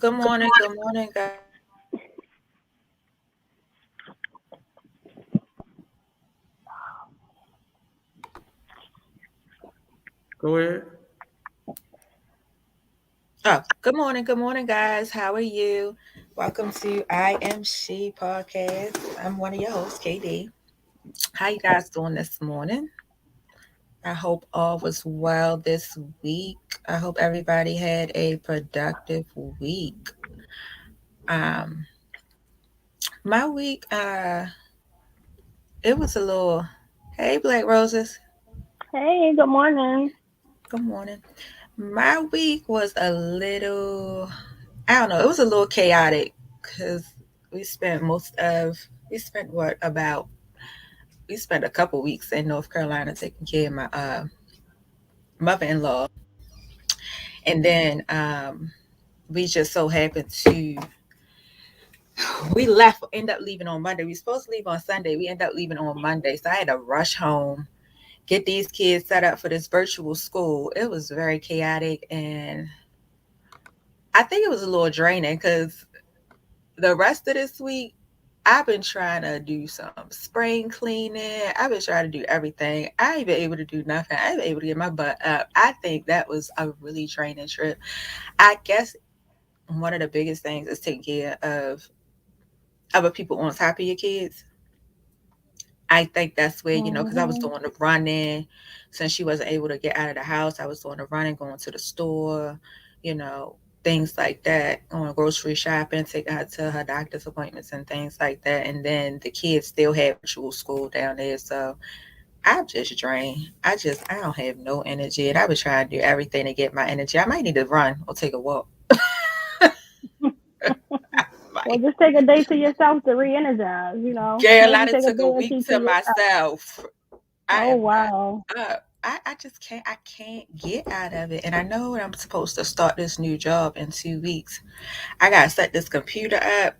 Good morning, guys. Go ahead. Good morning, guys. How are you? Welcome to I.Am.She Podcast. I'm one of your hosts, KD. How you guys doing this morning? I hope all was well this week. I hope everybody had a productive week. Um, my week, it was a little. Hey, Black Roses. Hey, good morning. Good morning. My week was a little. I don't know. It was a little chaotic because we spent what about we spent a couple weeks in North Carolina taking care of my mother-in-law, and then we just so happened to end up leaving on Monday. We were supposed to leave on Sunday. We ended up leaving on Monday, so I had to rush home, get these kids set up for this virtual school. It was very chaotic, and I think it was a little draining because the rest of this week, I've been trying to do some spring cleaning. I've been trying to do everything. I ain't been able to do nothing. I ain't been able to get my butt up. I think that was a really draining trip. I guess one of the biggest things is taking care of other people on top of your kids. I think that's where, because I was Mhm. doing the running since she wasn't able to get out of the house. I was doing the running, going to the store, you know, things like that, going grocery shopping, taking her to her doctor's appointments and things like that. And then the kids still had virtual school down there. So I'm just drained. I don't have no energy. And I was trying to do everything to get my energy. I might need to run or take a walk. Well, Like, just take a day to yourself to re-energize. girl, I Maybe done take a took day a or week two to to yourself. myself. I Oh am not wow. up. I just can't get out of it. And I know I'm supposed to start this new job in 2 weeks. I gotta set this computer up.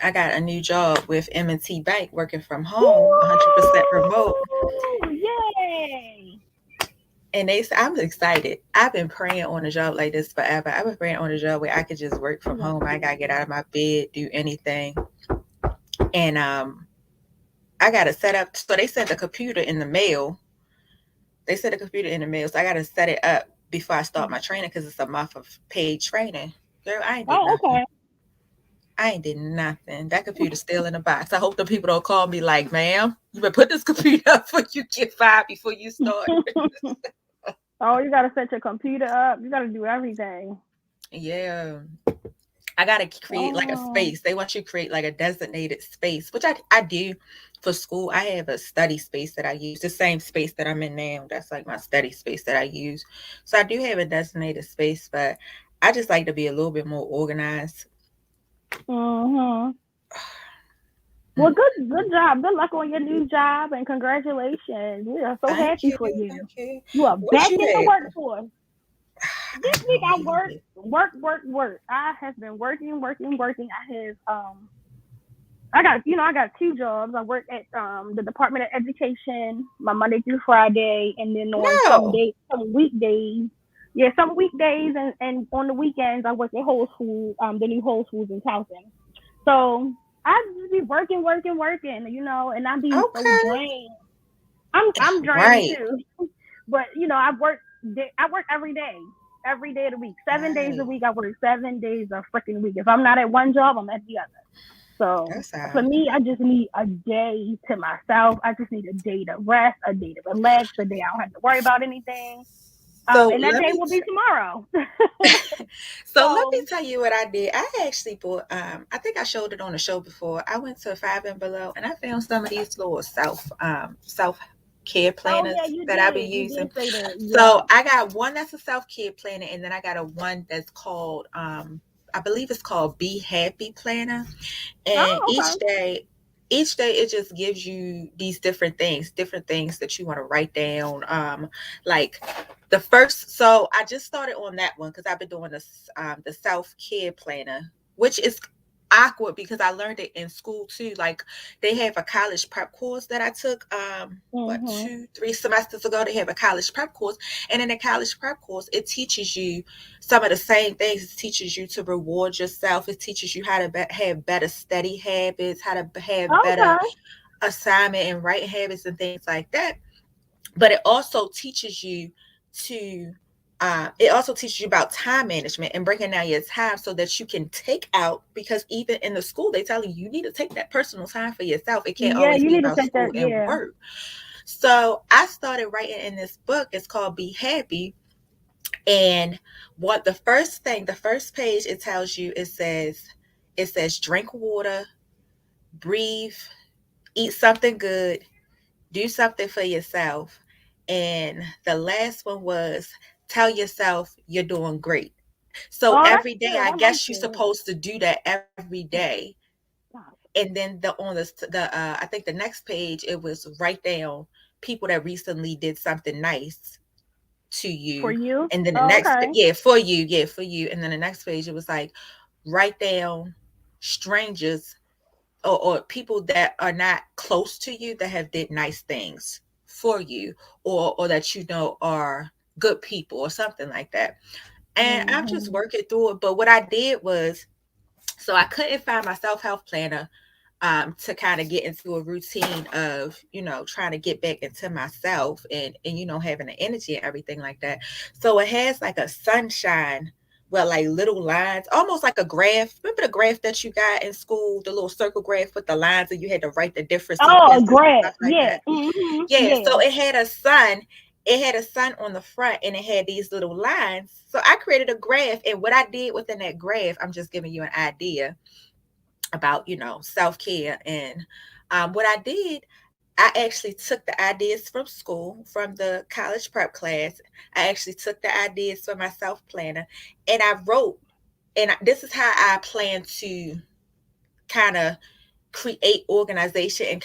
I got a new job with M&T Bank working from home, 100% remote. Woo! Yay! And I'm excited. I've been praying on a job like this forever. I've been praying on a job where I could just work from That's home. I gotta get out good. of my bed, do anything. And I gotta set up, so they sent the computer in the mail. They sent the computer in the mail, so I gotta set it up before I start my training because it's a month of paid training. Girl, I ain't did Oh, nothing. okay. I ain't did nothing. That computer's still in the box. I hope the people don't call me like, ma'am, you better put this computer up before you get fired before you start. Oh, you gotta set your computer up. You gotta do everything. Yeah. I gotta create like a Oh. space. They want you to create like a designated space, which I do for school. I have a study space that I use, the same space that I'm in now. That's like my study space that I use. So I do have a designated space, but I just like to be a little bit more organized. Mhm. Well, Mm. good job. Good luck on your new job, and congratulations. We are so Thank happy you. for you. Thank you. You are What back you in the had? workforce. I This week know I he work, did. work, work, work. I have been working, working, working. I got two jobs. I work at the Department of Education, my Monday through Friday, and then on No. some weekdays. Yeah, some weekdays and on the weekends I work at Whole Foods, the new Whole Foods in Towson. So I just be working, working, working, and I be so Okay. drained. I'm drained Right. too. But I work every day of the week, 7 days a Right. week. I work 7 days a freaking week. If I'm not at one job, I'm at the other. So That's how. for me, I just need a day to myself. I just need a day to rest, a day to relax, a day I don't have to worry about anything. So And that day will be tomorrow. so let me So, tell you what I did. I actually bought I think I showed it on the show before. I went to Five and Below and I found some of these little self care oh yeah, planners that I've been you using. did say that. So Yeah. I got one that's a self care planner and then I got a one that's called I believe it's called Be Happy Planner. And Oh, okay. each day it just gives you these different things that you want to write down. Like the first, so I just started on that one because I've been doing this the self-care planner, which is awkward because I learned it in school too. Like they have a college prep course that I took what Mhm. 2-3 semesters ago. They have a college prep course, and in the college prep course it teaches you some of the same things. It teaches you to reward yourself. It teaches you how to have better study habits, how to have better Okay. assignment and writing habits and things like that. But to it also teaches you about time management and breaking down your time so that you can take out, because even in the school they tell you you need to take that personal time for yourself. It can't Yeah, always you be need to about take that. school and Yeah. work. So I started writing in this book. It's called Be Happy. And what the first page, it tells you, it says drink water, breathe, eat something good, do something for yourself. And the last one was tell yourself you're doing great. So Oh, that's every day, good. I I like guess you're it. supposed to do that every Oh, day. gosh. And then I think the next page, it was write down people that recently did something nice to For you. you? And then the Oh, next, okay. yeah, for you. And then the next page, it was like write down strangers, or people that are not close to you that have did nice things for you, or that are good people or something like that. And I'm just Mhm. working through it. But what I did was, so I couldn't find my self-help planner, to kind of get into a routine of, trying to get back into myself, and having the energy and everything like that. So it has like a sunshine, well, like little lines, almost like a graph. Remember the graph that you got in school, the little circle graph with the lines, and you had to write the different Oh, sequences and great. stuff like Yeah. that. Mhm. Yeah, Yeah. so it had a sun on the front, and it had these little lines. So I created a graph, and what I did within that graph, I'm just giving you an idea about, self-care. And what I did, I actually took the ideas from school, from the college prep class. I actually took the ideas for my self planner, and I wrote, and this is how I plan to kind of create organization, and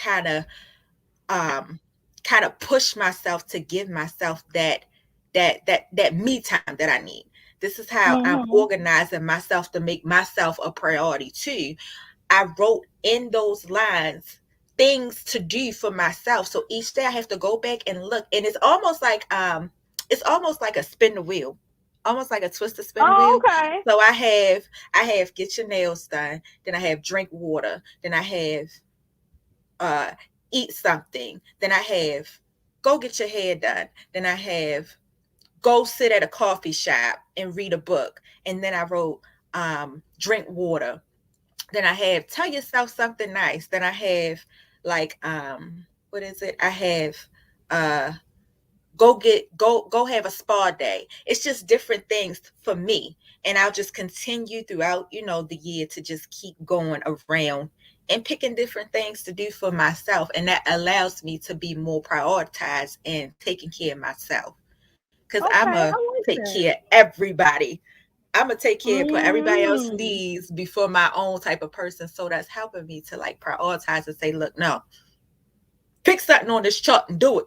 um kind of push myself to give myself that me time that I need. This is how I'm Mhm. organizing myself to make myself a priority too. I wrote in those lines things to do for myself. So each day I have to go back and look, and it's almost like a spin the wheel, almost like a twist to spin the Oh, wheel. okay. So I have get your nails done, then I have drink water, then I have uh eat something, then I have go get your hair done, then I have go sit at a coffee shop and read a book, and then I wrote drink water. Then I have tell yourself something nice. Then I have like what is it? I have uh go have a spa day. It's just different things for me. And I'll just continue throughout, the year to just keep going around and picking different things to do for myself. And that allows me to be more prioritized and taking care of myself. Cause Okay. I'ma I like take that. care of everybody. I'm gonna take care of put everybody else's Mm. needs before my own type of person. So that's helping me to like prioritize and say, look, no, pick something on this chart and do it.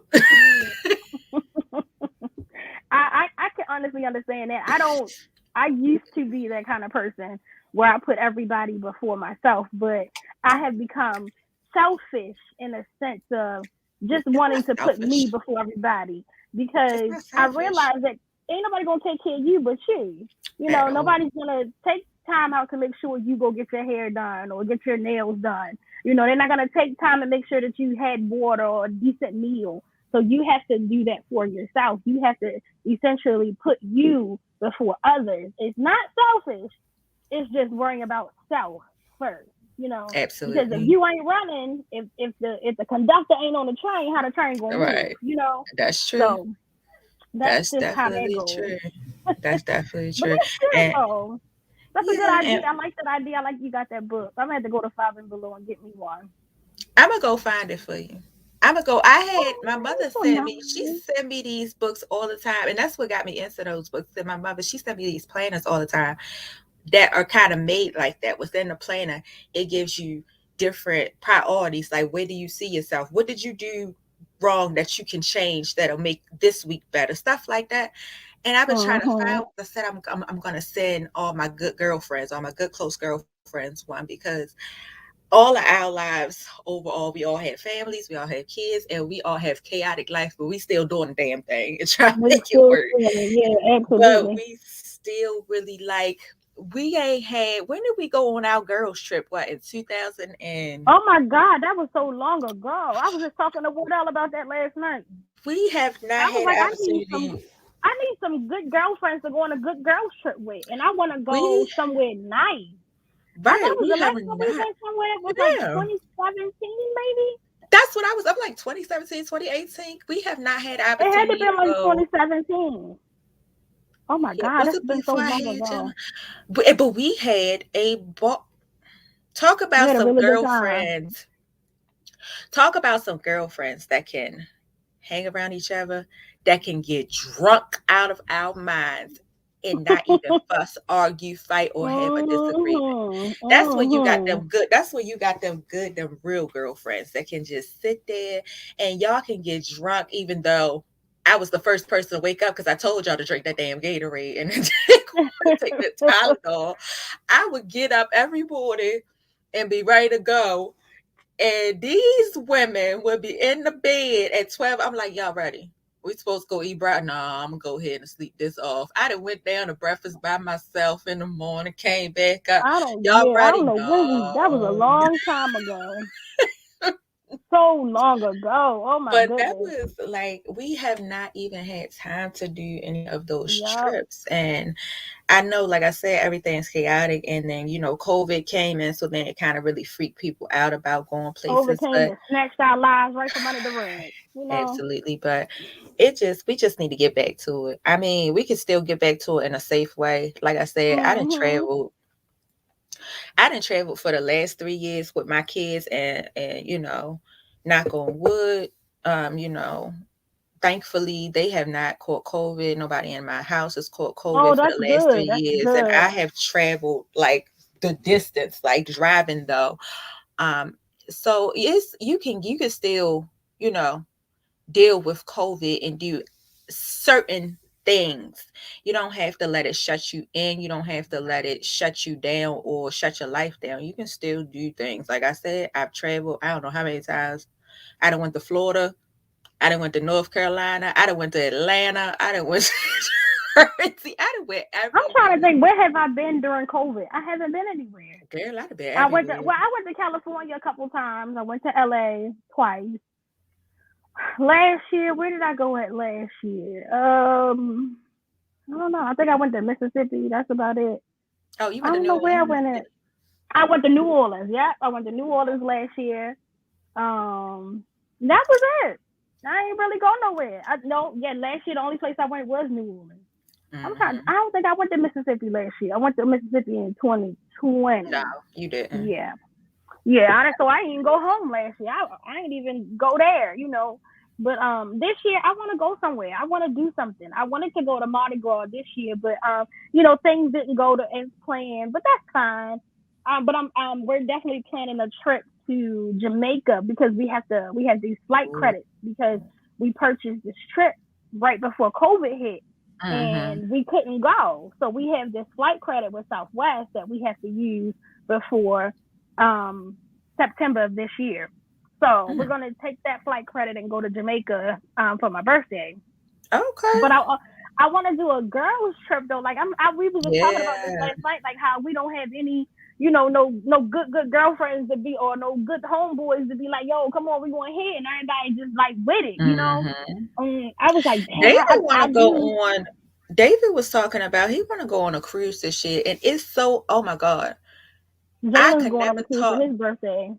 I can honestly understand that. I used to be that kind of person where I put everybody before myself, but I have become selfish in a sense of just It's wanting not to put me selfish. before everybody It's because not I selfish realize that ain't nobody gonna take care of you but you. at all. Nobody's gonna take time out to make sure you go get your hair done or get your nails done. They're not gonna take time to make sure that you had water or a decent meal. So you have to do that for yourself. You have to essentially put you before others. It's not selfish. It's just worrying about self first. Because if Absolutely. you ain't running, if the conductor ain't on the train, how the train gonna move? Right. That's true. So that's That's just how that definitely goes. true. That's definitely But true. that's good And though. That's a good yeah, idea. and I like that idea. I like you got that book. I'm gonna have to go to Five and Below and get me one. I'm gonna go find it for you. I'm gonna go. I had my Oh, mother so she nice. sent me these books all the time, and that's what got me into those books. And my mother, she sent me these planners all the time that are kind of made like that. Within the planner, it gives you different priorities, like where do you see yourself, what did you do wrong that you can change that'll make this week better, stuff like that. And I've been trying to find. I said I'm gonna send all my good girlfriends, all my good close girlfriends, one because all of our lives overall, we all had families, we all had kids, and we all have chaotic life, but we still doing the damn thing and trying to We make it still work. feeling, yeah, But absolutely. we still really like. We ain't had. When did we go on our girls trip? What, in 2000 and Oh my God, that was so long ago. I was just talking to Woodell about that last night. we have not I was had like, the opportunity. I need some good girlfriends to go on a good girls trip with, and I want to go We somewhere nice. right. That was We the have last time we not. went somewhere. It was like Yeah. 2017, maybe. That's what I was. I'm like 2017, 2018. We have not had the It had to be opportunity to like go. 2017. Oh my Yeah, God, was it's it been so before I long had you? ago. But we had a talk We about had a some really good time. girlfriends. Talk about some girlfriends that can hang around each other, that can get drunk out of our minds and not even fuss, argue, fight, or have a disagreement. That's when you got Mhm. them good. That's when you got them good, them real girlfriends that can just sit there and y'all can get drunk, even though I was the first person to wake up because I told y'all to drink that damn Gatorade and take the Tylenol. I would get up every morning and be ready to go, and these women would be in the bed at 12. I'm like, y'all ready? We supposed to go eat breakfast? Nah, I'm gonna go ahead and sleep this off. I done went down to breakfast by myself in the morning, came back up. Y'all I don't ready? know when that was a No. long time ago. So long ago. Oh my But that goodness. was like, we have not even had time to do any of those Yup. trips. And I know, like I said, everything's chaotic. And then, COVID came in. So then it kind of really freaked people out about going COVID places. came But and snatched our lives right from under the rug. absolutely, but we just need to get back to it. I mean, we can still get back to it in a safe way. Like I said, Mhm. I didn't travel for the last 3 years with my kids, and knock on wood, you know, thankfully they have not caught COVID. Nobody in my house has caught Oh, COVID for that's the last three good. That's years, and I good. have traveled like the distance, like driving though. Um, so you can still, you know deal with COVID and do certain things. You don't have to let it shut you in. You don't have to let it shut you down or shut your life down. You can still do things. Like I said, I've traveled, I don't know how many times. I done went to Florida. I done went to North Carolina. I done went to Atlanta. I done went to Jersey. I done went I'm trying to everywhere. think, where have I been during COVID? I haven't been anywhere. Girl, I'd have been I everywhere. went to California a couple times. I went to LA twice. Last year, where did I go at last year? I don't know. I think I went to Mississippi. That's about it. Oh, you I went to don't New know where I Orleans? went at. I went to New Orleans. Yeah, I went to New Orleans last year. That was it. I ain't really go nowhere. No, yeah, last year the only place I went was New Orleans. I Mm-hmm. don't think I went to Mississippi last year. I went to Mississippi in No, 2020. you didn't. Yeah. Yeah, so I didn't even go home last year. I ain't even go there. But this year I want to go somewhere. I want to do something. I wanted to go to Mardi Gras this year, but things didn't go to as planned. But that's fine. But we're definitely planning a trip to Jamaica because we have these flight credits because we purchased this trip right before COVID hit Mm-hmm. and we couldn't go. So we have this flight credit with Southwest that we have to use before um September of this year. So we're gonna take that flight credit and go to Jamaica for my birthday. Okay. But I want to do a girls trip though. Like we were just talking about this Yeah. last night, like how we don't have any, no good girlfriends to be or no good homeboys to be like, yo, come on, we going here, and everybody just like with it. Hmm. I was like, dang, David want I to go do. on. David was talking about he want to go on a cruise this year, and it's so. Oh my god, I Jalen's could going on never a cruise for talk. his birthday.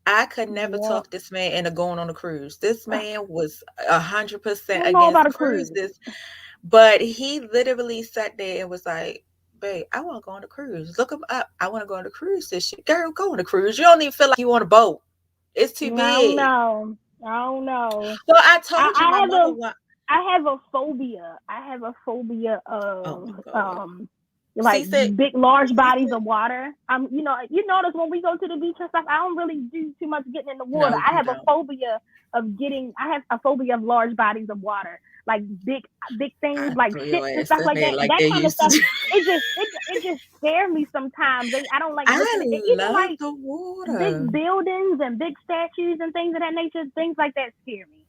I could never Yep. talk this man into going on a cruise. This I man was 100% don't know about against a cruise. cruises, but he literally sat there and was like, "Babe, I want to go on a cruise. Look him up. I want to go on a cruise this year. Girl, go on a cruise. You don't even feel like you on a boat. It's too I don't big." know. I don't know. Well, I I, told you I my have mother a want. I have a phobia. I have a phobia Oh my of god. like See, said, big large see, bodies of water. You notice when we go to the beach and stuff, I don't really do too much getting in the water. no, I you have a don't. phobia of getting. I have a phobia of large bodies of water. like big things, I like throw ships your and ass stuff in like there that. like That they kind of used to stuff, do. it just scares me sometimes. I don't like I looking at it. Even love like the big water. buildings and big statues and things of that nature, things like that scare me.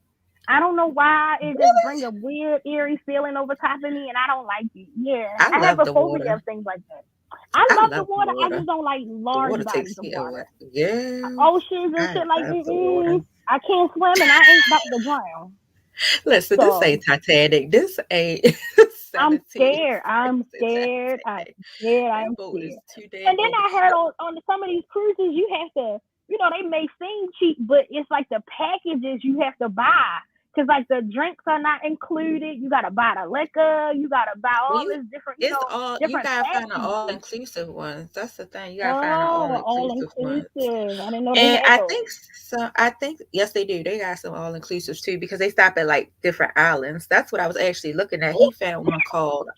I don't know why. It just Really? brings a weird, eerie feeling over top of me, and I don't like it. Yeah, I I have love a the phobia water. of things like that. I I love the love the water. I water. just don't like The large water bodies takes of me away. water. Yeah, Oceans and I shit like, love the water. I can't swim and I ain't about to drown. Listen, this So ain't Titanic. This ain't I'm 17. scared. I'm scared. I'm Titanic. scared. That I'm boat is scared. too damn And then big. I heard on some of these cruises, you have to, they may seem cheap, but it's like the packages you have to buy. Because, like, the drinks are not included. You got to buy the liquor. You got to buy all You this different, it's all you different gotta find the all packages. inclusive ones. That's the thing. You gotta find the Oh, all the all inclusive ones. inclusive. I didn't know they And had I those. think so. I think yes, they do. They got some all inclusives too because they stop at like different islands. That's what I was actually looking at. He found one called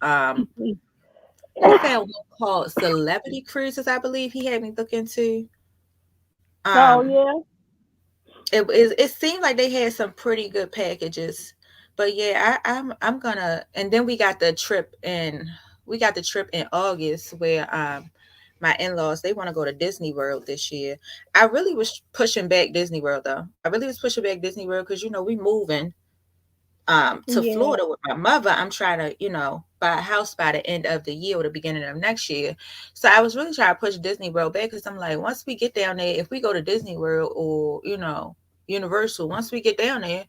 Celebrity Cruises. I believe he had me look into. Oh, Um, yeah. it seemed like they had some pretty good packages, but yeah, I'm gonna. And then we got the trip in August where my in-laws they want to go to Disney World this year. I really was pushing back Disney World though. I really was pushing back Disney World because we moving to Yeah. Florida with my mother. I'm trying to buy a house by the end of the year or the beginning of next year. So I was really trying to push Disney World back because I'm like, once we get down there, if we go to Disney World or Universal, once we get down there,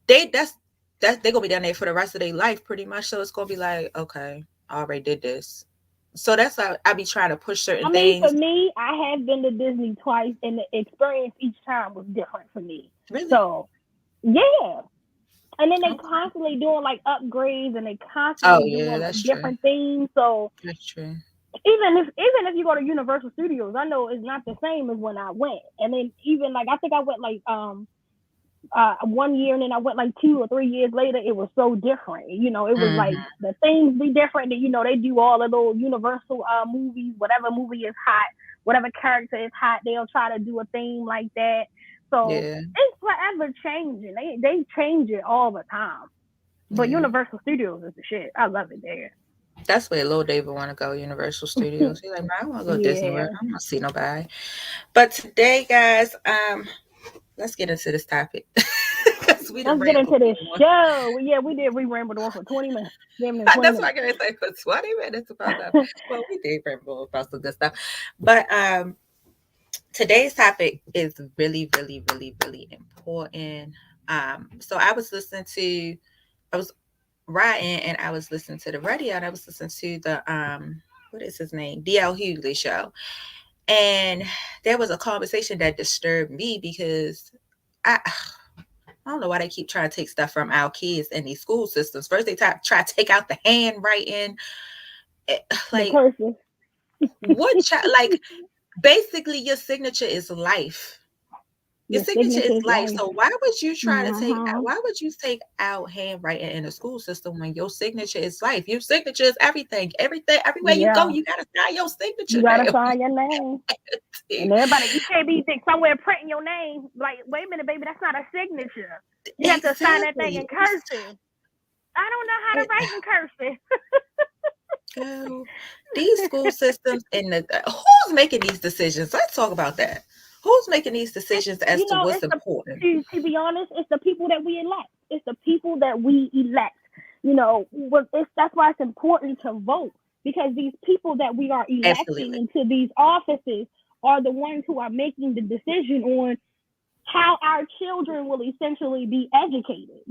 they're gonna be down there for the rest of their life pretty much. So it's gonna be like, okay, I already did this. So that's how I be trying to push certain I mean, for things. me, I have been to Disney twice, and the experience each time was different for me. Really? So, yeah. And then they Okay. constantly doing like upgrades, and they Oh constantly yeah, doing like that's true. different things. So That's true. even if you go to Universal Studios, I know it's not the same as when I went. And then even like I think I went like 1 year, and then I went like 2 or 3 years later. It was so different. It was like Hmm. the things be different. And they do all of those Universal movies. Whatever movie is hot, whatever character is hot, they'll try to do a theme like that. So Yeah. it's forever changing. They change it all the time. But Yeah. Universal Studios is the shit. I love it there. That's where Lil David want to go, Universal Studios. He's like, man, I want to go to Disney World. Yeah. I don't want to see nobody. But today, guys, let's get into this topic because we done Let's get rambled into this on. show. Yeah, we did. We rambled on for 20 minutes. Damn near 20 That's what I minutes. can say for 20 minutes about that. Well, we did ramble about some good stuff, but today's topic is really, really, really, really important. So I was riding and I was listening to the radio and I was listening to the what is his name? DL Hughley show. And there was a conversation that disturbed me because I don't know why they keep trying to take stuff from our kids in these school systems. First they try to take out the handwriting. The Like curses. like basically your signature is life. Your Your signature is signature is life. life. So why would you try to take out Mm-hmm. why would you take out handwriting in the school system when your signature is life? Your signature is everything. Everything, everywhere you go, Yeah. you gotta sign your You signature gotta now. sign your name. And everybody, you can't be somewhere printing your name. Like, wait a minute, baby, that's not a signature. You have to sign that thing Exactly. in cursive. I don't know how to write in cursive. Girl, these school systems and who's making these decisions? Let's talk about that. Who's making these decisions as to what's It's the important? to be honest, it's the people that we elect. It's the people that we elect. That's why it's important to vote, because these people that we are electing Absolutely. into these offices are the ones who are making the decision on how our children will essentially be educated.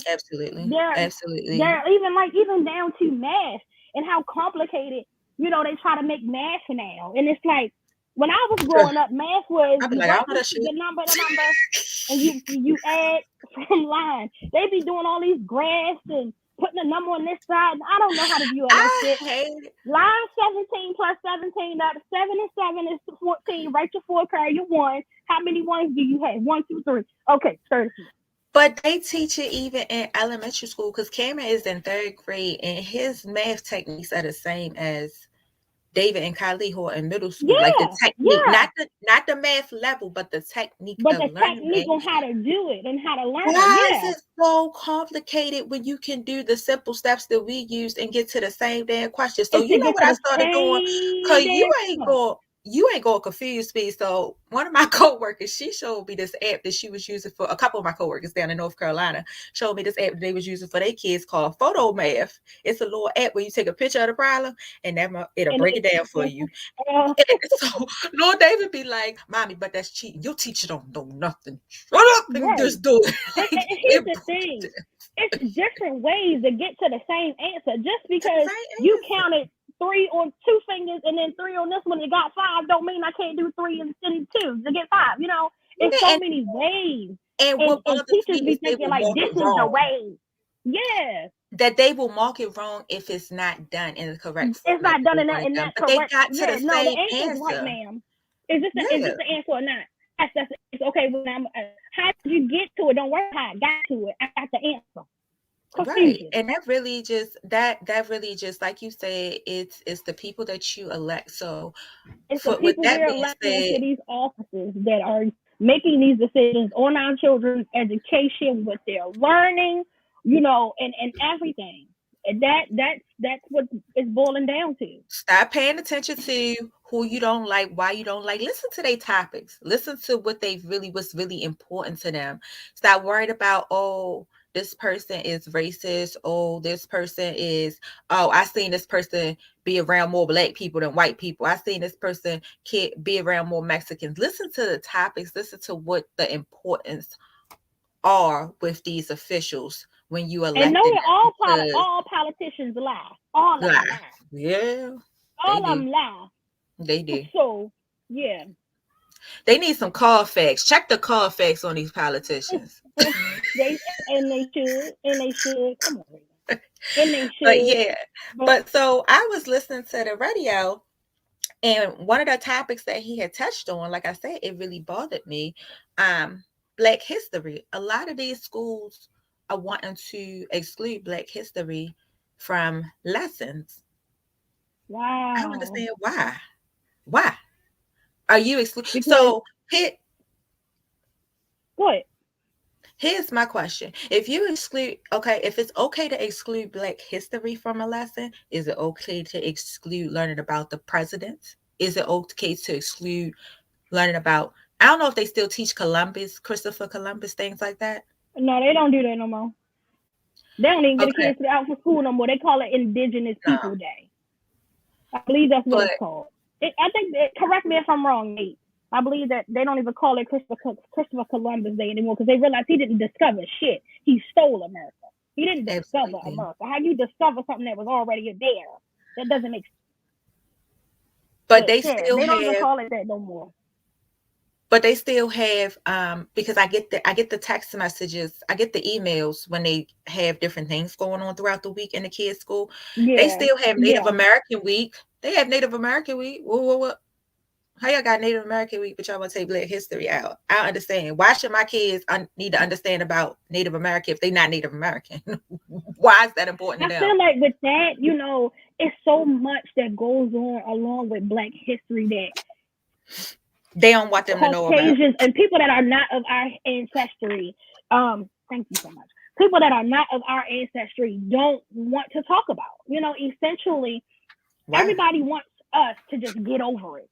Absolutely. They're Absolutely. even down to math and how complicated, they try to make math now. And it's like, when I was Ugh, growing up, math was I'll be you like, I write don't know that shit. the number, and you add from line. They be doing all these graphs and putting a number on this side. And I don't know how to do all that I shit. hate Line 17 plus 17, that 7 and 7 is 14. Write your four, carry your one. How many ones do you have? 1, 2, 3. Okay, 30. but they teach it even in elementary school because Cameron is in third grade and his math techniques are the same as David and Kylie who are in middle school, like the Yeah, technique, yeah. not the math level, but the technique But of the learning technique it. on how to do it and how to learn it, Why is yeah. it so complicated when you can do the simple steps that we used and get to the same damn question? So It's you to know get what to I the started doing? same Cause damn. you ain't going confuse me. So one of my coworkers, she showed me this app that she was using for a couple of my coworkers down in North Carolina. Showed me this app that they was using for their kids called Photo Math. It's a little app where you take a picture of the problem and it'll And break it down for you. uh, So Lord David be like, "Mommy, but that's cheating. Your teacher don't know nothing. Shut up and right. just do it." And Like, here's the thing. It's different ways to get to the same answer. Just to the because same you answer. counted 3 on 2 fingers and then 3 on this one and got 5, don't mean I can't do 3 and 2 to get 5. It's Yeah, so many ways. and And what bothers teachers me be is they thinking will like mark this it is the wrong. way. Yeah. That they will mark it wrong if it's not done in the correct It's format not that done they in want it done. that But they correct. got to Yeah, the no, the same answer is right, answer. ma'am. Is Yeah, this the answer or not? That's it's okay. When how did you get to it? Don't worry how I got to it. I got the answer. right. Confusion. And that really just like you said, it's the people that you elect. So It's the for with people that we're being electing said, into these offices that are making these decisions on our children's education, with their learning, and everything. And that's what it's boiling down to. stop paying attention to who you don't like, why you don't like. Listen to their topics. Listen to what's really important to them. Stop worried about, oh, this person is racist. Oh, this person is, oh, I seen this person be around more black people than white people. I seen this person be around more Mexicans. Listen to the topics. Listen to what the importance are with these officials when you And elected knowing them because all politicians lie. All of them lie. lie. Yeah, they All of do. them lie. They do. So, yeah. They need some Carfax. Check the Carfax on these politicians. they and they should. Come on, and they But should. yeah, But but so I was listening to the radio, and one of the topics that he had touched on, like I said, it really bothered me. Um, Black history. A lot of these schools are wanting to exclude Black history from lessons. I don't wow. understand why. Why are you exclude? Because So here, what? here's my question. If you exclude, okay, if it's okay to exclude Black history from a lesson, is it okay to exclude learning about the presidents? Is it okay to exclude learning about, I don't know if they still teach Columbus, Christopher Columbus, things like that? No, they don't do that no more. They don't even get the Okay, kids out for school no more. They call it Indigenous no, People Day. I believe that's what but it's called. I think, correct me if I'm wrong, Nate. I believe that they don't even call it Christopher Columbus Day anymore because they realize he didn't discover shit. He stole America. He didn't discover absolutely. America. How you discover something that was already there? That doesn't make sense. But But they yeah, still they don't even have call it that no more. because I get the text messages, I get the emails when they have different things going on throughout the week in the kids' school. They Yeah, still have Native yeah. American Week. They have Native American Week. What? How y'all got Native American Week, but y'all want to take Black history out? I don't understand. Why should my kids need to understand about Native American if they're not Native American? Why is that important I to them? feel like with that, it's so much that goes on along with Black history that They don't want them to know about. Caucasians and people that are not of our ancestry, thank you so much. People that are not of our ancestry don't want to talk about. Essentially, Why? everybody wants us to just get over it.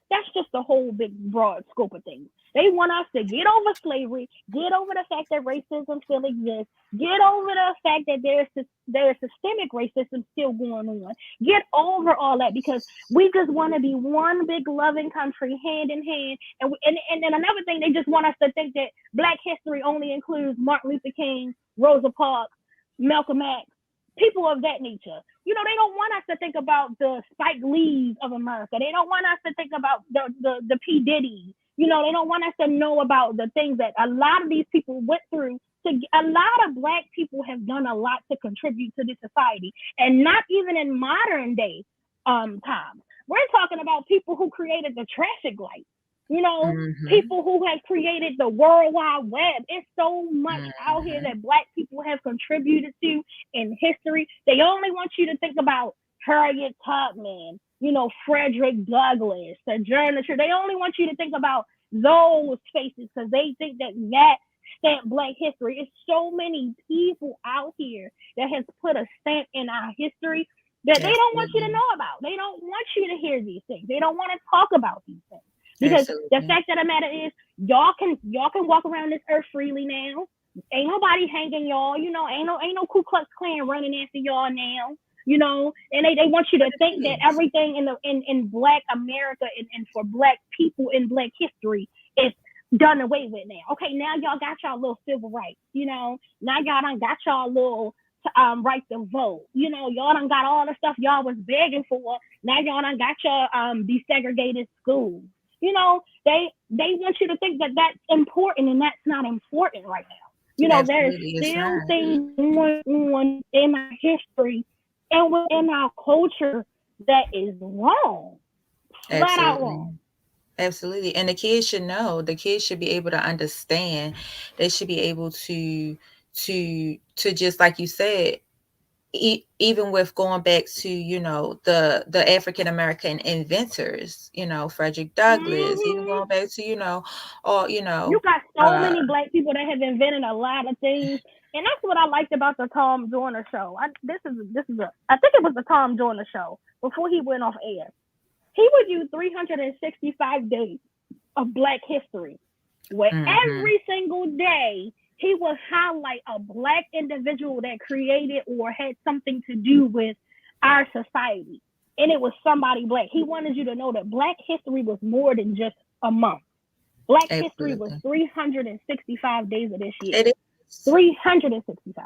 That's just the whole big broad scope of things. They want us to get over slavery, get over the fact that racism still exists, get over the fact that there's systemic racism still going on. Get over all that because we just want to be one big loving country, hand in hand. And then another thing, they just want us to think that Black history only includes Martin Luther King, Rosa Parks, Malcolm X, people of that nature. They don't want us to think about the Spike Lees of America. They don't want us to think about the P. Diddy. They don't want us to know about the things that a lot of these people went through. A lot of Black people have done a lot to contribute to this society, and not even in modern day times. We're talking about people who created the traffic light. Mm-hmm. People who have created the World Wide Web. It's so much out here Mm-hmm. that Black people have contributed to in history. They only want you to think about Harriet Tubman, Frederick Douglass, Sojourner Truth. They only want you to think about those faces because they think that stamp Black history. It's so many people out here that has put a stamp in our history that they don't want you to know about. They don't want you to hear these things. They don't want to talk about these things. Because the fact of the matter is, y'all can walk around this earth freely now. Ain't nobody hanging y'all. Ain't no Ku Klux Klan running after y'all now. And they want you to think that everything in Black America and for Black people in Black history is done away with now. Okay, now y'all got y'all little civil rights. Now y'all done got y'all little right to vote. Y'all done got all the stuff y'all was begging for. Now y'all done got your desegregated schools. They want you to think that that's important, and that's not important right now. There's still things going on in our history and within our culture that is wrong. Flat out wrong. Absolutely. And the kids should know. The kids should be able to understand. They should be able to just, like you said, even with going back to, the African American inventors, Frederick Douglass, even going back to, you got so many Black people that have invented a lot of things. And that's what I liked about the Tom Joyner show. I think it was the Tom Joyner show before he went off air. He would do 365 days of Black history, where every single day he would highlight a Black individual that created or had something to do with our society. And it was somebody Black. He wanted you to know that Black history was more than just a month. Black history was 365 days of this year. It is. 365.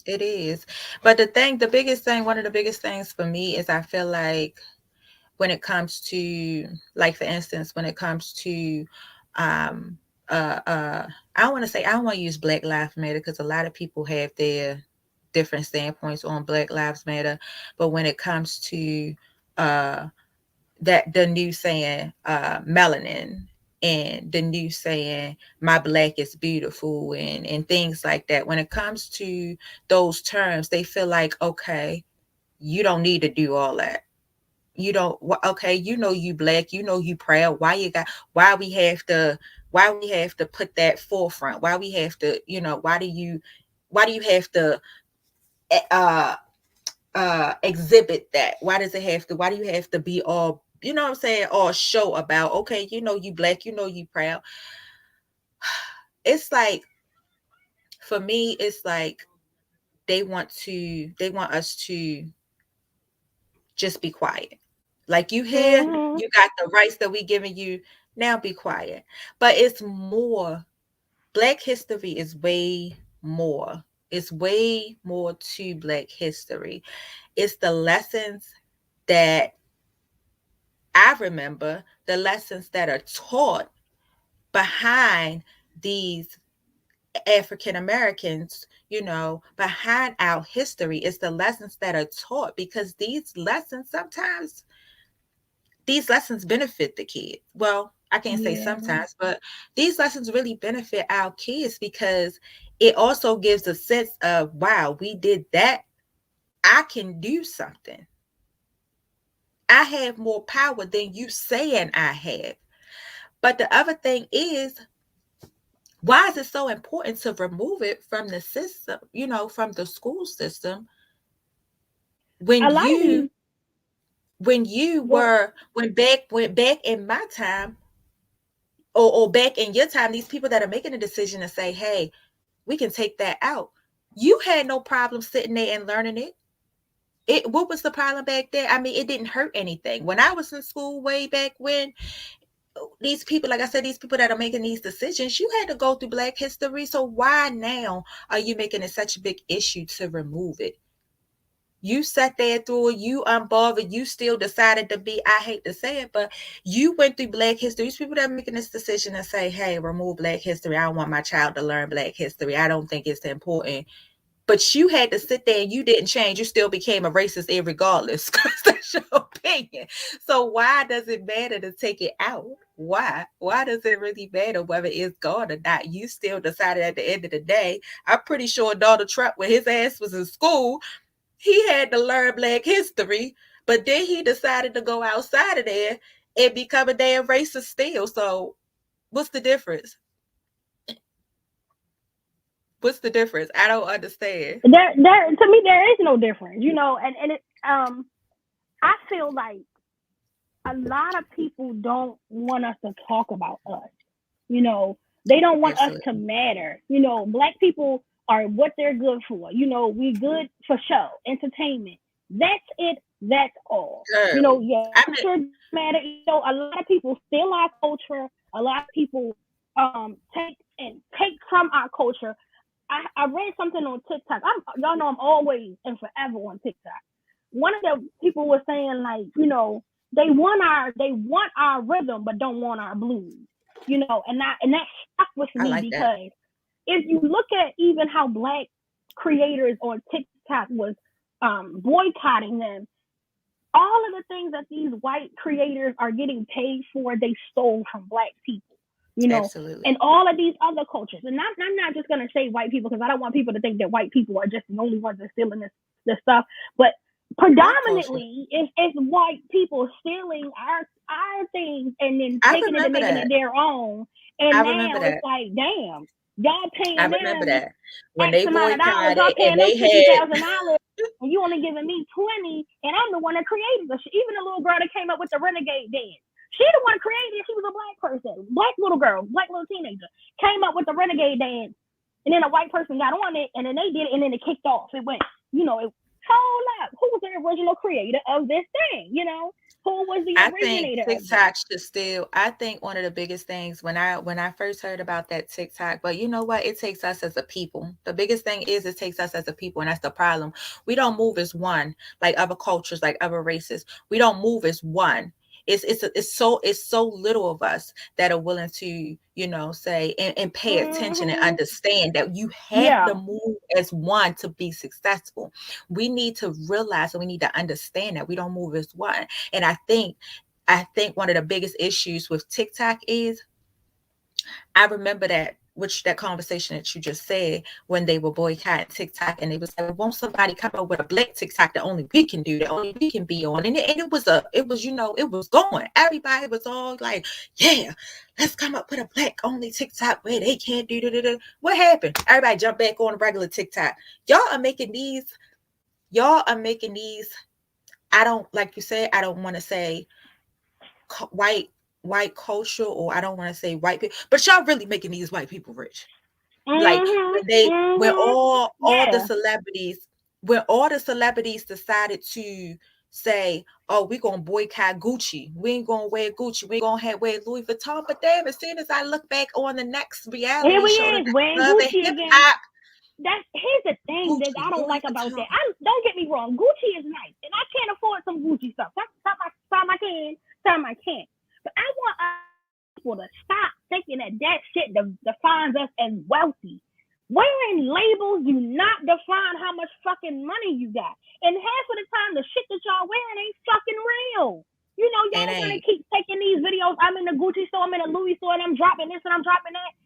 It is. But one of the biggest things for me is I feel like when it comes to, like, for instance, when it comes to, I don't want to use Black Lives Matter because a lot of people have their different standpoints on Black Lives Matter. But when it comes to the new saying, melanin, and the new saying, my Black is beautiful, and things like that. When it comes to those terms, they feel like, okay, you don't need to do all that. You don't, okay, you Black, you proud. Why we have to put that forefront? Why we have to, why do you have to exhibit that? Why do you have to be all, all show about, okay, you Black, you proud? It's like, for me, it's like they want us to just be quiet. Like, you hear, you got the rights that we giving you, now be quiet. But it's more. Black history is way more. It's way more to Black history. It's the lessons that I remember, the lessons that are taught behind these African Americans, behind our history. It's the lessons that are taught, because these lessons benefit the kids. Well, I can't say sometimes, but these lessons really benefit our kids, because it also gives a sense of, wow, we did that. I can do something. I have more power than you saying I have. But the other thing is, why is it so important to remove it from the system, from the school system? When back in my time, or back in your time, these people that are making a decision to say, hey, we can take that out. You had no problem sitting there and learning it. What was the problem back there? I mean, it didn't hurt anything. When I was in school way back when, these people, like I said, these people that are making these decisions, you had to go through Black history. So why now are you making it such a big issue to remove it? You sat there through it, you unbothered, you still decided to be, I hate to say it, but you went through Black history. These people that are making this decision and say, hey, remove Black history. I don't want my child to learn Black history. I don't think it's important. But you had to sit there and you didn't change. You still became a racist irregardless, because that's your opinion. So why does it matter to take it out? Why? Why does it really matter whether it's gone or not? You still decided at the end of the day. I'm pretty sure Donald Trump, when his ass was in school, he had to learn Black history, But then he decided to go outside of there and become a damn racist still. So what's the difference? What's the difference? I don't understand. There to me there is no difference, you know, and it I feel like a lot of people don't want us to talk about us. You know, they don't want us to matter. You know, black people are what they're good for. You know, we good for show, entertainment. That's it. That's all. Girl, you know, yeah, culture matter. You know, a lot of people steal our culture. A lot of people take from our culture. I read something on TikTok. Y'all know I'm always and forever on TikTok. One of the people was saying like, you know, they want our rhythm, but don't want our blues. You know, and that stuck with me like because that. if you look at even how black creators on TikTok was boycotting them, all of the things that these white creators are getting paid for, they stole from black people. You know, Absolutely. and all of these other cultures. And I'm not just gonna say white people because I don't want people to think that white people are just the only ones that stealing this stuff. But predominantly, it's white people stealing our things and then taking it and making it their own. And now it's like, damn, y'all paying them that. When X they amount of dollars, y'all paying them $50,000, and you only giving me 20, and I'm the one that created the shit. Even the little girl that came up with the renegade dance. She the one created it. She was a black person, black little girl, black little teenager, came up with the renegade dance, and then a white person got on it, and then they did it, and then it kicked off. It went, you know, hold up. Who was the original creator of this thing? You know, who was the originator? I think TikTok should still. I think one of the biggest things when I first heard about that TikTok, but you know what? It takes us as a people. The biggest thing is it takes us as a people, and that's the problem. We don't move as one like other cultures, like other races. We don't move as one. It's so little of us that are willing to, you know, say and pay attention and understand that you have to move as one to be successful. We need to realize and we need to understand that we don't move as one. And I think one of the biggest issues with TikTok is I remember that conversation that you just said when they were boycotting TikTok, and they was like, won't somebody come up with a black TikTok that only we can do, that only we can be on? And it was, you know, it was going. Everybody was all like, yeah, let's come up with a black only TikTok where they can't do da. What happened? Everybody jump back on regular TikTok. Y'all are making these, I don't, like you said, I don't want to say white culture, or I don't want to say white people, but y'all really making these white people rich. Like when all the celebrities decided to say, oh, we're gonna boycott Gucci, we ain't gonna wear Gucci, we ain't gonna wear Louis Vuitton. But damn, as soon as I look back on the next reality show, the hip hop. Here's the thing that I don't like about that. Don't get me wrong, Gucci is nice, and I can't afford some Gucci stuff. Some I can, some I can't. But I want people to stop thinking that shit defines us as wealthy. Wearing labels do not define how much fucking money you got. And half of the time, the shit that y'all wearing ain't fucking real. You know, y'all gonna keep taking these videos. I'm in the Gucci store, I'm in the Louis store, and I'm dropping this and I'm dropping that.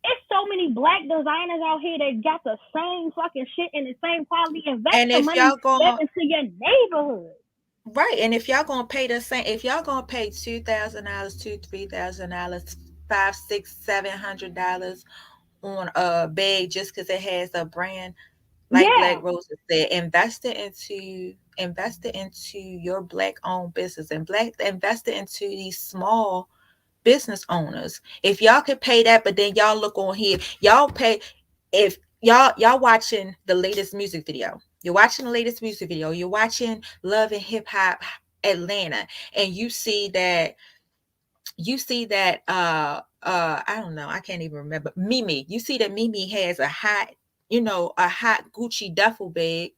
It's so many black designers out here that got the same fucking shit in the same quality. Invest the money back into your neighborhood. Right. And if y'all gonna pay the same, if y'all gonna pay $2,000, $3,000, $500, $600, $700 on a bag just because it has a brand, like BlackRoses said, invest it into your black owned business, and invest it into these small business owners. If y'all could pay that, but then y'all look on here, y'all pay, if y'all watching the latest music video, you're watching Love and Hip Hop Atlanta, and you see that I don't know, I can't even remember, Mimi, you see that Mimi has a hot Gucci duffel bag,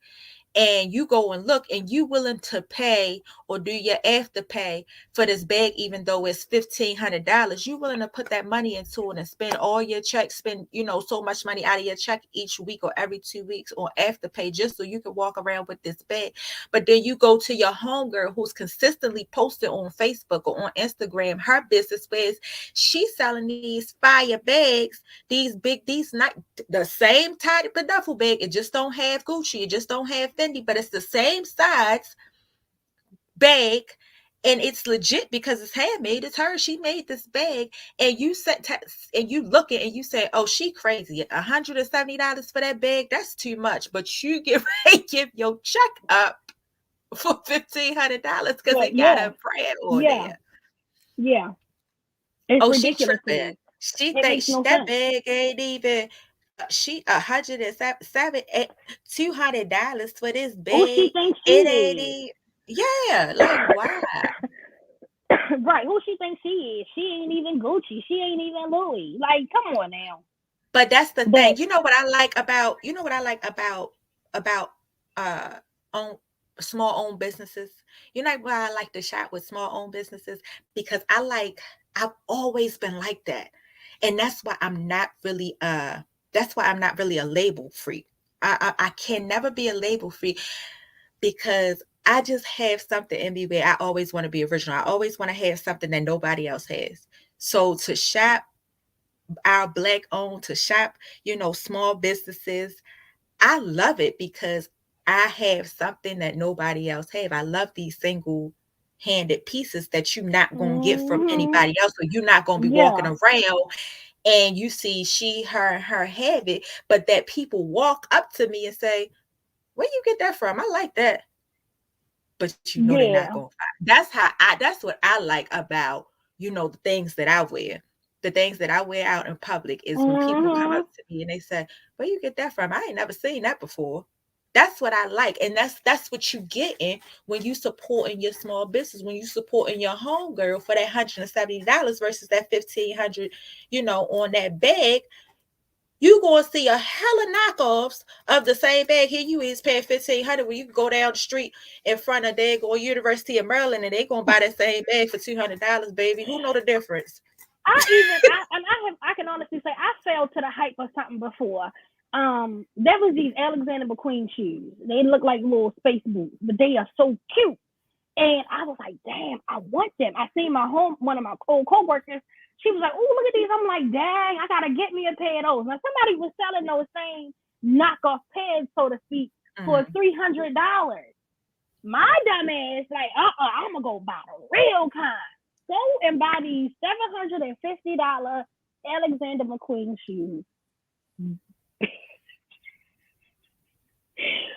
and you go and look, and you willing to pay or do your afterpay for this bag, even though it's $1,500, you willing to put that money into it and spend all your checks, spend so much money out of your check each week or every 2 weeks on afterpay, just so you can walk around with this bag. But then you go to your homegirl who's consistently posted on Facebook or on Instagram her business, where she's selling these fire bags, the same type of duffel bag. It just don't have Gucci, it just don't have Fendi, but it's the same size bag, and it's legit because it's handmade. It's her. She made this bag, and you and you look at and you say, "Oh, she crazy. $170 for that bag? That's too much." But you give your check up for $1,500 because it got yeah, a brand on yeah, there. yeah. It's Oh, she ridiculous to tripping. me. She It makes thinks no that sense. bag ain't even. She $107, $200 for this Who she bag. thinks she It ain't is? even. Yeah, like why? Right? Who she thinks she is? She ain't even Gucci. She ain't even Louis. Like, come on now. But that's the thing. But You know what I like about. You know what I like about uh own small owned businesses. You know why I like to shop with small owned businesses, because I've always been like that, and that's why I'm not really a label freak. I can never be a label freak because I just have something in me where I always want to be original. I always want to have something that nobody else has. So to shop our black owned, to shop, small businesses, I love it because I have something that nobody else have. I love these single handed pieces that you're not going to get from mm-hmm. anybody else. So you're not going to be walking Yeah. around and you see she, her, and her have it, but that people walk up to me and say, "Where you get that from? I like that." But they're not Yeah. gonna find. That's what I like about, the things that I wear. The things that I wear out in public is when people come Mm-hmm. up to me and they say, "Where you get that from? I ain't never seen that before." That's what I like. And that's what you getting when you supporting your small business, when you supporting your homegirl for that $170 versus that 1,500, on that bag. You gonna see a hella knockoffs of the same bag. Here you is paying $1,500 when you can go down the street in front of University of Maryland and they gonna buy that same bag for $200, baby. Who know the difference? I can honestly say I fell to the hype of something before. There was these Alexander McQueen shoes. They look like little space boots, but they are so cute. And I was like, damn, I want them. I seen one of my old coworkers. She was like, oh, look at these. I'm like, dang, I gotta get me a pair of those. Now somebody was selling those same knockoff pairs, so to speak, for $300. My dumb ass, like, I'm gonna go buy the real kind. Go and buy these $750 Alexander McQueen shoes.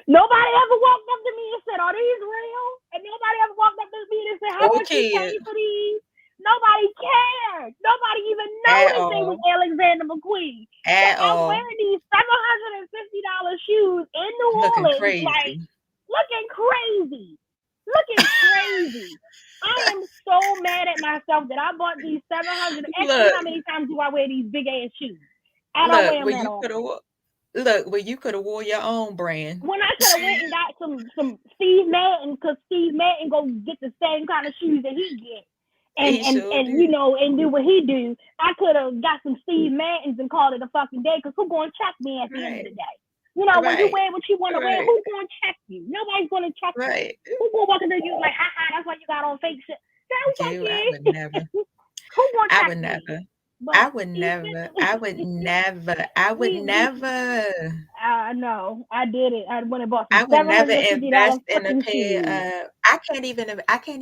Nobody ever walked up to me and said, "Are these real?" And nobody ever walked up to me and said, "How much you pay for these?" Nobody cared. Nobody even noticed they was Alexander McQueen. So At I'm all. wearing these $750 shoes in New Looking Orleans, like crazy. looking crazy. Looking crazy. I am so mad at myself that I bought these 700. Ask me Look, how many times do I wear these big ass shoes? I don't look, wear them where that you could often. have wore your own brand. When I could have went and got some Steve Madden, because Steve Madden go get the same kind of shoes that he get, and He and sure and do. and do what he do. I could have got some Steve Maddens and called it a fucking day. Because who gonna check me at the end of Right. the day? When you Right. wear what you want to wear, Right. who's gonna check you? Nobody's gonna check you. Right. Who's gonna walk into you like, haha, that's why you got on fake shit? Don't check You, I would you. never. Who gonna I check would me? never. I But would these never. I would never. I would we never. I know. I did it. I went and bought some I would never $750 invest in a freaking pair shoes. of. I can't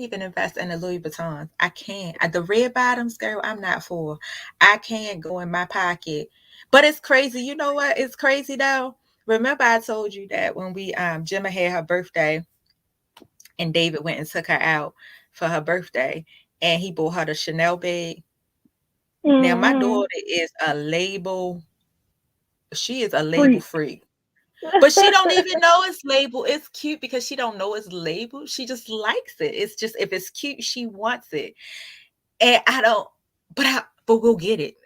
even invest in a Louis Vuitton. I can't. The red bottoms, girl, I'm not for. I can't go in my pocket. But it's crazy. You know what? It's crazy though. Remember I told you that when we Gemma had her birthday and David went and took her out for her birthday and he bought her the Chanel bag. Now my Mm-hmm. daughter is a label. She is a label Freak. freak. But she don't even know it's label. It's cute because she don't know it's label. She just likes it. It's just if it's cute, she wants it. And I don't, but we'll get it.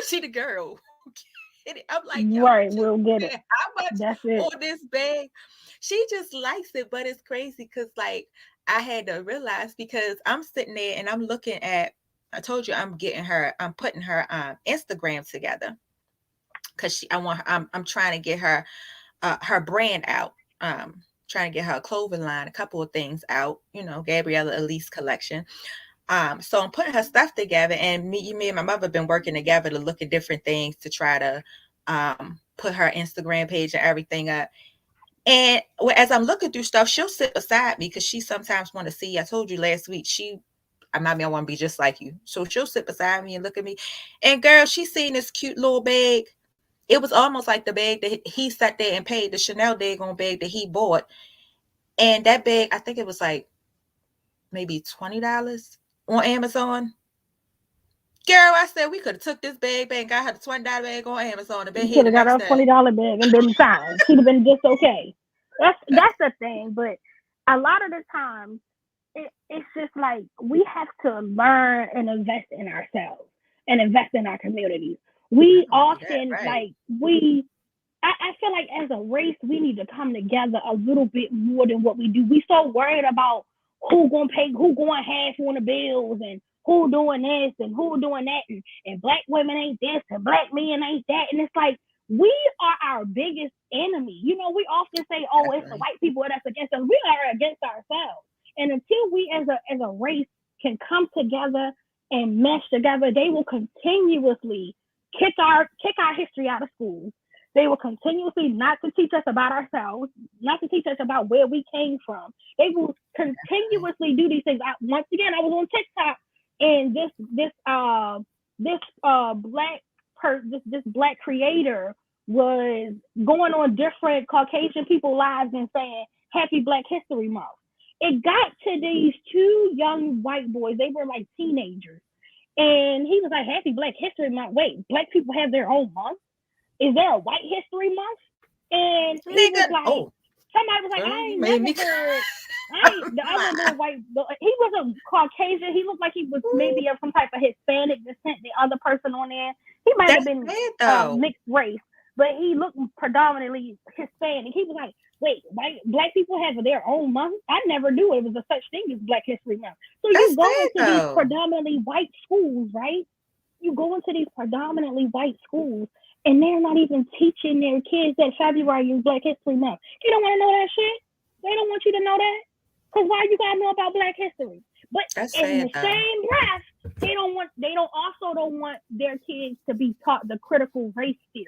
She the girl. Get it. I'm like, yo, Right, you just we'll get it. spent how much That's it. on this bag? She just likes it, but it's crazy because like I had to realize because I'm sitting there and I'm looking at. I told you I'm putting her Instagram together because I'm trying to get her brand out. Trying to get her a clothing line, a couple of things out, Gabriella Elise collection. So I'm putting her stuff together, and me and my mother have been working together to look at different things to try to put her Instagram page and everything up. And as I'm looking through stuff, she'll sit beside me because she sometimes want to see. I told you last week, I want to be just like you. So she'll sit beside me and look at me. And girl, she seen this cute little bag. It was almost like the bag that he sat there and paid, the Chanel daggone bag that he bought. And that bag, I think it was like maybe $20 on Amazon. Girl, I said we could have took this bag and got her the $20 bag on Amazon and been You here could the have got next her a day. $20 bag and been fine. She'd have been just okay. That's the thing. But a lot of the time, it's just like we have to learn and invest in ourselves and invest in our communities. We Not only that, often right? I feel like as a race we need to come together a little bit more than what we do. We so worried about who gonna pay, who going half on the bills, and who doing this and who doing that, and black women ain't this and black men ain't that, and it's like we are our biggest enemy. You know, we often say, "Oh, it's the Definitely. white people that's against us." We are against ourselves, and until we as a race can come together and mesh together, they will continuously kick our history out of schools. They will continuously not to teach us about ourselves, not to teach us about where we came from. They will Definitely. continuously do these things. Once again, I was on TikTok, and this black creator was going on different Caucasian people lives and saying Happy Black History Month. It got to these two young white boys. They were like teenagers. And he was like, Happy Black History Month. Wait, black people have their own month? Is there a White History Month? And he was Nigga. like, Oh, somebody was like, girl, I you ain't made never me heard. I ain't the other little white. He wasn't Caucasian. He looked like he was maybe of some type of Hispanic descent. The other person on there, he might have That's been bad though. mixed race, but he looked predominantly Hispanic. He was like, wait, black people have their own month? I never knew it was a such thing as Black History Month. So you That's go bad into these though. predominantly white schools, right? You go into these predominantly white schools, and they're not even teaching their kids that February is Black History Month. They don't want to know that shit. They don't want you to know that. Because why you gotta know about Black history? But That's in the sad though. same breath, they don't want their kids to be taught the critical race theory.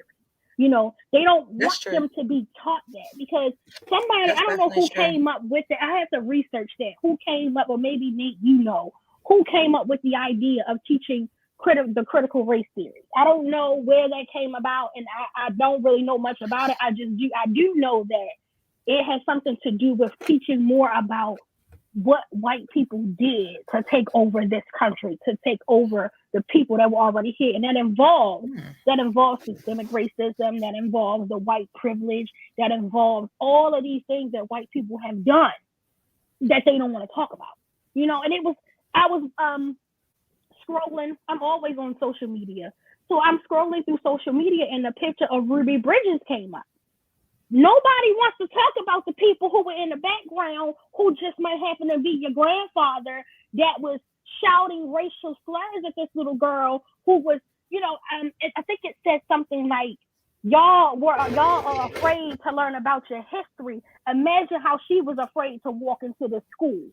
You know, they don't want That's true. them to be taught that because somebody, That's I don't know definitely who true. came up with it. I have to research that. Who came up, or maybe Nate, you know, who came up with the idea of teaching the critical race theory. I don't know where that came about, and I don't really know much about it. I do know that it has something to do with teaching more about what white people did to take over this country, to take over the people that were already here, and Hmm. that involves systemic racism, that involves the white privilege, that involves all of these things that white people have done that they don't want to talk about. You know, and I was scrolling. I'm always on social media. So I'm scrolling through social media and the picture of Ruby Bridges came up. Nobody wants to talk about the people who were in the background who just might happen to be your grandfather that was shouting racial slurs at this little girl who was, I think it said something like, y'all are afraid to learn about your history. Imagine how she was afraid to walk into the school.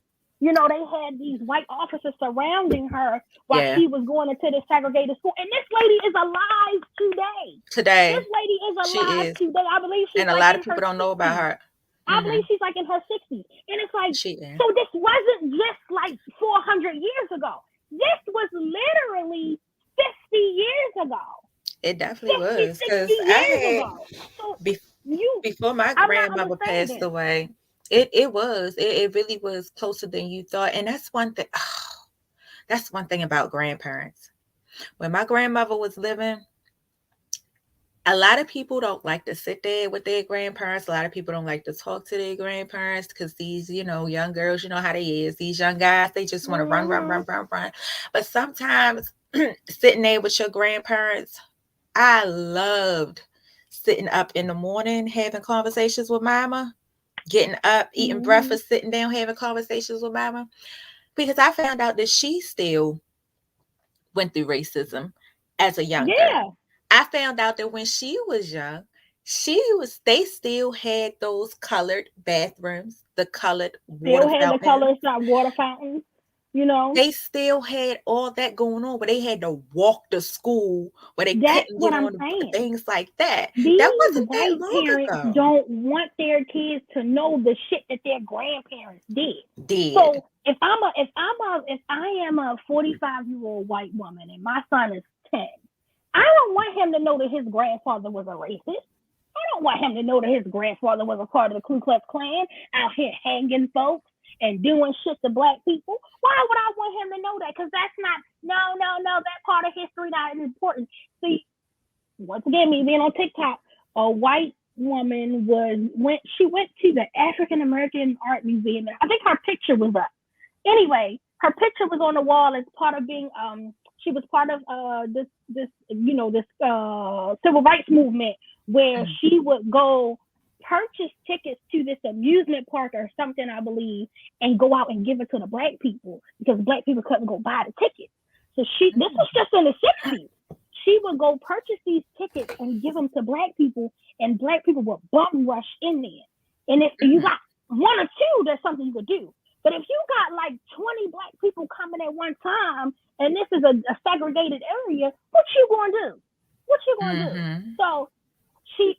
You know, they had these white officers surrounding her while Yeah. she was going into this segregated school. And this lady is alive today. This Today lady is she alive is, today. I believe she's and a like lot of in her people don't know about 60s. her. I believe Mm-hmm. she's like in her 60s. And it's like, She is. so this wasn't just like 400 years ago. This was literally 50 years ago. It definitely 50, was 60 because years ago. So be, you, before my I'm not grandmother passed understanding. away, it really was closer than you thought, and that's one thing. Oh, that's one thing about grandparents. When my grandmother was living, a lot of people don't like to sit there with their grandparents. A lot of people don't like to talk to their grandparents because these, young girls, you know how they is. These young guys, they just want to run, run, Mm-hmm. run, run, run. But sometimes sitting there with your grandparents, I loved sitting up in the morning having conversations with mama, getting up, eating Mm-hmm. breakfast, sitting down having conversations with mama, because I found out that she still went through racism as a young girl. Yeah. I found out that when she was young, they still had those colored bathrooms, the colored Still water had the fountains. colors, not water fountains. You know, they still had all that going on, but they had to walk to school where they that's couldn't what get I'm on saying. things like that. That These wasn't that white long parents ago. don't want their kids to know the shit that their grandparents did. Did. So if I am a 45-year-old white woman and my son is 10, I don't want him to know that his grandfather was a racist. I don't want him to know that his grandfather was a part of the Ku Klux Klan out here hanging folks and doing shit to black people. Why would I want him to know that? Because that's not, no, that part of history not important. See, once again, me being on TikTok, a white woman went to the African American Art Museum. I think her picture was up. Anyway, her picture was on the wall as part of being she was part of this civil rights movement where she would go purchase tickets to this amusement park or something, I believe, and go out and give it to the black people because black people couldn't go buy the tickets. So this was just in the 60s. She would go purchase these tickets and give them to black people, and black people would bum rush in there. And if you got one or two, there's something you could do. But if you got like 20 black people coming at one time, and this is a segregated area, what you gonna do? What you gonna do? So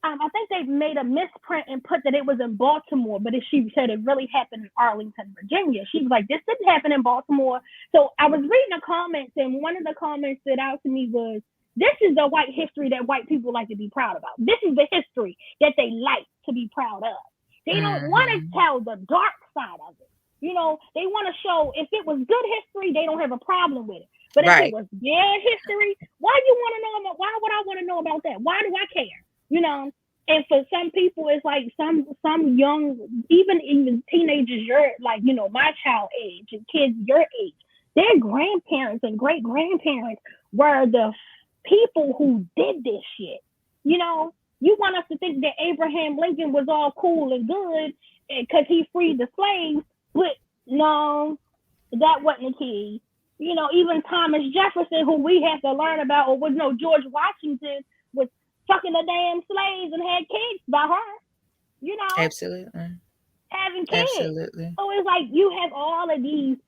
I think they made a misprint and put that it was in Baltimore, but she said it really happened in Arlington, Virginia. She was like, this didn't happen in Baltimore. So I was reading the comments, and one of the comments that out to me was, this is the white history that white people like to be proud about. This is the history that they like to be proud of. They don't want to tell the dark side of it. You know, they want to show if it was good history, they don't have a problem with it. But if it was bad history, why do you want to know about? Why would I want to know about that? Why do I care? You know, and for some people, it's like some young, even teenagers, my child age and kids your age, their grandparents and great grandparents were the people who did this shit. You know, you want us to think that Abraham Lincoln was all cool and good because he freed the slaves, but no, that wasn't the key. You know, even Thomas Jefferson, who we have to learn about, or was no George Washington, was fucking the damn slaves and had kids by her. You know, absolutely having kids. Absolutely. So it's like you have all of these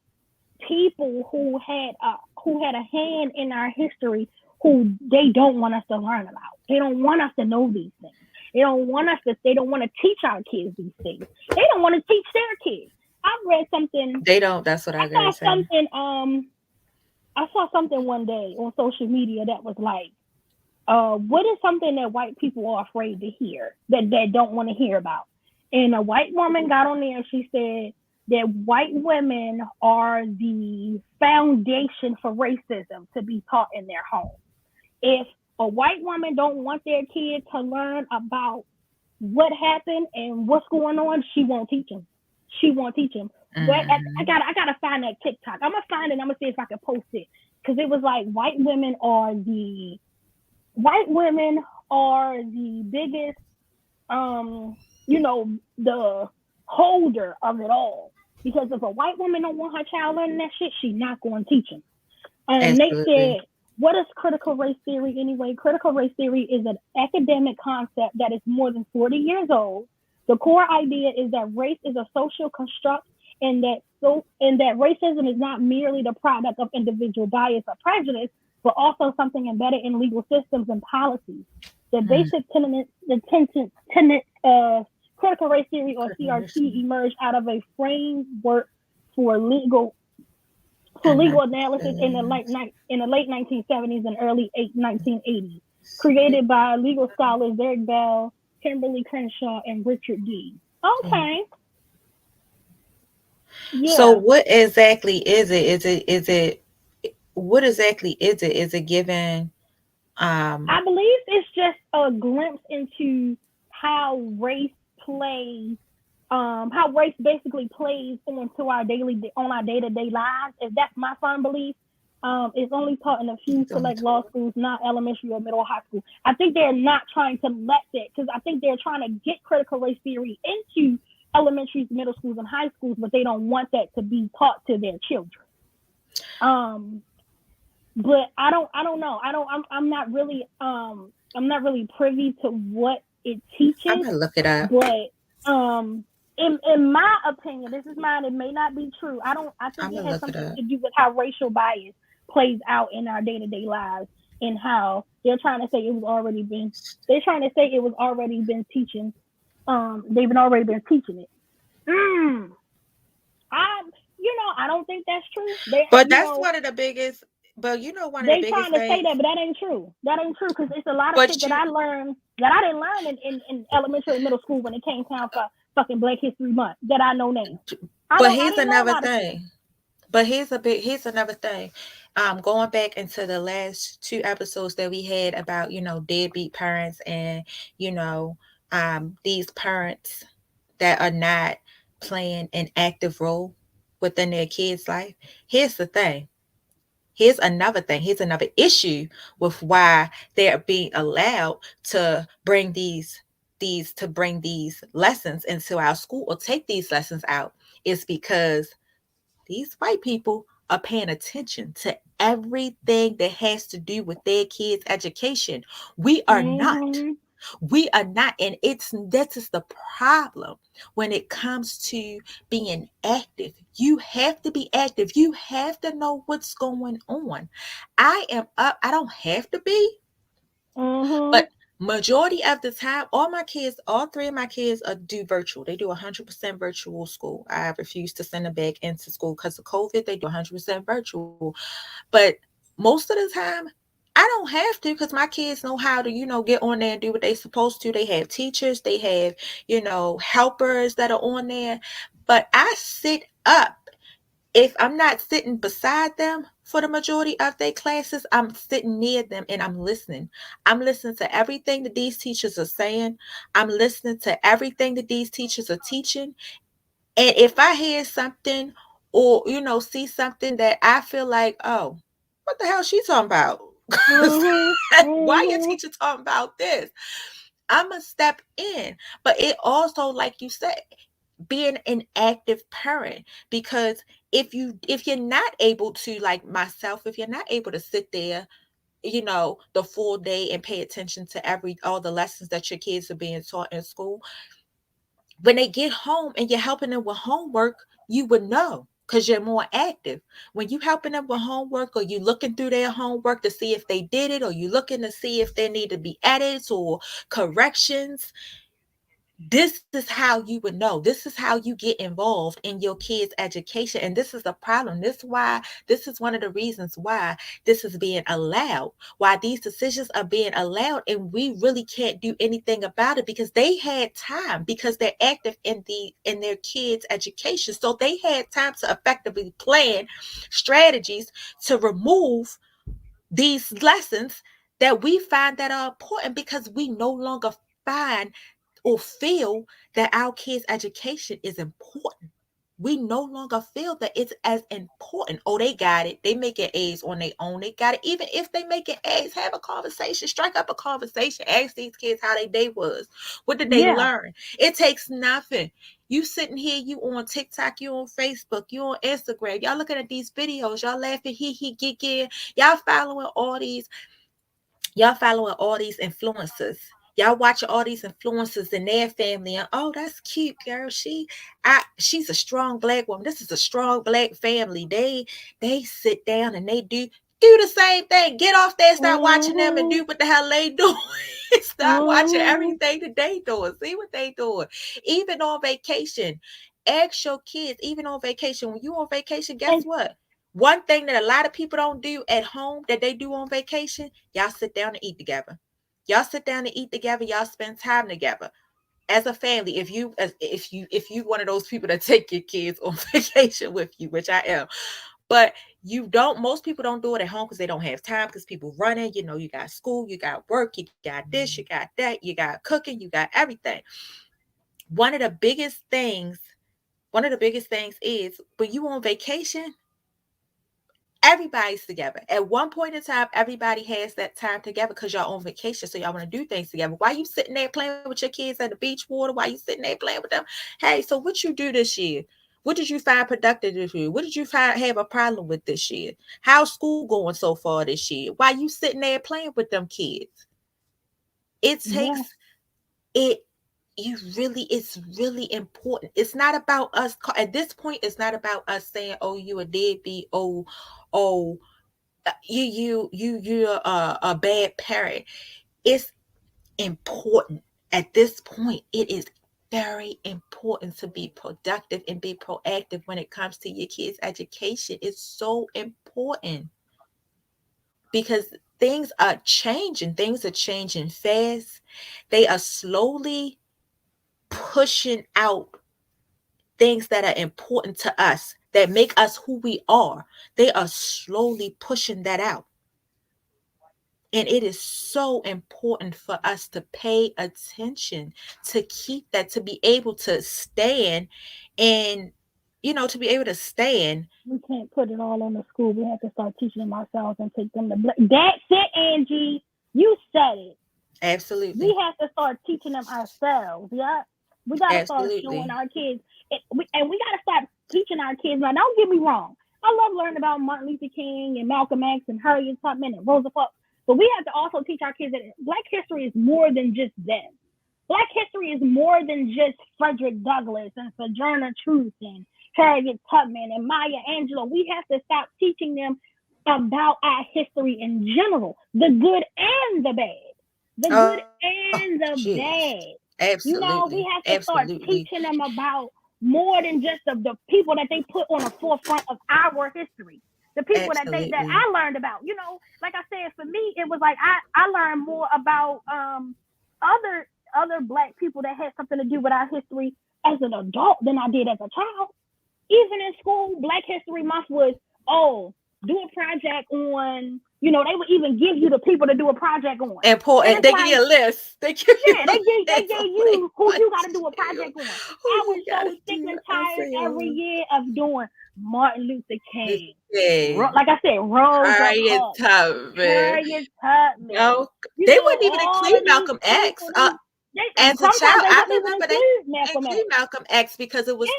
people who had a hand in our history who they don't want us to learn about. They don't want us to know these things. They don't want to teach our kids these things. They don't want to teach their kids. I read something. They don't. That's what I gotta say. I saw something one day on social media that was like, what is something that white people are afraid to hear that they don't want to hear about? And a white woman got on there and she said that white women are the foundation for racism to be taught in their home. If a white woman don't want their kid to learn about what happened and what's going on, she won't teach them. But I gotta find that TikTok. I'm gonna find it. I'm gonna see if I can post it because it was like white women are the biggest, the holder of it all. Because if a white woman don't want her child learning that shit, she's not going to teach them. They said, what is critical race theory anyway? Critical race theory is an academic concept that is more than 40 years old. The core idea is that race is a social construct and that racism is not merely the product of individual bias or prejudice, but also something embedded in legal systems and policies. The basic tenets of critical race theory, or CRT, emerged out of a framework for legal analysis in the late 1970s and early 1980s, created by legal scholars Derek Bell, Kimberly Crenshaw, and Richard D. Okay. Yeah. So what exactly is it? What exactly is it? Is it given? I believe it's just a glimpse into how race plays, how race basically plays on our day-to-day lives. If that's my firm belief, it's only taught in a few select law schools, not elementary or middle high school. I think they're not trying to let that, because I think they're trying to get critical race theory into elementaries, middle schools, and high schools, but they don't want that to be taught to their children. But I don't know. I'm not really privy to what it teaches. I'm gonna look it up. But in my opinion, this is mine. It may not be true. I think I'm it gonna has look it something up. to do with how racial bias plays out in our day-to-day lives, and how they're trying to say it was already been. They're trying to say it was already been teaching. They've been already been teaching it. Mm, I, I don't think that's true. But that's one of the biggest. But one of the They biggest trying to say that, things. but that ain't true. That ain't true because it's a lot of shit But that you, I learned that I didn't learn in elementary and middle school when it came time for fucking Black History Month that I know now. but I here's didn't know a another lot of shit. thing. Here's another thing. Going back into the last two episodes that we had about, deadbeat parents and, you know, these parents that are not playing an active role within their kids' life. Here's the thing. Here's another thing. Here's another issue with why they're being allowed to bring these lessons into our school or take these lessons out is because these white people are paying attention to everything that has to do with their kids' education. We are not. Mhm. We are not. And that is the problem when it comes to being active. You have to be active. You have to know what's going on. I am up. I don't have to be, Mhm. but majority of the time, all three of my kids do virtual. They do 100% virtual school. I refuse to send them back into school because of COVID. They do 100% virtual. But most of the time, I don't have to because my kids know how to, get on there and do what they supposed to. They have teachers, they have, helpers that are on there. But I sit up. If I'm not sitting beside them for the majority of their classes, I'm sitting near them and I'm listening. I'm listening to everything that these teachers are saying. I'm listening to everything that these teachers are teaching. And if I hear something or, see something that I feel like, oh, what the hell is she talking about? Mhm. Why your Mhm. teacher talking about this? I'm going to step in. But it also, like you said, being an active parent, because if you're not able to, like myself, if you're not able to sit there the full day and pay attention to all the lessons that your kids are being taught in school, when they get home and you're helping them with homework, you would know because you're more active. When you helping them with homework or you looking through their homework to see if they did it, or you looking to see if there need to be edits or corrections, this is how you would know. This is how you get involved in your kids' education. And this is the problem. This is one of the reasons why this is being allowed, why these decisions are being allowed. And we really can't do anything about it because they had time, because they're active in their kids' education. So they had time to effectively plan strategies to remove these lessons that we find that are important, because we no longer find or feel that our kids' education is important. We no longer feel that it's as important. Oh, they got it. They making A's on their own. They got it. Even if they making A's, have a conversation. Strike up a conversation. Ask these kids how their day was. What did they Yeah. learn? It takes nothing. You sitting here, you on TikTok, you on Facebook, you on Instagram. Y'all looking at these videos. Y'all laughing, hee, giggling. Y'all following all these influencers. Y'all watching all these influencers and their family, and oh, that's cute, girl. She's a strong black woman. This is a strong black family. They sit down and they do the same thing. Get off there, start watching them, and Mhm. do what the hell they doing. Start watching Mhm. everything that they doing. See what they doing. Even on vacation, ask your kids. Even on vacation, when you on vacation, guess And what? One thing that a lot of people don't do at home that they do on vacation, y'all sit down and eat together. Y'all sit down and eat together. Y'all spend time together as a family. If you one of those people that take your kids on vacation with you, which I am, but you don't. Most people don't do it at home because they don't have time. Because people running, you got school, you got work, you got this, you got that, you got cooking, you got everything. One of the biggest things, is when you on vacation, everybody's together. At one point in time, everybody has that time together because y'all on vacation, so y'all want to do things together. Why you sitting there playing with your kids at the beach water? Why you sitting there playing with them? Hey, so what you do this year? What did you find productive this year? What did you find have a problem with this year? How's school going so far this year? Why you sitting there playing with them kids? It yeah. takes it. it's really important. It's not about us at this point. It's not about us saying, oh, you a deadbeat, oh, you're a bad parent. It's important at this point. It is very important to be productive and be proactive when it comes to your kids' education. It's so important because things are changing fast. They are slowly pushing out things that are important to us, that make us who we are. They are slowly pushing that out. And it is so important for us to pay attention, to keep that, to be able to stand and, to be able to stand. We can't put it all on the school. We have to start teaching them ourselves and take them to That's it, Angie. You said it. Absolutely. We have to start teaching them ourselves. Yeah. We got to start showing our kids. And we got to start teaching our kids. Now, don't get me wrong. I love learning about Martin Luther King and Malcolm X and Harriet Tubman and Rosa Parks. But we have to also teach our kids that Black history is more than just them. Black history is more than just Frederick Douglass and Sojourner Truth and Harriet Tubman and Maya Angelou. We have to stop teaching them about our history in general, the good and the bad. The good and the bad. Absolutely. We have to start teaching them about more than just the people that they put on the forefront of our history. The people that I learned about. Like I said, for me, it was like I learned more about other Black people that had something to do with our history as an adult than I did as a child. Even in school, Black History Month was, do a project on, they would even give you the people to do a project on. Important. They give you a list. They give you you who you got to do a project on. I was so sick and tired every year of doing Martin Luther King. Like I said, Harriet Tubman. No, they wouldn't even include Malcolm X. As a child, I remember they included Malcolm X because it was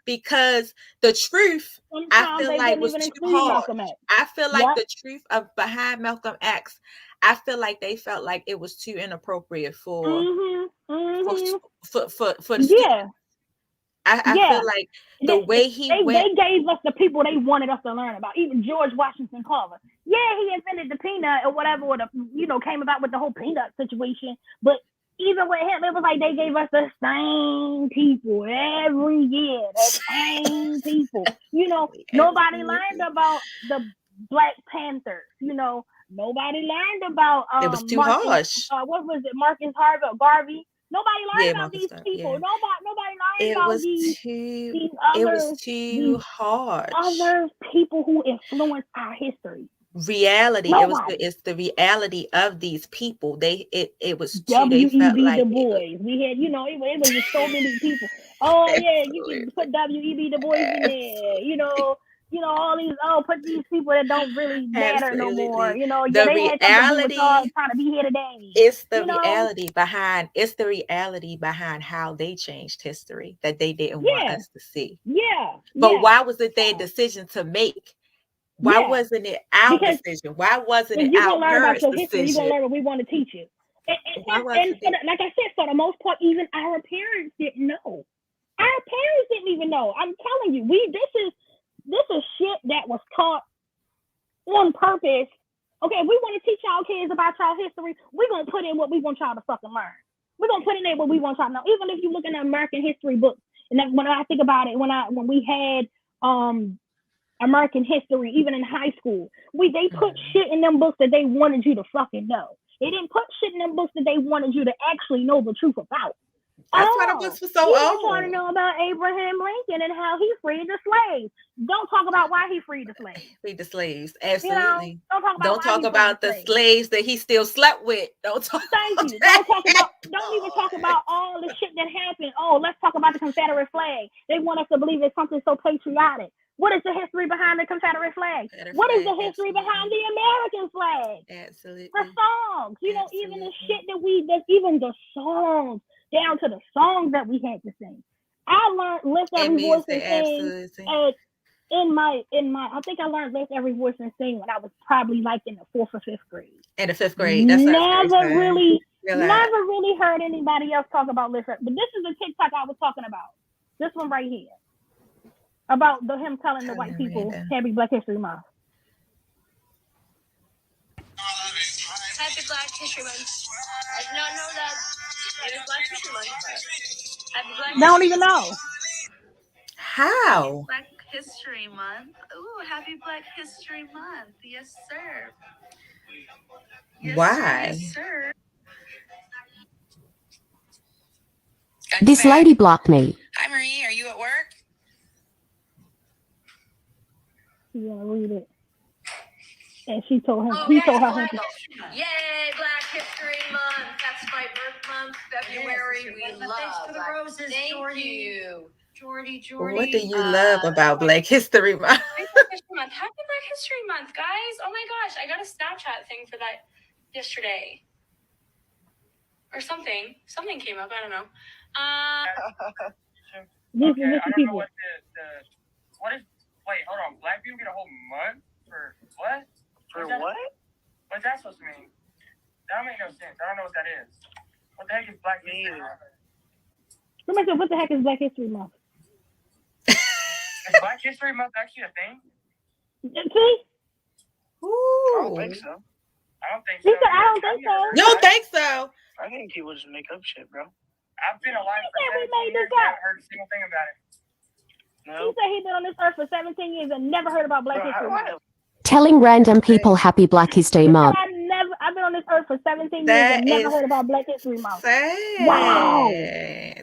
because the truth, I feel like, was too hard. I feel like the truth behind Malcolm X, I feel like they felt like it was too inappropriate for the students. I feel like the way they gave us the people they wanted us to learn about. Even George Washington Carver. Yeah, he invented the peanut or whatever, or came about with the whole peanut situation. But even with him, it was like they gave us the same people every year. The same people. Nobody learned about the Black Panthers. Nobody learned about it was too harsh. What was it? Marcus Garvey. Nobody learned about these people. Yeah. Nobody learned about it was too hard. Other people who influenced our history. Reality. It's the reality of these people. It was W.E.B. Du Bois. We had, it was just so many people. Oh yeah, you can put W.E.B. Du Bois in there. All these put these people that don't really matter no more. The reality trying to be here today. It's the reality behind. It's the reality behind how they changed history that they didn't want us to see. Yeah. But why was it their decision to make? Why wasn't it our decision? Why wasn't it our parents' decision? You're gonna learn what we want to teach you. And like I said, for the most part, even our parents didn't know. Our parents didn't even know. I'm telling you, this is shit that was taught on purpose. Okay, if we want to teach y'all kids about y'all history, we're gonna put in what we want y'all to fucking learn. We're gonna put in there what we want y'all to know. Even if you look in the American history books, and when I think about it, when we had American history, even in high school, they put shit in them books that they wanted you to fucking know. They didn't put shit in them books that they wanted you to actually know the truth about. That's why the books were so old. You want to know about Abraham Lincoln and how he freed the slaves. Don't talk about why he freed the slaves. Freed the slaves, absolutely. Don't talk about the slaves that he still slept with. Don't even talk about all the shit that happened. Oh, let's talk about the Confederate flag. They want us to believe it's something so patriotic. What is the history behind the Confederate flag? What is the history behind the American flag? Absolutely. The songs, even the shit even the songs, down to the songs that we had to sing. I learned Lift Every Voice and Sing. I think I learned Lift Every Voice and Sing when I was probably like in the 4th or 5th grade. In the 5th grade. Never really Never really heard anybody else talk about listen. But this is the TikTok I was talking about. This one right here. About him telling the white people Happy Black History Month. Happy Black History Month. I did not know that it was Black History Month. Happy Black They don't even know. How? Black History Month. Ooh, Happy Black History Month. Yes, sir. Yes, why? Sir, yes, sir. This lady blocked me. Hi, Marie. Are you at work? Yeah, read it. And he told her. Yay, Black History Month. That's my birth month, February. Yes, we love. Thanks for the roses, Thank Jordy. You. Jordy. What do you love about Black History Month? Happy Black History Month, guys. Oh my gosh, I got a Snapchat thing for that yesterday. Or something. Something came up, I don't know. Okay, I don't know what what is, wait, hold on. Black people get a whole month for what? For what? What's that supposed to mean? That don't make no sense. I don't know what that is. What the heck is Black History Month? What the heck is Black History Month? Is Black History Month actually a thing? See? Ooh. I don't think so. I don't think so. I don't think so. You don't think so? I think people just make up shit, bro. I've been alive for 17 years. I haven't heard a single thing about it. No. He said he's been on this earth for 17 years and never heard about Black History Month. Telling random people Happy Black History Month. I've been on this earth for 17 years and never heard about Black History Month. Sad. Wow.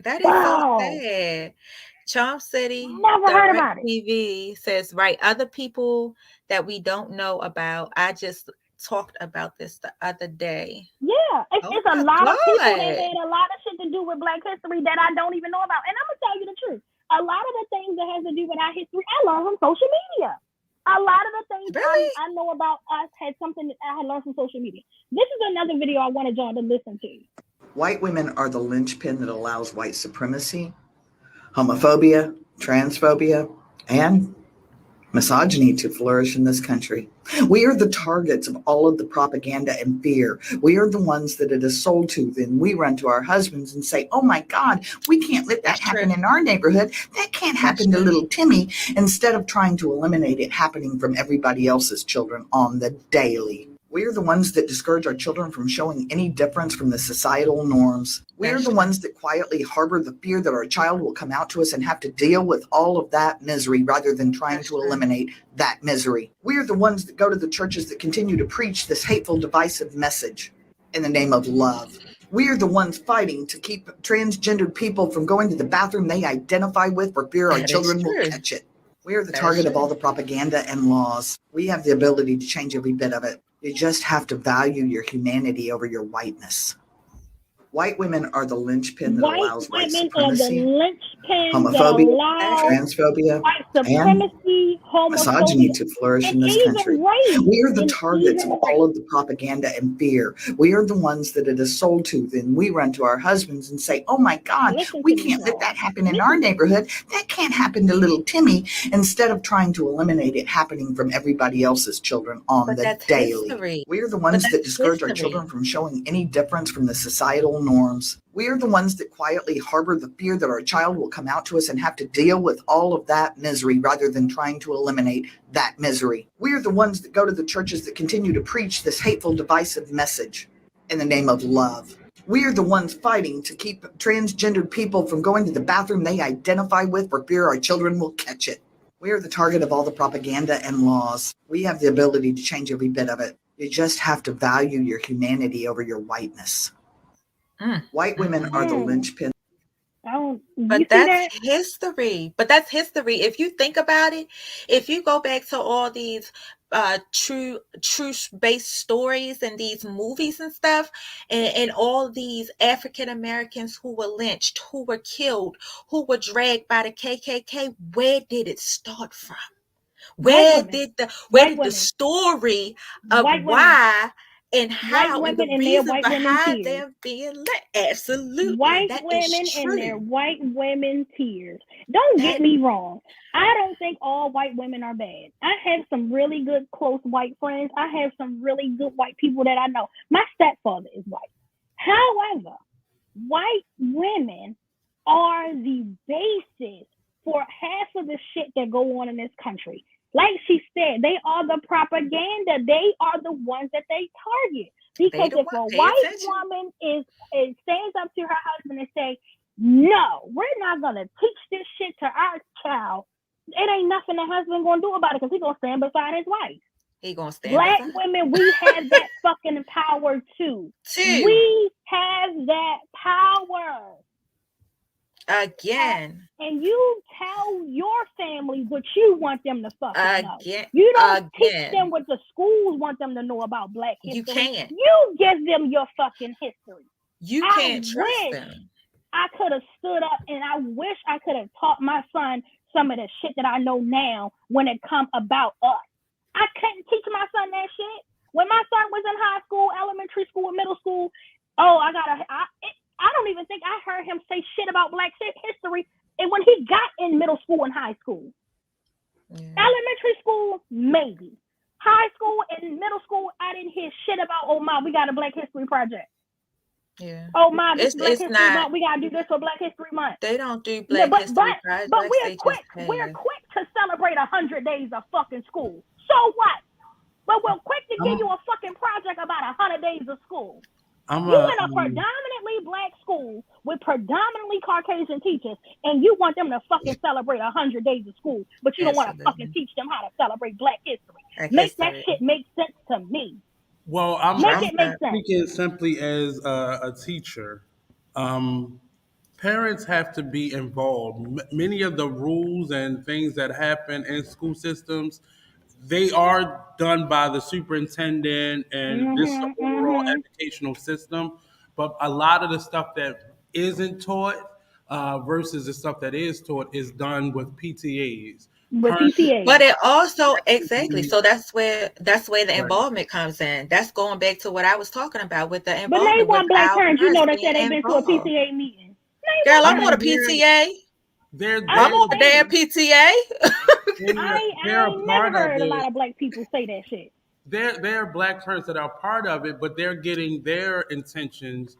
That is so sad. Charm City never heard about it. TV says, right, other people that we don't know about. I just talked about this the other day. Yeah, it's a lot of people that had a lot of shit to do with Black history that I don't even know about. And I'm gonna tell you the truth. A lot of the things that has to do with our history, I learned from social media. A lot of the things I know about us had something that I had learned from social media. This is another video I wanted y'all to listen to. White women are the linchpin that allows white supremacy, homophobia, transphobia, and misogyny to flourish in this country. We are the targets of all of the propaganda and fear. We are the ones that it is sold to. Then we run to our husbands and say, oh my God, we can't let that happen in our neighborhood. That can't happen to little Timmy, instead of trying to eliminate it happening from everybody else's children on the daily. We are the ones that discourage our children from showing any difference from the societal norms. We are the ones that quietly harbor the fear that our child will come out to us and have to deal with all of that misery rather than trying to eliminate that misery. We are the ones that go to the churches that continue to preach this hateful, divisive message in the name of love. We are the ones fighting to keep transgendered people from going to the bathroom they identify with for fear our children will catch it. We are the target of all the propaganda and laws. We have the ability to change every bit of it. You just have to value your humanity over your whiteness. White women are the linchpin that allows white supremacy, homophobia, transphobia, and misogyny to flourish in this country. We are the targets of all of the propaganda and fear. We are the ones that it is sold to. Then we run to our husbands and say, oh my God, we can't let that happen in our neighborhood. That can't happen to little Timmy, instead of trying to eliminate it happening from everybody else's children on the daily. We are the ones that discourage our children from showing any difference from the societal norms. We are the ones that quietly harbor the fear that our child will come out to us and have to deal with all of that misery rather than trying to eliminate that misery. We are the ones that go to the churches that continue to preach this hateful, divisive message in the name of love. We are the ones fighting to keep transgendered people from going to the bathroom they identify with for fear our children will catch it. We are the target of all the propaganda and laws. We have the ability to change every bit of it. You just have to value your humanity over your whiteness. White women are the linchpin. But that's history. If you think about it, if you go back to all these truth-based stories and these movies and stuff, and all these African Americans who were lynched, who were killed, who were dragged by the KKK, where did it start from? Where did the story of why and how and the reason behind them being lit? Absolutely. White women and their white women tears. Don't get me wrong. I don't think all white women are bad. I have some really good close white friends. I have some really good white people that I know. My stepfather is white. However, white women are the basis for half of the shit that go on in this country. Like she said, they are the propaganda. They are the ones that they target. Because if a white woman stands up to her husband and say, no, we're not going to teach this shit to our child, it ain't nothing the husband going to do about it because he's going to stand beside his wife. He gonna stand Black beside. women, we have that fucking power too. We have that power. Again. And you tell your family what you want them to fucking know. Again. You don't teach them what the schools want them to know about Black history. You can't. You give them your fucking history. You can't trust them. I could have stood up and I wish I could have taught my son some of the shit that I know now when it comes about us. I couldn't teach my son that shit. When my son was in high school, elementary school, middle school, I don't even think I heard him say shit about Black history. And when he got in middle school and high school, elementary school, maybe. High school and middle school, I didn't hear shit about, oh, Mom, we got a Black History Project. Yeah. Oh, Mom, this Black History Month. We got to do this for Black History Month. They don't do Black History Projects. But we're quick to celebrate 100 days of fucking school. So what? But we're quick to give you a fucking project about 100 days of school. You in a predominantly Black school with predominantly Caucasian teachers, and you want them to fucking celebrate 100 days of school, but you don't want to fucking teach them how to celebrate Black history. Make that shit make sense to me. Well, I'm speaking simply as a teacher. Parents have to be involved. Many of the rules and things that happen in school systems, they are done by the superintendent and this overall educational system. But a lot of the stuff that isn't taught versus the stuff that is taught is done with PTAs. But it also so that's where the involvement comes in. That's going back to what I was talking about with the involvement. But name one Black parent you know that said they've been to a PTA meeting. Girl, I'm on a PTA. I'm on the damn PTA. I never heard a lot of Black people say that shit. There are Black parents that are part of it, but they're getting their intentions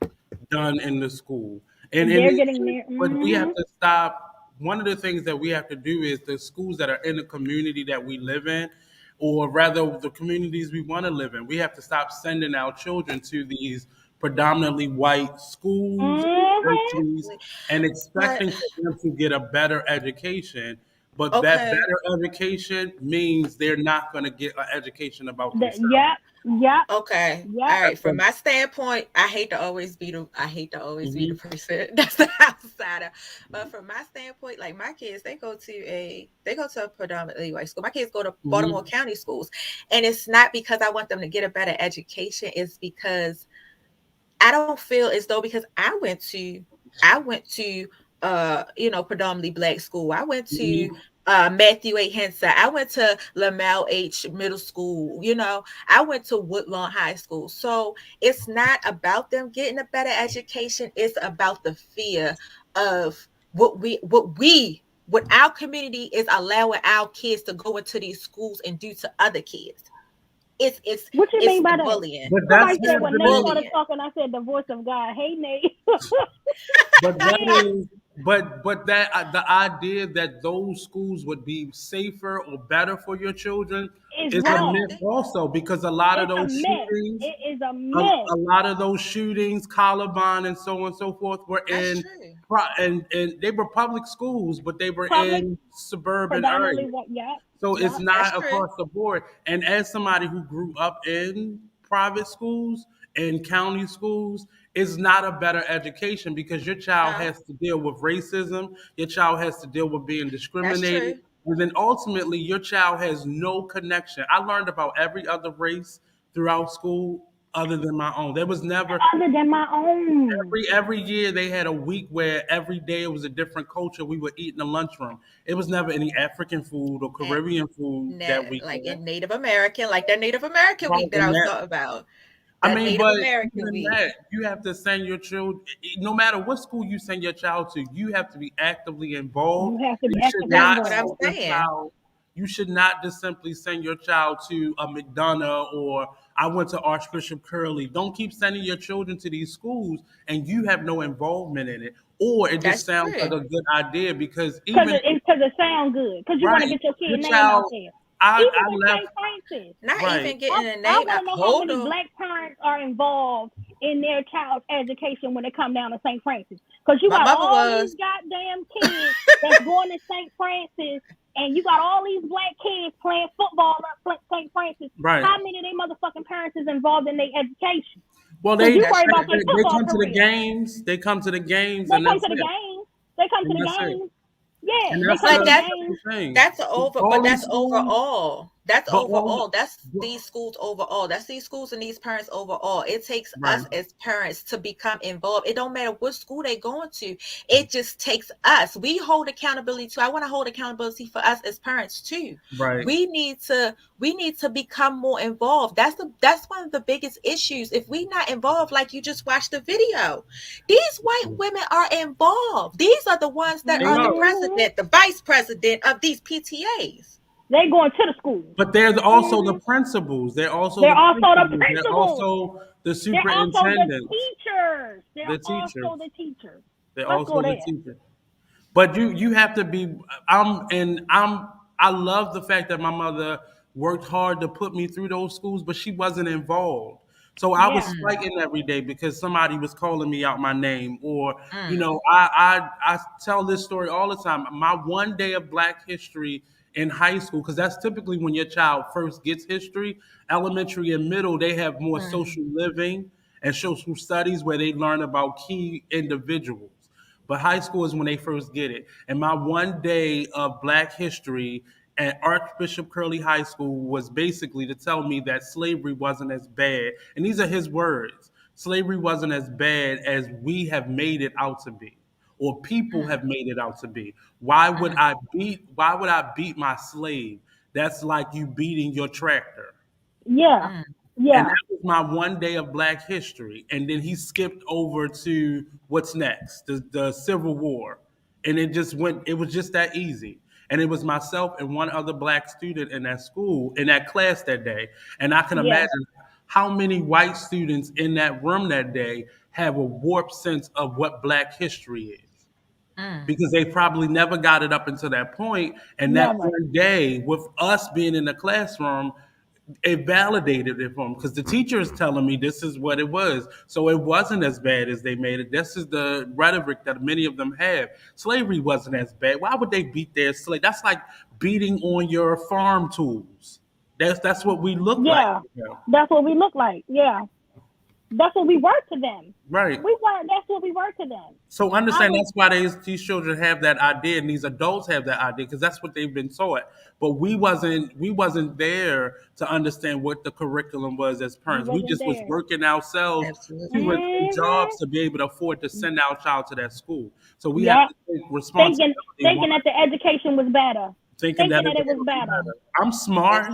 done in the school. And they're getting there. But we have to stop. One of the things that we have to do is the schools that are in the community that we live in, or rather the communities we want to live in, we have to stop sending our children to these predominantly white schools and expecting them to get a better education. But that better education means they're not going to get an education about themselves. Yeah. Okay. All right. From my standpoint, I hate to always be the person that's the outsider. But from my standpoint, like my kids, they go to a predominantly white school. My kids go to Baltimore County schools, and it's not because I want them to get a better education. It's because I don't feel as though because I went to predominantly Black school. I went to Matthew A. Henson. I went to Lamel H. Middle School. I went to Woodlawn High School. So it's not about them getting a better education. It's about the fear of what our community is allowing our kids to go into these schools and do to other kids. It's what you mean by bullying. But that's when Nate started talking, I said the voice of God. Hey, Nate. But that is. But that the idea that those schools would be safer or better for your children is a myth also, because a lot of those shootings, it is a myth. A lot of those shootings, Columbine and so on and so forth, were and they were public schools, but they were in suburban areas. So it's not across the board. And as somebody who grew up in private schools and county schools, it's not a better education because your child has to deal with racism. Your child has to deal with being discriminated. And then ultimately, your child has no connection. I learned about every other race throughout school other than my own. There was never... Other than my own. Every year, they had a week where every day it was a different culture we would eat in the lunchroom. It was never any African food or Caribbean food that week. Like in Native American, like that Native American week that I was talking about. I mean, but you have to send your children, no matter what school you send your child to, you have to be actively involved. You have to be actively involved. That's what I'm saying. You should not just simply send your child to a McDonough or I went to Archbishop Curley. Don't keep sending your children to these schools and you have no involvement in it. Or it just sounds like a good idea because it sounds good. Because you want to get your kid name out there. Even with St. Francis. Not even getting a name. I want to know how many Black parents are involved in their child's education when it come down to St. Francis. Because you got all these goddamn kids that's going to St. Francis, and you got all these Black kids playing football at St. Francis. Right. How many of their motherfucking parents is involved in their education? Well, they come to the games. They come to the games. They come to the games. They come to the games. Yeah, that's overall. That's overall. That's these schools overall. That's these schools and these parents overall. It takes us as parents to become involved. It don't matter what school they're going to. It just takes us. We hold accountability too. I want to hold accountability for us as parents too. Right. We need to become more involved. That's one of the biggest issues. If we not involved, like you just watched the video, these white women are involved. These are the ones that are the president, the vice president of these PTAs. They going to the school. But there's also the principals. They're also the principals. They're also the superintendents. They're also the teachers. They're also the teachers. But you have to be. I love the fact that my mother worked hard to put me through those schools, but she wasn't involved. So I was fighting every day because somebody was calling me out my name, or I tell this story all the time. My one day of Black history in high school, because that's typically when your child first gets history. Elementary and middle, they have more social living and social studies where they learn about key individuals. But high school is when they first get it. And my one day of Black history at Archbishop Curley High School was basically to tell me that slavery wasn't as bad. And these are his words. Slavery wasn't as bad as we have made it out to be, or people have made it out to be. Why would I beat my slave? That's like you beating your tractor. Yeah. And that was my one day of Black history. And then he skipped over to what's next, the Civil War. And it was just that easy. And it was myself and one other Black student in that school, in that class that day. And I can imagine how many white students in that room that day have a warped sense of what Black history is. Because they probably never got it up until that point. And that one day, with us being in the classroom, it validated it for them. Because the teacher is telling me this is what it was. So it wasn't as bad as they made it. This is the rhetoric that many of them have. Slavery wasn't as bad. Why would they beat their slave? That's like beating on your farm tools. That's what we look like. Yeah, that's what we look like. Yeah. That's what we were to them. Right. That's what we were to them. So understand that's why these children have that idea and these adults have that idea, because that's what they've been taught. But we wasn't there to understand what the curriculum was as parents. We just was working ourselves. Absolutely. We went through jobs to be able to afford to send our child to that school. So we have to take responsibility. Thinking that the education was better. Thinking that it was better. I'm smart,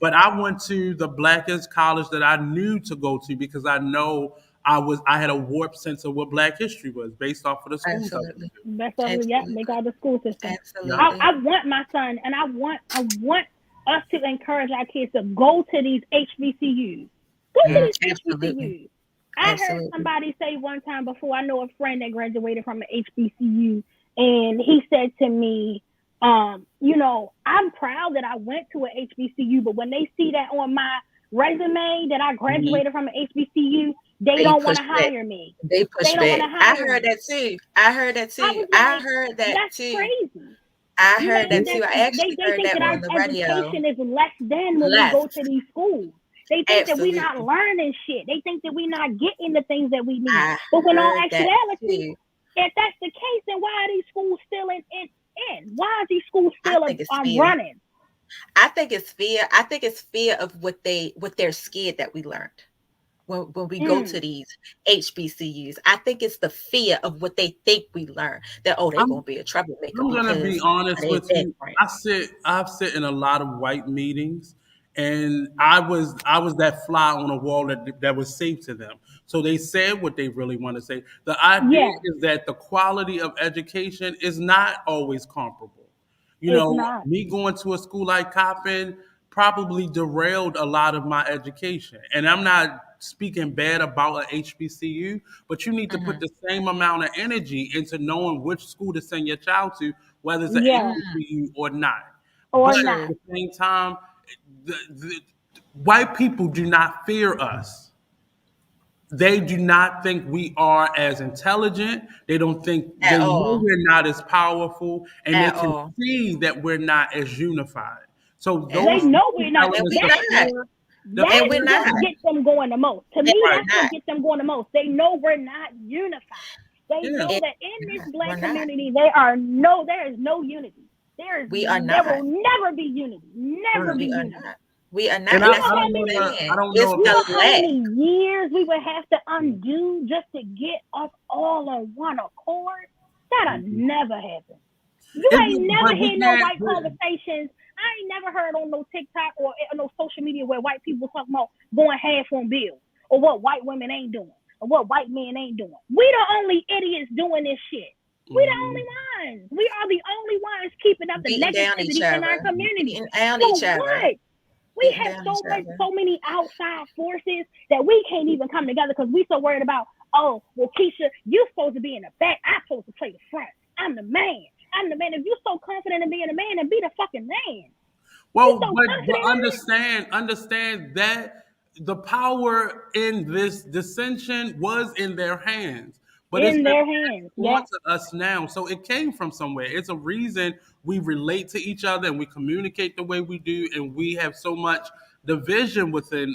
but I went to the Blackest college that I knew to go to because I know I had a warped sense of what Black history was based off of the school. Absolutely. They got the school system. Absolutely. I want my son, and I want us to encourage our kids to go to these HBCUs. Go to these HBCUs. I heard somebody say one time before, I know a friend that graduated from an HBCU, and he said to me, I'm proud that I went to an HBCU, but when they see that on my resume that I graduated from an HBCU, they don't want to hire me. They push back. I heard that too. I heard that too. That's crazy. I heard that too. I actually heard that on the radio. Education is less than when we go to these schools. They think that we're not learning shit. They think that we're not getting the things that we need. But when all actuality, if that's the case, then why are these schools still in? Why are these schools still running? I think it's fear. I think it's fear of what they're scared that we learned when we go to these HBCUs. I think it's the fear of what they think we learn, that they're gonna be a troublemaker. I'm gonna be honest with you. I've sit in a lot of white meetings, and I was that fly on a wall that was safe to them. So they said what they really want to say. The idea is that the quality of education is not always comparable. Me going to a school like Coppin probably derailed a lot of my education. And I'm not speaking bad about an HBCU, but you need to put the same amount of energy into knowing which school to send your child to, whether it's an HBCU or not. But at the same time, the white people do not fear us. They do not think we are as intelligent. They don't think they know we're not as powerful, and they can see that we're not as unified. So they know we're not. That's what gets them going the most. To me, that's what gets them going the most. They know we're not unified. They know that in this Black community, there is no unity. There will never be unity. Never be unity. We are not. And I don't know how many years we would have to undo just to get us all on one accord. That'll never happen. You ain't never heard no white conversations. I ain't never heard on no TikTok or no social media where white people talking about going half on bills or what white women ain't doing or what white men ain't doing. We the only idiots doing this shit. We the only ones. We are the only ones keeping up the negativity in our community. What? We have so many outside forces that we can't even come together because we so worried about, oh, well, Keisha, you supposed to be in the back. I'm supposed to play the front. I'm the man. If you're so confident in being a man, then be the fucking man. Well, but understand that the power in this dissension was in their hands. But it's their hands. To us now. So it came from somewhere. It's a reason we relate to each other and we communicate the way we do, and we have so much division within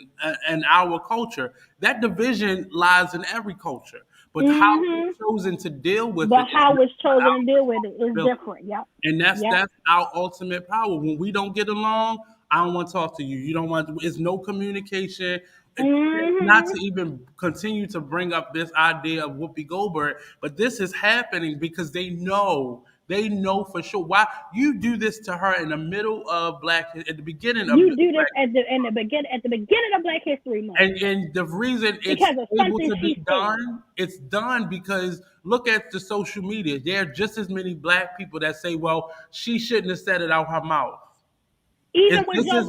our culture. That division lies in every culture. But how we've chosen to deal with it. How it's chosen to deal with it is different. Yep. And that's our ultimate power. When we don't get along, I don't want to talk to you. You don't want to, it's no communication. Not to even continue to bring up this idea of Whoopi Goldberg, but this is happening because they know for sure. Why you do this to her in the middle of at the beginning of you do this at the beginning of Black History Month. And the reason it's able to be done, it's done because look at the social media. There are just as many Black people that say, "Well, she shouldn't have said it out her mouth." Even with Joe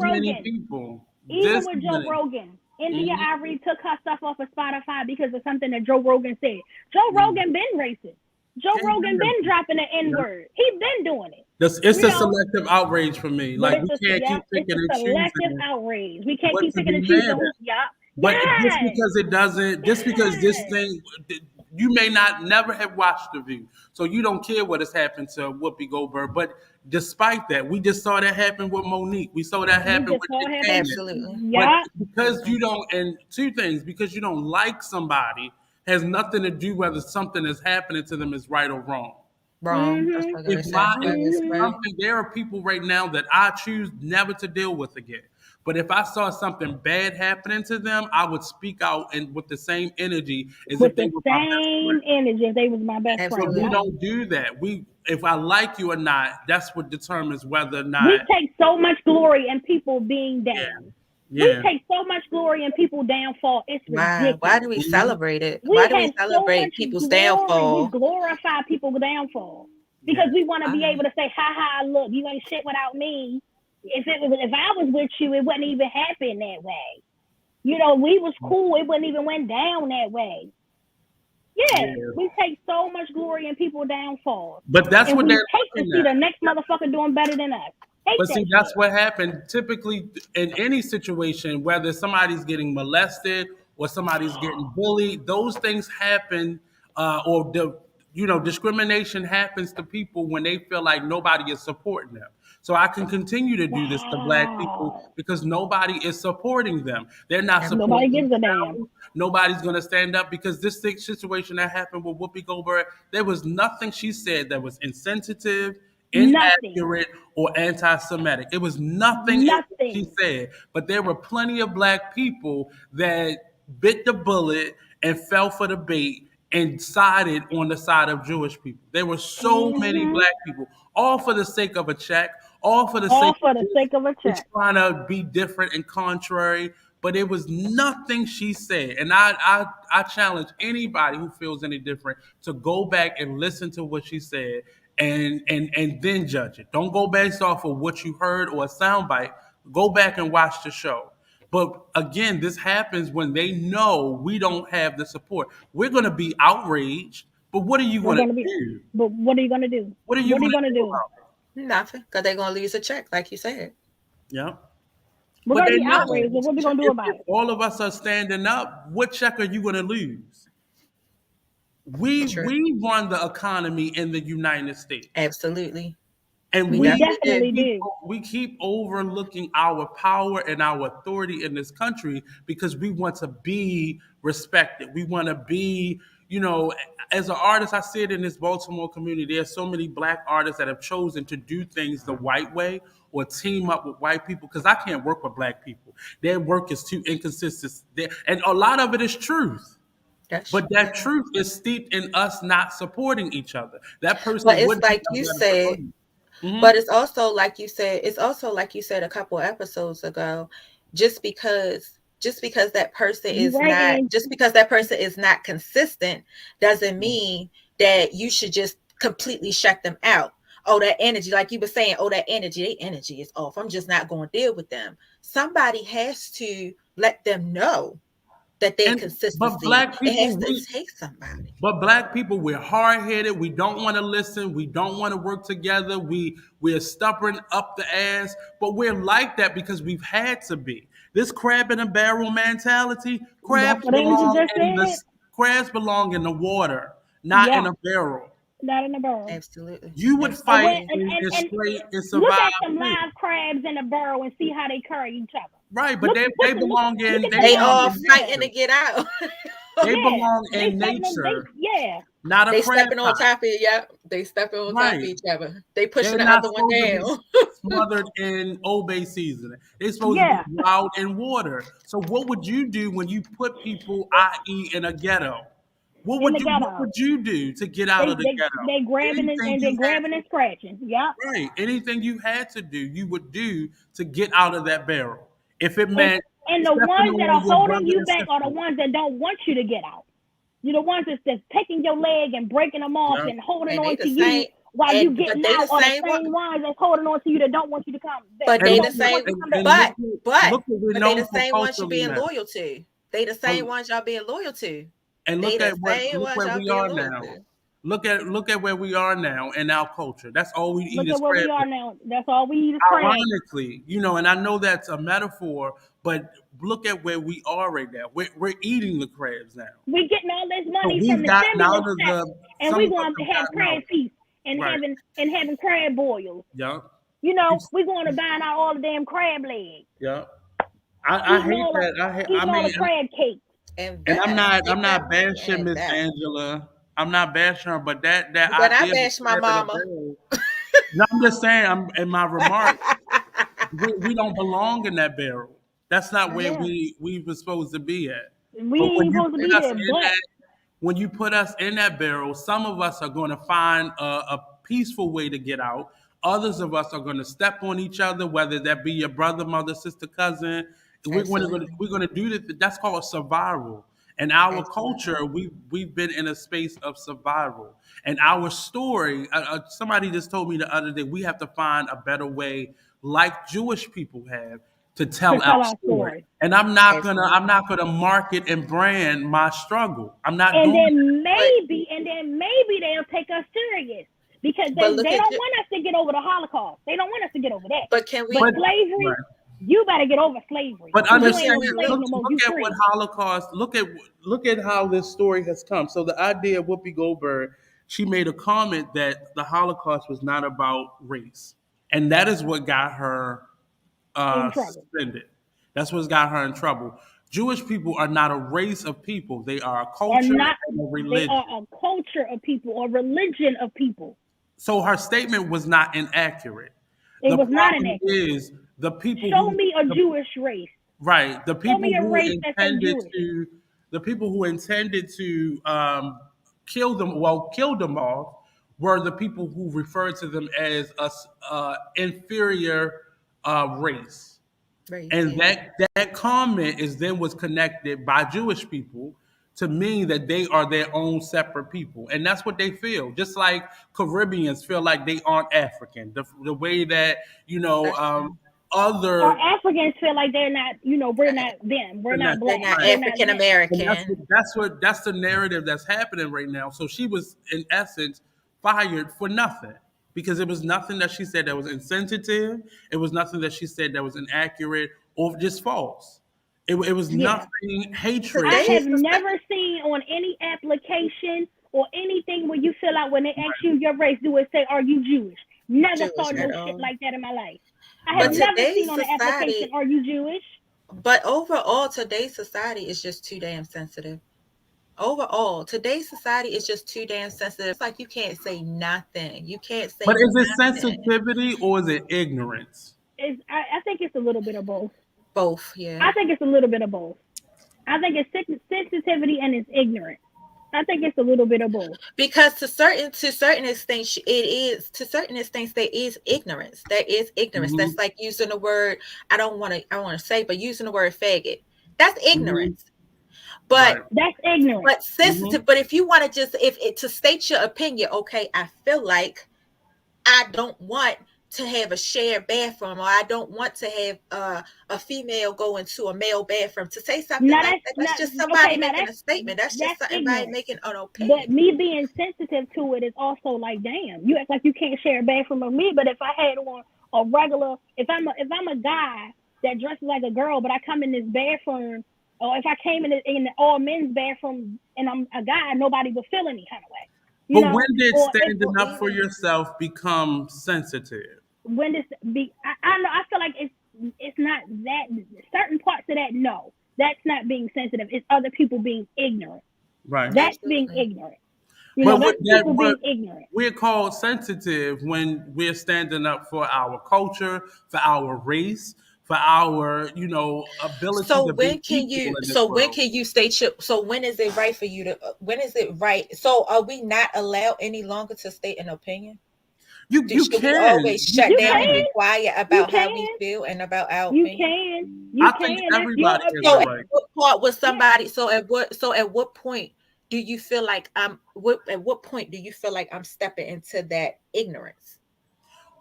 Rogan. India Ivory took her stuff off of Spotify because of something that Joe Rogan said. Joe Rogan been racist. Joe Rogan been dropping the N-word. He been doing it. It's a selective outrage for me. Like we can't keep picking and choosing. It's a selective outrage. We can't keep picking and choosing. But just because it doesn't, just because this thing, you may never have watched The View, so you don't care what has happened to Whoopi Goldberg. But despite that, we just saw that happen with Monique. We saw that happen with absolutely. Yeah. But because you don't, and two things, because you don't like somebody has nothing to do whether something is happening to them is right or wrong. Wrong. There are people right now that I choose never to deal with again. But if I saw something bad happening to them, I would speak out and with the same energy as if they were my best friend. If they was my best friend. So we don't do that. If I like you or not, that's what determines whether or not. We take so much glory in people being down. Yeah. We take so much glory in people's downfall. It's ridiculous. Why do we celebrate it? Why do we celebrate people's downfall? We glorify people's downfall because we want to be able to say, "Ha ha! Look, you ain't shit without me." If I was with you, it wouldn't even happen that way. We was cool. It wouldn't even went down that way. Yeah, we take so much glory in people's downfall. But that's what they're hate to see the next motherfucker doing better than us. But see, that's what happened. Typically, in any situation, whether somebody's getting molested or somebody's getting bullied, those things happen, discrimination happens to people when they feel like nobody is supporting them. So I can continue to do this to Black people because nobody is supporting them. They're not supporting them. Nobody gives a damn. Nobody's going to stand up because this situation that happened with Whoopi Goldberg, there was nothing she said that was insensitive, inaccurate, or anti-Semitic. It was nothing she said. But there were plenty of Black people that bit the bullet and fell for the bait and sided on the side of Jewish people. There were so many Black people, all for the sake of a check, all for the sake of a check. Trying to be different and contrary. But it was nothing she said. And I challenge anybody who feels any different to go back and listen to what she said and then judge it. Don't go based off of what you heard or a soundbite. Go back and watch the show. But again, this happens when they know we don't have the support. We're going to be outraged, but what are you going to do? But what are you going to do? What are you going to do? Nothing, because they're going to lose a check, like you said. Yeah. We're going to be outraged, but what are we going to do about it? If all of us are standing up, what check are you going to lose? We run the economy in the United States. Absolutely. And we definitely do. We keep overlooking our power and our authority in this country because we want to be respected. We want to be, as an artist, I see it in this Baltimore community. There's so many Black artists that have chosen to do things the white way or team up with white people because I can't work with Black people. Their work is too inconsistent. And a lot of it is truth. But that truth is steeped in us not supporting each other. That person. But it's like you said. Mm-hmm. But it's also like you said. It's also like you said a couple episodes ago. Just because that person is not. Just because that person is not consistent doesn't mean that you should just completely shut them out. Oh, that energy, like you were saying. Oh, that energy. Their energy is off. I'm just not going to deal with them. Somebody has to let them know that they're consistent. But Black people, it has to take somebody. But Black people, we're hard-headed. We don't want to listen. We don't want to work together. We're stubborn up the ass. But we're like that because we've had to be. This crab in a barrel mentality. Crabs belong in the water, not in a barrel. Not in a barrel. Absolutely. You would fight and straight and survive. Look at some live crabs in a barrel and see how they carry each other. Right, but they belong in. They all fighting to get out. They belong in nature. Not a they crab stepping on top of it. Yeah, they stepping on top of each other. They pushing the other one down. Smothered in Obey seasoning. They're supposed to be wild in water. So what would you do when you put people, i.e., in a ghetto? What would you do to get out of the ghetto? They grabbing and scratching. Yeah. Right. Anything you had to do, you would do to get out of that barrel. If it meant. And the ones that are holding you back are the ones that don't want you to get out. You're the ones that's taking your leg and breaking them off and holding on to you while you getting out. Are the same ones that's holding on to you that don't want you to come back. But they the same. But they the same ones you're being loyal to. They the same ones y'all being loyal to. And look at where we are now. Look at where we are now in our culture. That's all we eat is crab. Look at where we are now. That's all we eat is crab. Ironically, and I know that's a metaphor, but look at where we are right now. We're eating the crabs now. We're getting all this money from the stimulus tax, and we're going to have crab feast and having crab boils. Yeah. We're going to buy out all the damn crab legs. Yeah. I hate that. I mean, all the crab cakes. And I'm not bashing Miss Angela. I'm not bashing her, but that but I bash my mama. No, I'm just saying. In my remarks, we don't belong in that barrel. That's not where we were supposed to be at. We ain't supposed to be there. When you put us in that barrel, some of us are going to find a peaceful way to get out. Others of us are going to step on each other, whether that be your brother, mother, sister, cousin. We're going to do that. That's called survival. In our culture, we've been in a space of survival. And our story, somebody just told me the other day, we have to find a better way, like Jewish people have, to tell our story. And I'm not gonna market and brand my struggle. I'm not. And then maybe they'll take us serious because they don't want us to get over the Holocaust. They don't want us to get over that. But can we? But slavery. Right. You better get over slavery. But understand, look at what Holocaust. Look at how this story has come. So the idea of Whoopi Goldberg, she made a comment that the Holocaust was not about race, and that is what got her suspended. That's what got her in trouble. Jewish people are not a race of people; they are a culture and a religion. They are a culture of people or religion of people. So her statement was not inaccurate. It was not inaccurate. The people show me a Jewish race. Right. The people who intended to kill them off were the people who referred to them as a inferior race. Right. And that comment was connected by Jewish people to mean that they are their own separate people. And that's what they feel. Just like Caribbeans feel like they aren't African. The way that, other... Or Africans feel like they're not, we're not them. We're not black. They're not African American. That's the narrative that's happening right now. So she was, in essence, fired for nothing. Because it was nothing that she said that was insensitive. It was nothing that she said that was inaccurate or just false. It was nothing hatred. I have never seen on any application or anything where you fill out when they ask you your race, do it say, are you Jewish? Never saw no shit like that in my life. I have never seen on the application, are you Jewish? But overall, today's society is just too damn sensitive. Overall, today's society is just too damn sensitive. It's like you can't say nothing. You can't say But is it nothing. sensitivity or is it ignorance? I think it's a little bit of both. Both, yeah. I think it's a little bit of both. I think it's sensitivity and it's ignorance. I think it's a little bit of both. Because to certain extent, there is ignorance. There is ignorance. Mm-hmm. That's like using the word, I want to say, but using the word faggot. That's ignorance. Mm-hmm. But that's ignorant. But sensitive. Mm-hmm. But if you want to just to state your opinion, okay, I feel like I don't want to have a shared bathroom, or I don't want to have a female go into a male bathroom. To say something that's just somebody making a statement. That's just somebody making an opinion. But me being sensitive to it is also like, damn, you act like you can't share a bathroom with me. But if I had on a regular, if I'm a guy that dresses like a girl, but I come in this bathroom, or if I came in the all men's bathroom and I'm a guy, nobody would feel any kind of way. But when did standing up for yourself become sensitive? When this be, I know, I feel like it's not that, certain parts of that, no, that's not being sensitive. It's other people being ignorant. Right. That's being ignorant. That's people being ignorant. We're called sensitive when we're standing up for our culture, for our race, for our, ability. So when can you state your? So when is it right for you to? When is it right? So are we not allowed any longer to state an opinion? You can. We always shut down and be quiet about how we feel and about our opinion. I think everybody is right. At what part was somebody? So at what point do you feel like at what point do you feel like I'm stepping into that ignorance?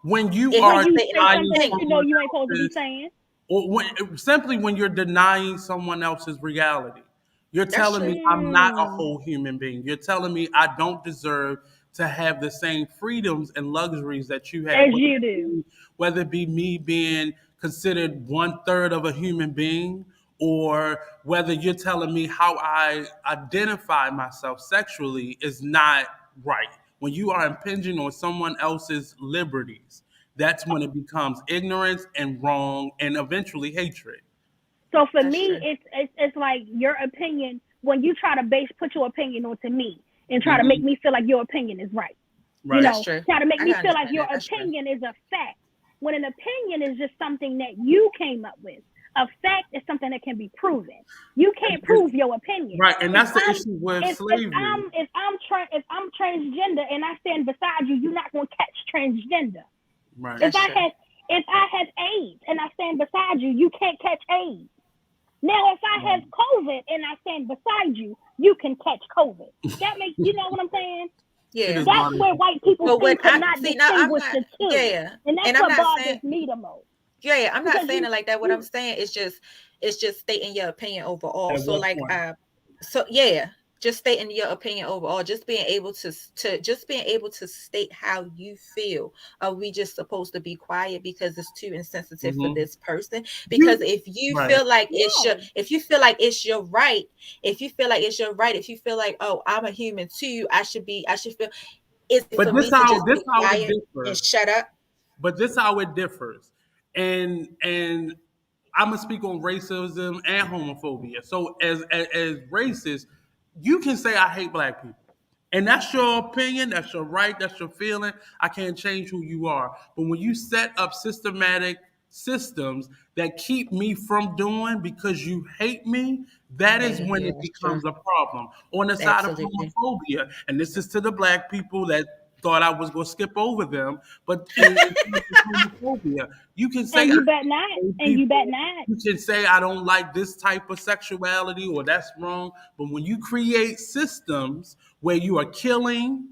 When you are denying you ain't supposed to be saying, or when you're denying someone else's reality, you're telling me I'm not a whole human being. You're telling me I don't deserve to have the same freedoms and luxuries that you have. As you do. Whether it be me being considered 1/3 of a human being, or whether you're telling me how I identify myself sexually is not right. When you are impinging on someone else's liberties, that's when it becomes ignorance and wrong and eventually hatred. So for me, it's like your opinion, when you try to put your opinion onto me and try to make me feel like your opinion is right. Right. Try to make me feel like your opinion is a fact. When an opinion is just something that you came up with. A fact is something that can be proven. You can't prove your opinion. Right, and that's the issue with slavery. If I'm transgender and I stand beside you, you're not gonna catch transgender. Right. If I have AIDS and I stand beside you, you can't catch AIDS. Now, if I have COVID and I stand beside you, you can catch COVID. That makes, you know what I'm saying? Yeah. That's where white people cannot distinguish the two. Yeah. And that's what bothers me the most. Yeah, I'm not saying it like that. What I'm saying is just stating your opinion overall. So like just stating your opinion overall, just being able to state how you feel. Are we just supposed to be quiet because it's too insensitive for this person? Because if you feel like if you feel like it's your right, if you feel like, oh, I'm a human too, I should feel it's but for this me to how just this be how quiet it differs. And shut up. But this how it differs. And I'm gonna speak on racism and homophobia. So as racist, you can say I hate black people, and that's your opinion, that's your right, that's your feeling. I can't change who you are. But when you set up systematic systems that keep me from doing because you hate me, that is when it becomes a problem. On the side of homophobia, and this is to the black people that thought I was going to skip over them. But in homophobia, you can say, and you bet not. And you bet not. You can say, I don't like this type of sexuality, or that's wrong. But when you create systems where you are killing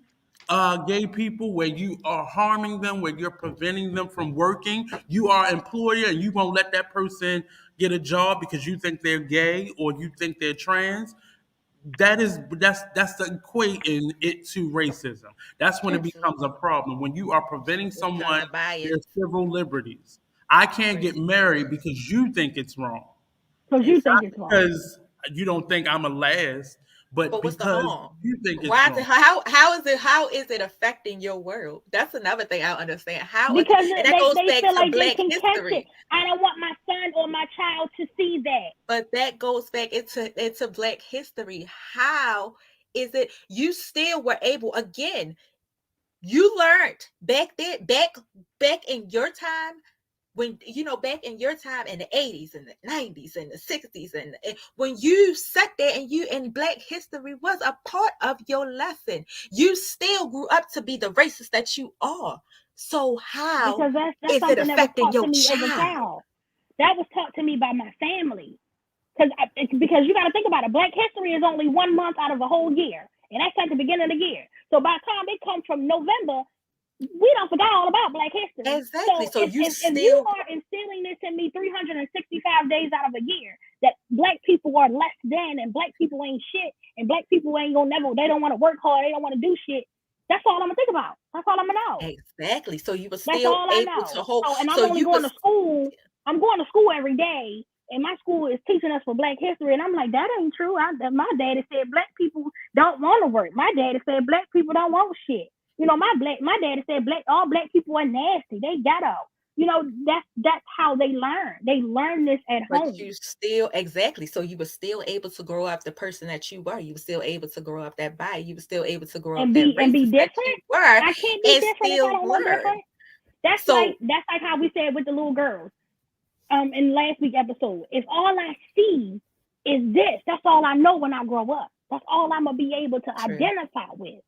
gay people, where you are harming them, where you're preventing them from working, you are an employer, and you won't let that person get a job because you think they're gay or you think they're trans. That's equating it to racism. That's when it becomes a problem. When you are preventing someone their civil liberties. I can't get married because you think it's wrong. Because you think it's wrong. Because you don't think I'm a last, but what's the because harm? you think it's Why wrong. How is it affecting your world? That's another thing I don't understand. Because and that goes they back feel to like Black they can history. catch it. I don't want my son or my child to see that. But that goes back into Black history. How is it you still were able, again, you learned back then, back in your time, when back in your time in the 80s and the 90s and the 60s, and when you sat there and Black history was a part of your lesson, you still grew up to be the racist that you are. So how because that's is it affecting your child? That was taught to me by my family. Because you got to think about it, Black history is only 1 month out of a whole year, and that's at the beginning of the year. So by the time it comes from November, we don't forget all about Black history. Exactly. So if you are instilling this in me 365 days out of a year, that Black people are less than, and Black people ain't shit, and Black people ain't gonna they don't want to work hard, they don't want to do shit. That's all I'm gonna think about. That's all I'm gonna know. Exactly. So you were still able to hold. And I'm only going to school. I'm going to school every day. And my school is teaching us for Black history, and I'm like, that ain't true. My daddy said Black people don't want to work. My daddy said Black people don't want shit. My daddy said all Black people are nasty. They ghetto. That's how they learn. They learn this at home. But you still, exactly. So you were still able to grow up the person that you were. You were still able to grow up that bi. You were still able to grow up that and be different. That you were, I can't be different if I don't know different. That's like how we said with the little girls. In last week's episode, if all I see is this, that's all I know when I grow up. That's all I'm gonna be able to identify with.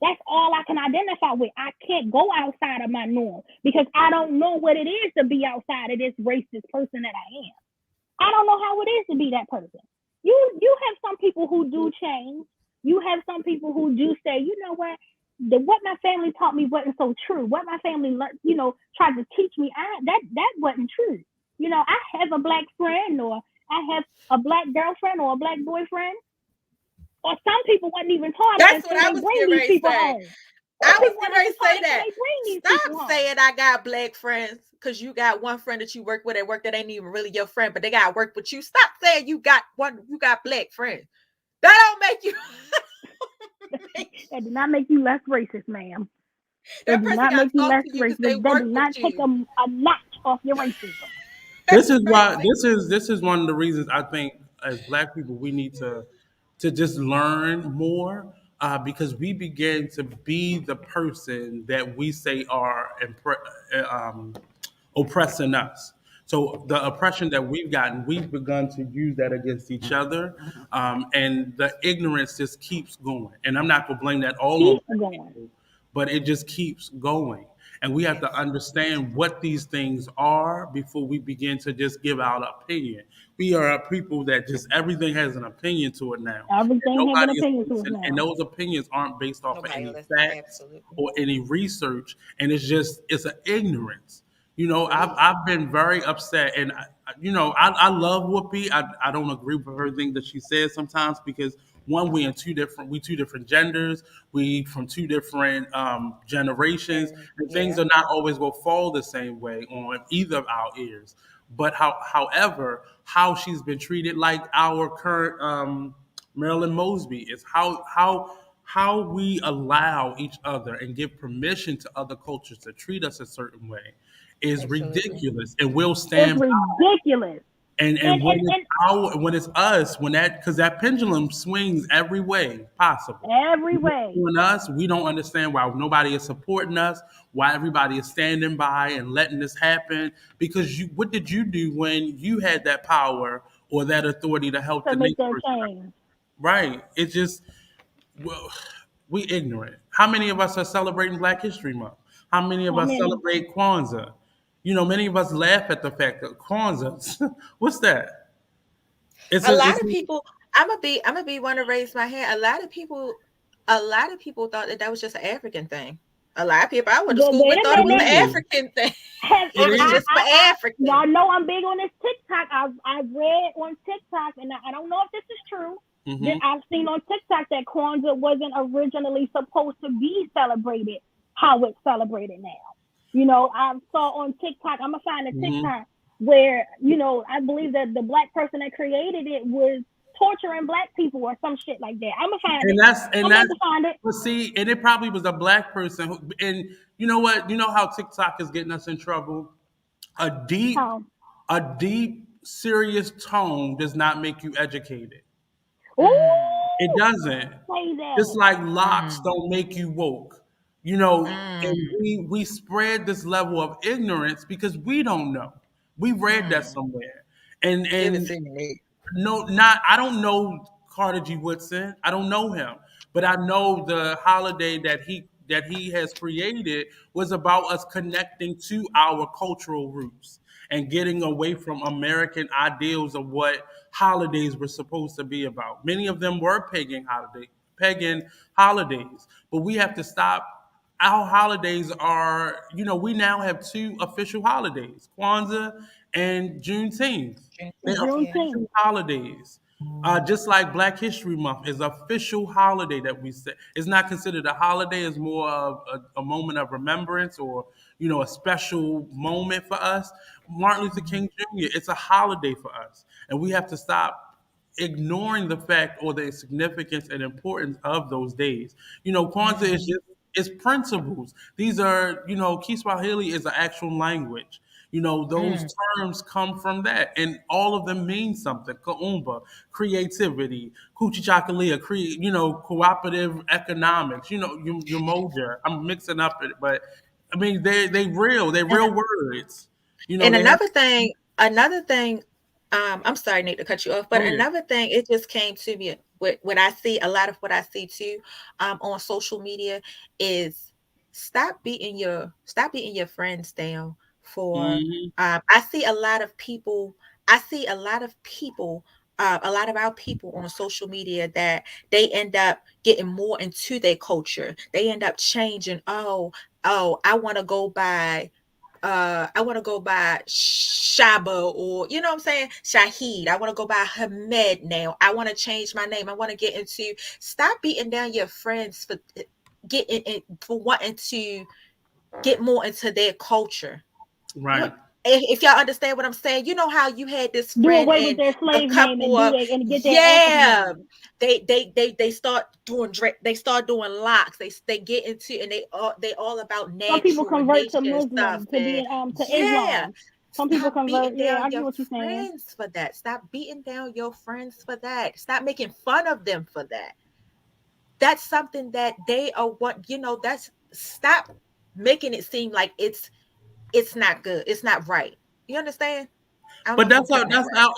That's all I can identify with. I can't go outside of my norm because I don't know what it is to be outside of this racist person that I am. I don't know how it is to be that person. You have some people who do change. You have some people who do say, you know what? What my family taught me wasn't so true. What my family learned, tried to teach me, that wasn't true. I have a Black friend, or I have a Black girlfriend or a Black boyfriend, or some people wasn't even taught. That's what I was getting ready to say. I was getting ready to say that. Stop saying I got Black friends, because you got one friend that you work with at work that ain't even really your friend, but they got to work with you. Stop saying you got Black friends. That don't make you. That did not make you less racist, ma'am. That did not make you less racist. That did not take a notch off your racism. This is why this is one of the reasons I think as Black people we need to just learn more, because we begin to be the person that we say are oppressing us. So the oppression that we've gotten, we've begun to use that against each other, and the ignorance just keeps going. And I'm not going to blame that all on people, but it just keeps going. And we have to understand what these things are before we begin to just give our opinion. We are a people that just everything has an opinion to it now. Everything has an opinion to it now. And those opinions aren't based off of any facts or any research. And it's an ignorance. I've been very upset, and I love Whoopi. I don't agree with her thing that she says sometimes, because one, we two different genders, we from two different generations, and things are not always going to fall the same way on either of our ears. But however, how she's been treated, like our current Marilyn Mosby, is how we allow each other and give permission to other cultures to treat us a certain way is ridiculous, and we'll stand by. Ridiculous. And when it's us, because that pendulum swings every way possible. Every way. When us, we don't understand why nobody is supporting us, why everybody is standing by and letting this happen. Because what did you do when you had that power or that authority to help the next person? Change. Right. It's just, we ignorant. How many of us are celebrating Black History Month? How many of us celebrate Kwanzaa? Many of us laugh at the fact that Kwanzaa, what's that? A lot of people, I'm gonna be one to raise my hand. A lot of people thought that was just an African thing. A lot of people I went to school with thought it was an African thing. It was just for African. Y'all know I'm big on this TikTok. I've read on TikTok, and I don't know if this is true. That I've seen on TikTok that Kwanzaa wasn't originally supposed to be celebrated how it's celebrated now. I saw on TikTok, I'm gonna find a TikTok where, I believe that the Black person that created it was torturing Black people or some shit like that. I'm gonna find it. But see, and it probably was a Black person and you know what? You know how TikTok is getting us in trouble? A deep, serious tone does not make you educated. Ooh, it doesn't. Just like locks don't make you woke. And we spread this level of ignorance because we don't know. We read that somewhere. And I don't know Carter G. Woodson. I don't know him. But I know the holiday that he has created was about us connecting to our cultural roots and getting away from American ideals of what holidays were supposed to be about. Many of them were pagan holidays, but we have to stop. Our holidays are, we now have two official holidays, Kwanzaa and Juneteenth. They are official holidays. Just like Black History Month is an official holiday that we say. It's not considered a holiday. It's more of a moment of remembrance or, a special moment for us. Martin Luther King Jr., it's a holiday for us. And we have to stop ignoring the fact or the significance and importance of those days. Kwanzaa is just, it's principles. These are, Kiswahili is an actual language. Those terms come from that, and all of them mean something. Kaumba, creativity, Kuchichakalia, cooperative economics. Your Moja. I'm mixing up it, but I mean they're real. They're real words. And another thing. I'm sorry, Nate, to cut you off, but another thing, it just came to me. What I see, a lot of what I see too, on social media is stop beating your friends down for. I see a lot of our people on social media that they end up getting more into their culture. They end up changing. I want to go by. Shaba, or what I'm saying, Shahid. I want to go by Hamed now. I want to change my name. I want to get into. Stop beating down your friends for wanting to get more into their culture. Right. If y'all understand what I'm saying, you know how you had this friend with their slave name and get their they start doing locks. They get into, and they all about natural. Some people convert to Muslim, to Islam. Some people convert. Yeah, I get what you're saying. For that, stop beating down your friends for that. Stop making fun of them for that. That's something that they are That's stop making it seem like it's not good. It's not right. You understand? But that's our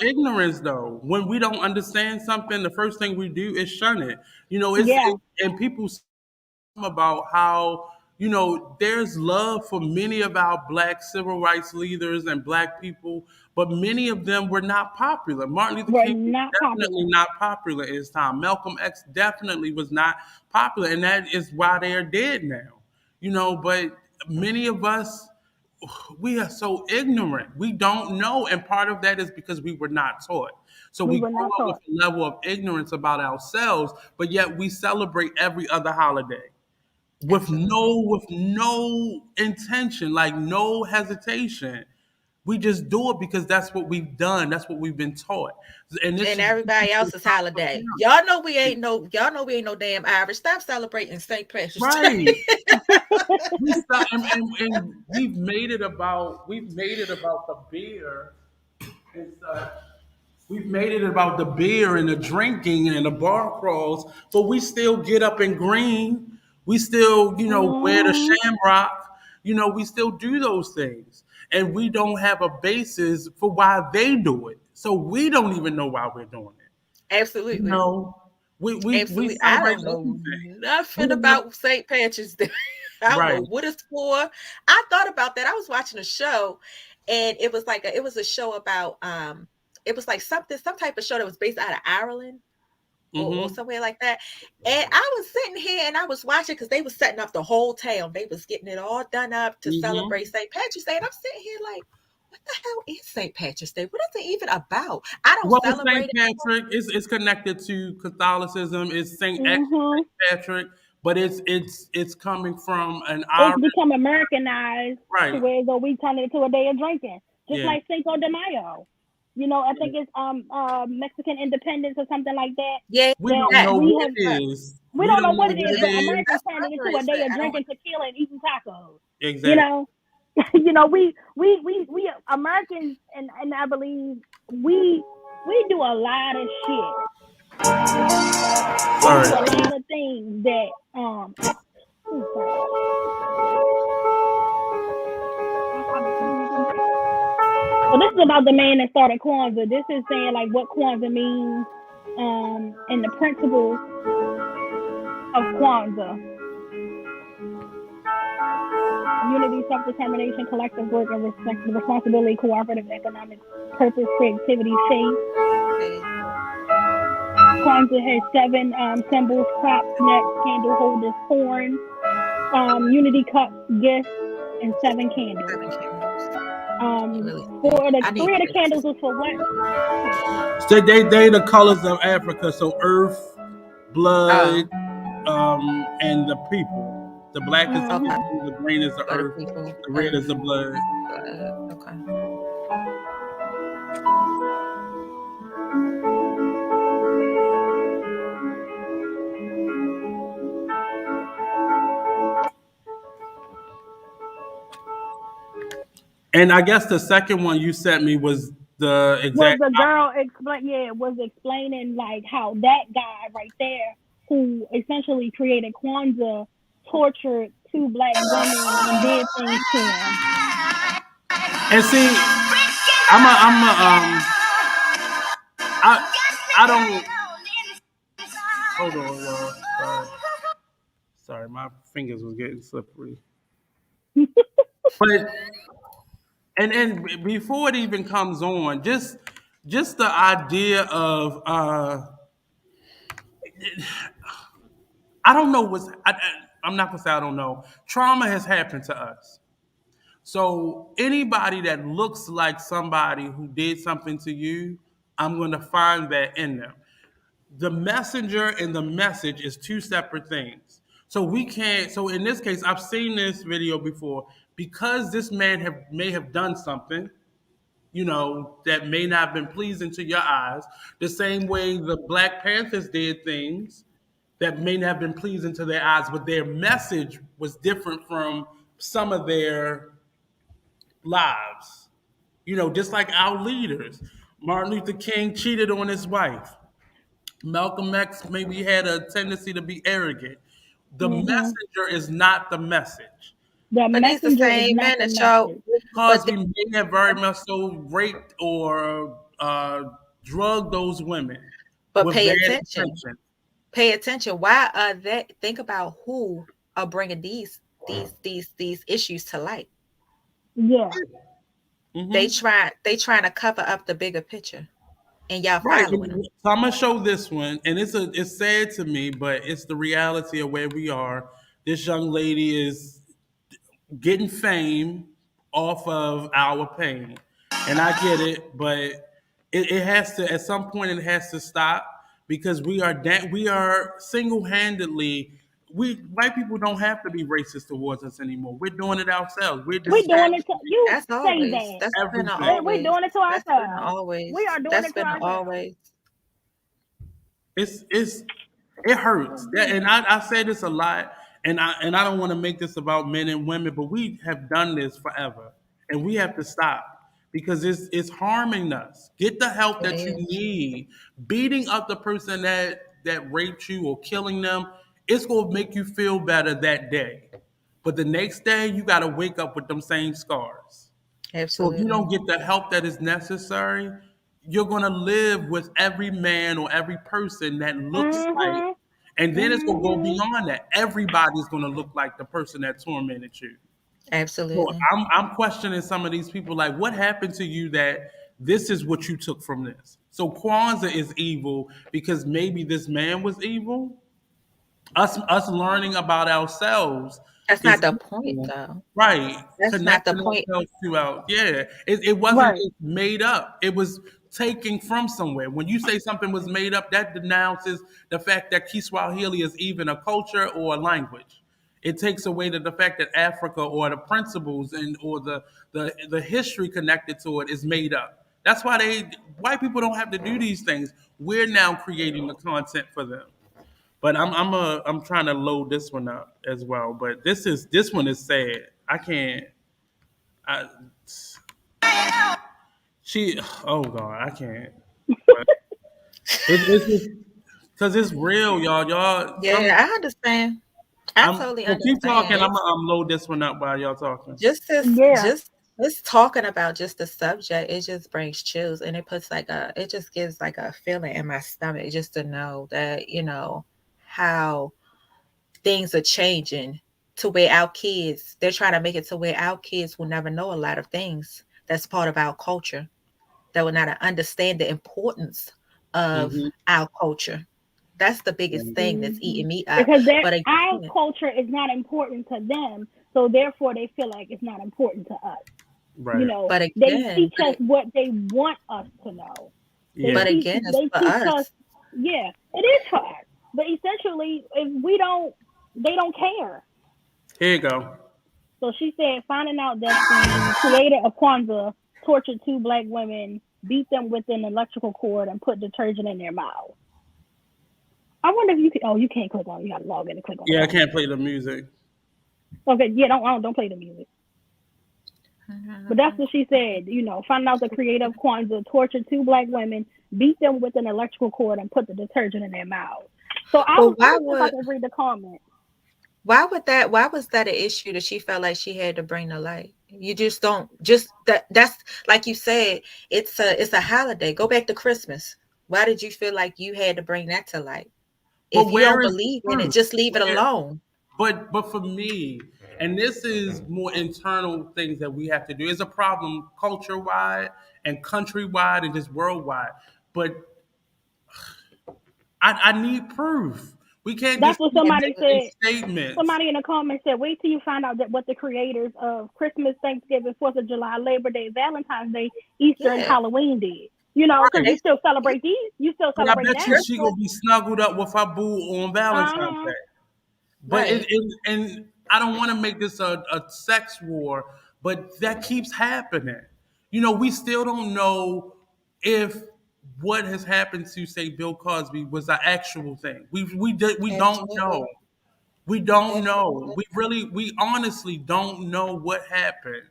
ignorance, though. When we don't understand something, the first thing we do is shun it. And people about how there's love for many of our Black civil rights leaders and Black people, but many of them were not popular. Martin Luther King definitely not popular in his time. Malcolm X definitely was not popular, and that is why they are dead now. But many of us, we are so ignorant. We don't know. And part of that is because we were not taught. So we grow up with a level of ignorance about ourselves, but yet we celebrate every other holiday with no intention, like no hesitation. We just do it because that's what we've done. That's what we've been taught. And everybody else's holiday. Y'all know we ain't no damn Irish. Stop celebrating St. Patrick's. Right. and we've made it about the beer and stuff. We've made it about the beer and the drinking and the bar crawls, but we still get up in green. We still, wear the shamrock. We still do those things. And we don't have a basis for why they do it. So we don't even know why we're doing it. Absolutely. We Absolutely. I celebrate don't know everything. nothing about St. Patrick's Day. I don't know what it's for. I thought about that. I was watching a show, and it was a show about it was like some type of show that was based out of Ireland. Or somewhere like that. And I was sitting here and I was watching because they was setting up the whole town. They was getting it all done up to celebrate St. Patrick's Day. And I'm sitting here like, what the hell is St. Patrick's Day? What is it even about? I don't celebrate St. Patrick is connected to Catholicism. It's St. Patrick, but it's coming from an Irish. It's become Americanized to where we turn it into a day of drinking, just like Cinco de Mayo. You know, I think it's Mexican independence or something like that. Yeah, we don't know what it is. We don't know what it is, but Americans turned it into a day of drinking tequila and eating tacos. Exactly. You know, you know, we Americans, and I believe we do a lot of shit. Sorry. A lot of things that So this is about the man that started Kwanzaa. This is saying like what Kwanzaa means and the principles of Kwanzaa. Unity, self-determination, collective work, and responsibility, cooperative economic purpose, creativity, faith. Kwanzaa has 7 symbols: crops, nuts, candle holders, horn, unity cups, gifts, and 7 candles. For the 3 of the candles is for what? So they the colors of Africa. So earth, blood, and the people. The black is the people, the green is the earth, the red is the blood. Okay. And I guess the second one you sent me was the exact. Was the girl explaining like how that guy right there, who essentially created Kwanzaa, tortured 2 black women and did things to him. And see, I don't. Hold on, y'all. Sorry, my fingers was getting slippery. But and before it even comes on, just the idea of I don't know I'm not gonna say I don't know. Trauma has happened to us. So anybody that looks like somebody who did something to you, I'm gonna find that in them. The messenger and the message is 2 separate things. So we can't. So in this case, I've seen this video before because this man may have done something, you know, that may not have been pleasing to your eyes. The same way the Black Panthers did things that may not have been pleasing to their eyes, but their message was different from some of their lives. You know, just like our leaders. Martin Luther King cheated on his wife. Malcolm X maybe had a tendency to be arrogant. The messenger is not the message. The messenger is the same message. Because we may have very much so raped or drugged those women. But pay attention. Pay attention. Why are that? Think about who are bringing these issues to light. Yeah. They trying to cover up the bigger picture. And y'all following them. So I'm gonna show this one, and it's sad to me, but it's the reality of where we are. This young lady is getting fame off of our pain, and I get it, but it has to at some point it has to stop because we are single-handedly. White people don't have to be racist towards us anymore. We're doing it ourselves. We're doing it to you. That's say always, that. That's been always. We're doing it to ourselves. Always. We are doing that's it to been ourselves. Always. It hurts. And I say this a lot, and I don't want to make this about men and women, but we have done this forever, and we have to stop because it's harming us. Get the help that you need. Beating up the person that raped you or killing them, it's going to make you feel better that day. But the next day, you got to wake up with them same scars. Absolutely. So if you don't get the help that is necessary, you're going to live with every man or every person that looks like, and then it's going to go beyond that. Everybody's going to look like the person that tormented you. Absolutely. So I'm questioning some of these people, like, what happened to you that this is what you took from this? So Kwanzaa is evil because maybe this man was evil. Us learning about ourselves. That's not the point, though. Right. That's not the point. It wasn't just made up. It was taken from somewhere. When you say something was made up, that denounces the fact that Kiswahili is even a culture or a language. It takes away the fact that Africa or the principles or the history connected to it is made up. That's why white people don't have to do these things. We're now creating the content for them. But I'm trying to load this one up as well. But this one is sad. I can't. Oh God, I can't. It's because it's real, y'all. Yeah, I understand. I totally understand. Keep talking. I'm load this one up while y'all talking. Just talking about just the subject, it just brings chills, and it puts it just gives like a feeling in my stomach just to know that, how things are changing to where our kids, they're trying to make it to where our kids will never know a lot of things that's part of our culture, that will not understand the importance of our culture. That's the biggest thing that's eating me up. Because our culture is not important to them, so therefore they feel like it's not important to us. Right. But again, they teach us what they want us to know. Yeah. But again, it's for us. Yeah, it is for us. But essentially, if we don't, they don't care. Here you go. So she said, finding out that the creator of Kwanzaa tortured 2 Black women, beat them with an electrical cord, and put detergent in their mouth. I wonder if you can. Oh, you can't click on it. You got to log in and click on it. Yeah, I can't play the music. Okay, yeah, don't play the music. But that's what she said. Finding out the creator of Kwanzaa tortured 2 Black women, beat them with an electrical cord, and put the detergent in their mouth. So I can read the comment. Why was that an issue that she felt like she had to bring to light? You just don't that's like you said, it's a holiday. Go back to Christmas. Why did you feel like you had to bring that to light? If you don't believe in it, just leave it alone. But for me, and this is more internal things that we have to do. It's a problem culture-wide and country-wide and just worldwide. But I need proof. We can't. That's what somebody said. Statements. Somebody in the comments said, "Wait till you find out what the creators of Christmas, Thanksgiving, 4th of July, Labor Day, Valentine's Day, Easter, and Halloween did." Because you still celebrate these. You still celebrate that. I bet you she gonna be snuggled up with her boo on Valentine's Day. But and I don't want to make this a sex war, but that keeps happening. We still don't know if what has happened to, say, Bill Cosby was an actual thing. We don't know. We don't know. We honestly don't know what happened.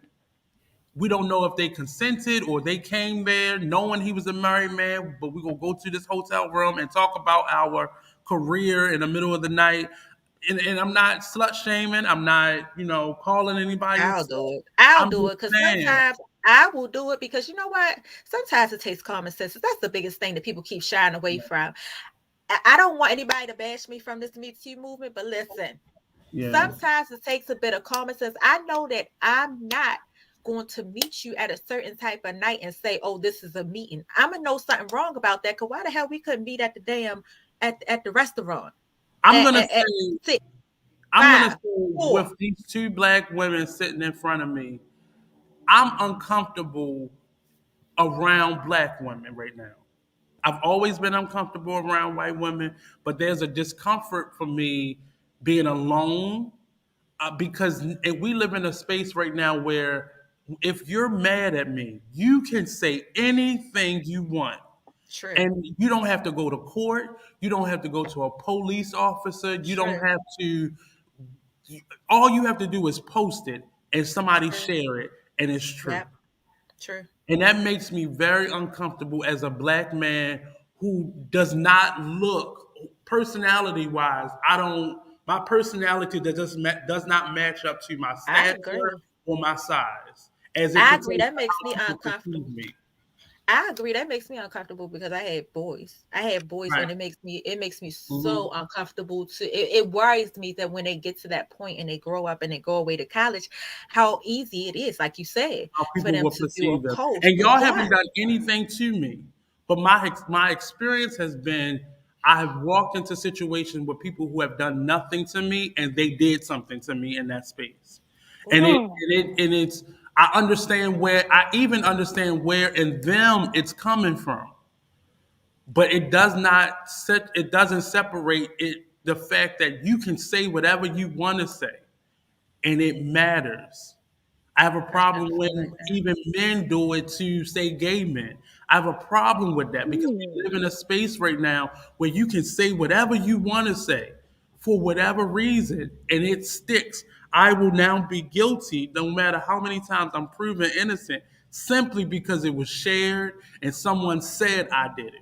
We don't know if they consented or they came there knowing he was a married man, but we're going to go to this hotel room and talk about our career in the middle of the night. And I'm not slut shaming. I'm not, calling anybody. I'll do it because sometimes I will do it because you know what? Sometimes it takes common sense. That's the biggest thing that people keep shying away from. I don't want anybody to bash me from this Me Too movement, but listen, sometimes it takes a bit of common sense. I know that I'm not going to meet you at a certain type of night and say, oh, this is a meeting. I'm going to know something wrong about that because why the hell we couldn't meet at the at the restaurant? I'm going to say with these 2 Black women sitting in front of me, I'm uncomfortable around Black women right now. I've always been uncomfortable around white women, but there's a discomfort for me being alone because we live in a space right now where if you're mad at me, you can say anything you want. True. And you don't have to go to court. You don't have to go to a police officer. You don't have to. All you have to do is post it and somebody share it, and it's true. Yep. True. And that makes me very uncomfortable as a Black man who does not look personality-wise. My personality does not match up to my stature or my size. I agree. That makes me uncomfortable. I agree. That makes me uncomfortable because I had boys. Right. And it makes me so uncomfortable. It worries me that when they get to that point and they grow up and they go away to college, how easy it is, like you said, How for people them will to do a perceive them. post. And y'all Yeah. haven't done anything to me, but my experience has been I have walked into situations with people who have done nothing to me, and they did something to me in that space. And it's I even understand where in them it's coming from, but it doesn't separate it the fact that you can say whatever you want to say, and it matters. I have a problem when even men do it to, say, gay men. I have a problem with that because we live in a space right now where you can say whatever you want to say for whatever reason, and it sticks. I will now be guilty no matter how many times I'm proven innocent simply because it was shared and someone said I did it.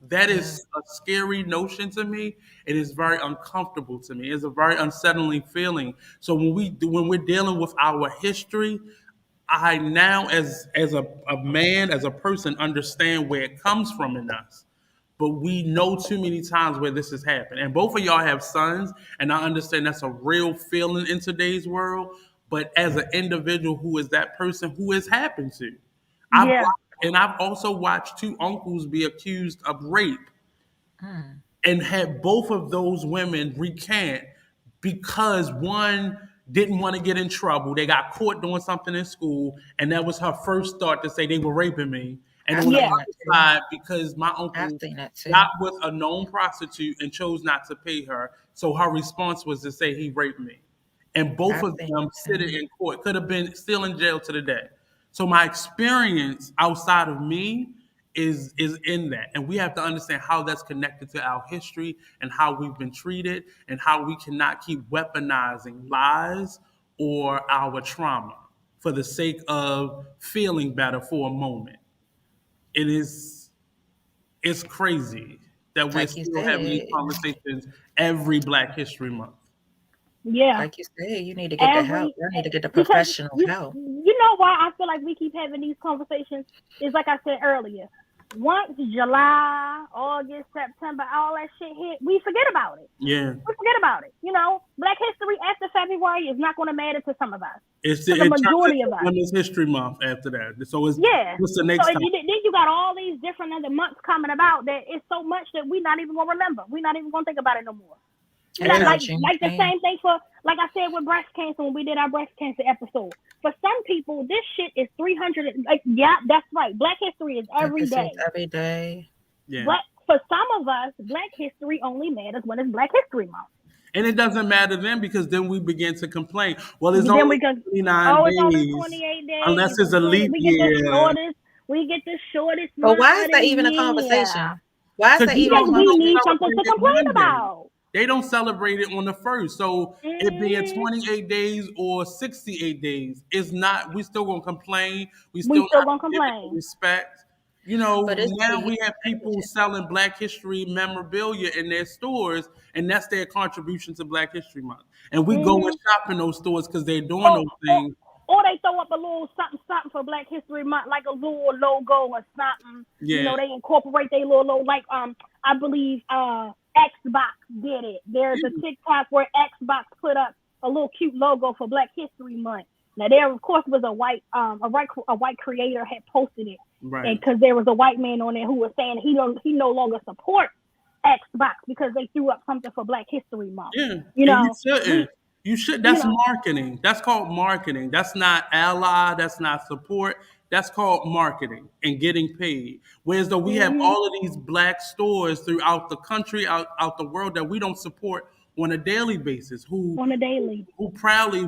That is a scary notion to me. It is very uncomfortable to me. It's a very unsettling feeling. So when we're dealing with our history, I now as a man, as a person, understand where it comes from in us. But we know too many times where this has happened. And both of y'all have sons, and I understand that's a real feeling in today's world. But as an individual who is that person who has happened to, I've also watched two uncles be accused of rape and had both of those women recant because one didn't want to get in trouble. They got caught doing something in school, and that was her first thought to say they were raping me. And on the other side, because my uncle got with a known prostitute and chose not to pay her, so her response was to say he raped me. And both of them sitting in court, could have been still in jail to the day. So my experience outside of me is in that, and we have to understand how that's connected to our history and how we've been treated and how we cannot keep weaponizing lies or our trauma for the sake of feeling better for a moment. It's crazy that we're still having these conversations every Black History Month. Yeah. Like you said, you need to get the help. You need to get the professional help. You know why I feel like we keep having these conversations is like I said earlier. Once July, August, September, all that shit hit, we forget about it. Yeah. We forget about it. You know, Black History after February is not going to matter to some of us. It's the majority of us. Women's History Month after that. So what's the next time? Then you got all these different other months coming about that it's so much that we're not even going to remember. We're not even going to think about it no more. Like the same thing for, like I said, with breast cancer when we did our breast cancer episode. For some people, this shit is 300. That's right. Black History is every day. Every day. Yeah. But for some of us, Black History only matters when it's Black History Month. And it doesn't matter then because then we begin to complain. Well, it's only 29 days. It's only 28 days. Unless it's a leap year. We get the shortest. But why is that even a conversation? Why is that even? Because we need something to complain about. They don't celebrate it on the 1st. So it being 28 days or 68 days is not, we still gonna complain. We still gonna complain. Respect. You know, now we have people selling Black History memorabilia in their stores, and that's their contribution to Black History Month. And we go and shop in those stores because they're doing those things. Or they throw up a little something for Black History Month, like a little logo or something. Yeah. You know, they incorporate their little logo, like I believe Xbox did it. There's a TikTok where Xbox put up a little cute logo for Black History Month. Now there, of course, was a white creator had posted it, right? Because there was a white man on there who was saying he no longer supports Xbox because they threw up something for Black History Month. Yeah, you know, you should. That's marketing. That's called marketing. That's not ally. That's not support. That's called marketing and getting paid. Whereas though we have all of these Black stores throughout the country, out the world that we don't support on a daily basis, who proudly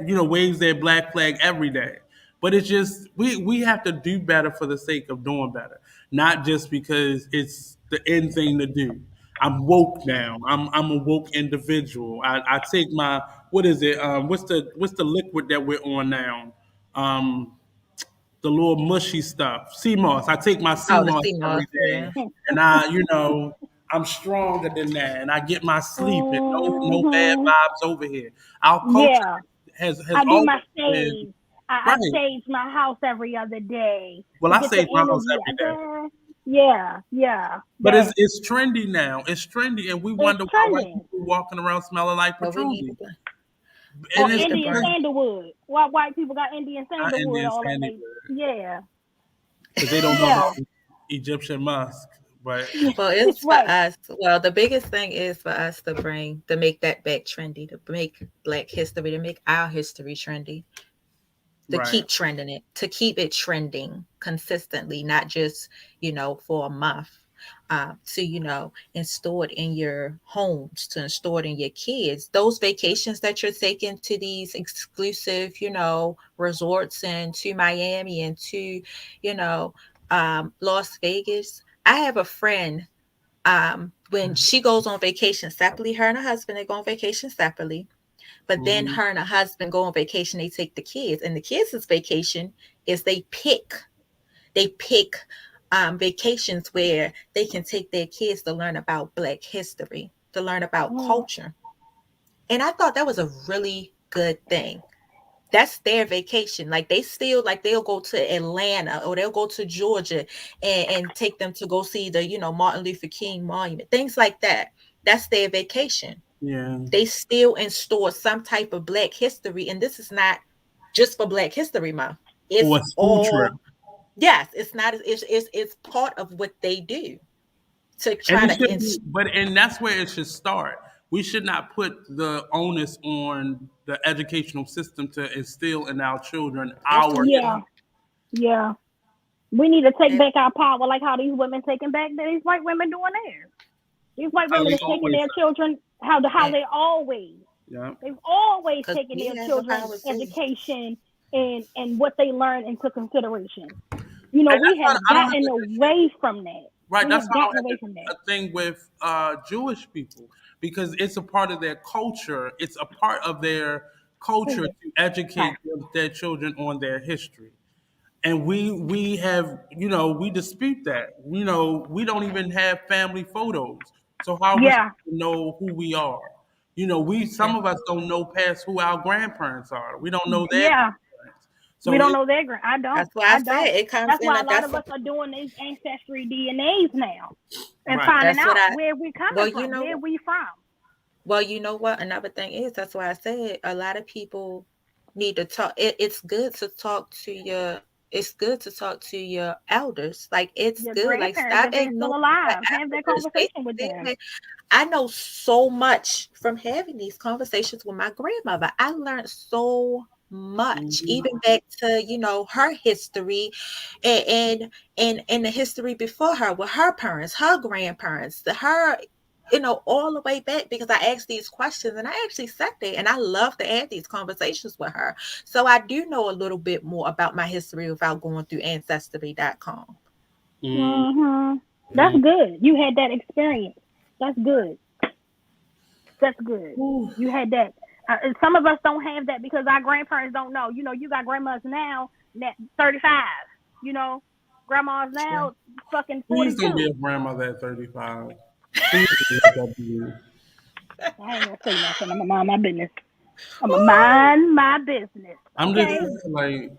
waves their Black flag every day. But it's just we have to do better for the sake of doing better, not just because it's the end thing to do. I'm woke now. I'm a woke individual. I take my what's the liquid that we're on now? The little mushy stuff, sea moss. I take my sea moss every day, and I'm stronger than that, and I get my sleep, and no bad vibes over here. Our culture has I do my sage. I stage my house every other day. Well, I stage my house every day. Yeah. But it's trendy now. It's trendy, and we wonder why white people walking around smelling like patchouli. Or Indian sandalwood. Why white people got Indian sandalwood all in they? Yeah. Because they don't know about Egyptian musk. But well, it's for us. Well, the biggest thing is for us to make that back trendy, to make Black history, to make our history trendy, to keep trending it, to keep it trending consistently, not just, for a month. To install it in your homes, to install it in your kids. Those vacations that you're taking to these exclusive, resorts and to Miami and to, Las Vegas. I have a friend, when she goes on vacation separately, her and her husband, they go on vacation separately. But then her and her husband go on vacation, they take the kids. And the kids' vacation is they pick vacations where they can take their kids to learn about Black history, to learn about culture. And I thought that was a really good thing. That's their vacation. Like they'll go to Atlanta or they'll go to Georgia and take them to go see the, Martin Luther King Monument, things like that. That's their vacation. Yeah. They still install some type of Black history. And this is not just for Black History Month. It's all trip. Yes, it's not. It's part of what they do to try and that's where it should start. We should not put the onus on the educational system to instill in our children Yeah. We need to take back our power, like how these women taking back these white women doing theirs. These white women are taking their children how they always. Yeah. They've always taken their children's education and what they learn into consideration. We have gotten away from that. Right, that's a thing with Jewish people, because it's a part of their culture. It's a part of their culture to educate their children on their history. And we have, we dispute that. We don't even have family photos. So how are we supposed to know who we are? Some of us don't know past who our grandparents are. We don't know their grandparents. So we don't know their grand. I don't. That's why I said it comes. That's why a lot of us are doing these ancestry DNAs now and finding out where we coming from, where we from. Well, you know what? Another thing is, that's why I said a lot of people need to talk. It's good to talk to your. It's good to talk to your elders. Like it's your good. Like stop and still alive. Have that conversation with them. I know so much from having these conversations with my grandmother. I learned so much, even back to her history and the history before her with her parents, her grandparents, all the way back, because I asked these questions and I actually sat there and I love to have these conversations with her. So I do know a little bit more about my history without going through ancestry.com. That's good. You had that experience. That's good. You had that. Some of us don't have that because our grandparents don't know. You got grandmas now that 35. Grandmas now fucking 42. Please don't be a grandmother at 35. I ain't gonna say nothing. I'm gonna mind my business. I'm gonna mind my business. I'm just like.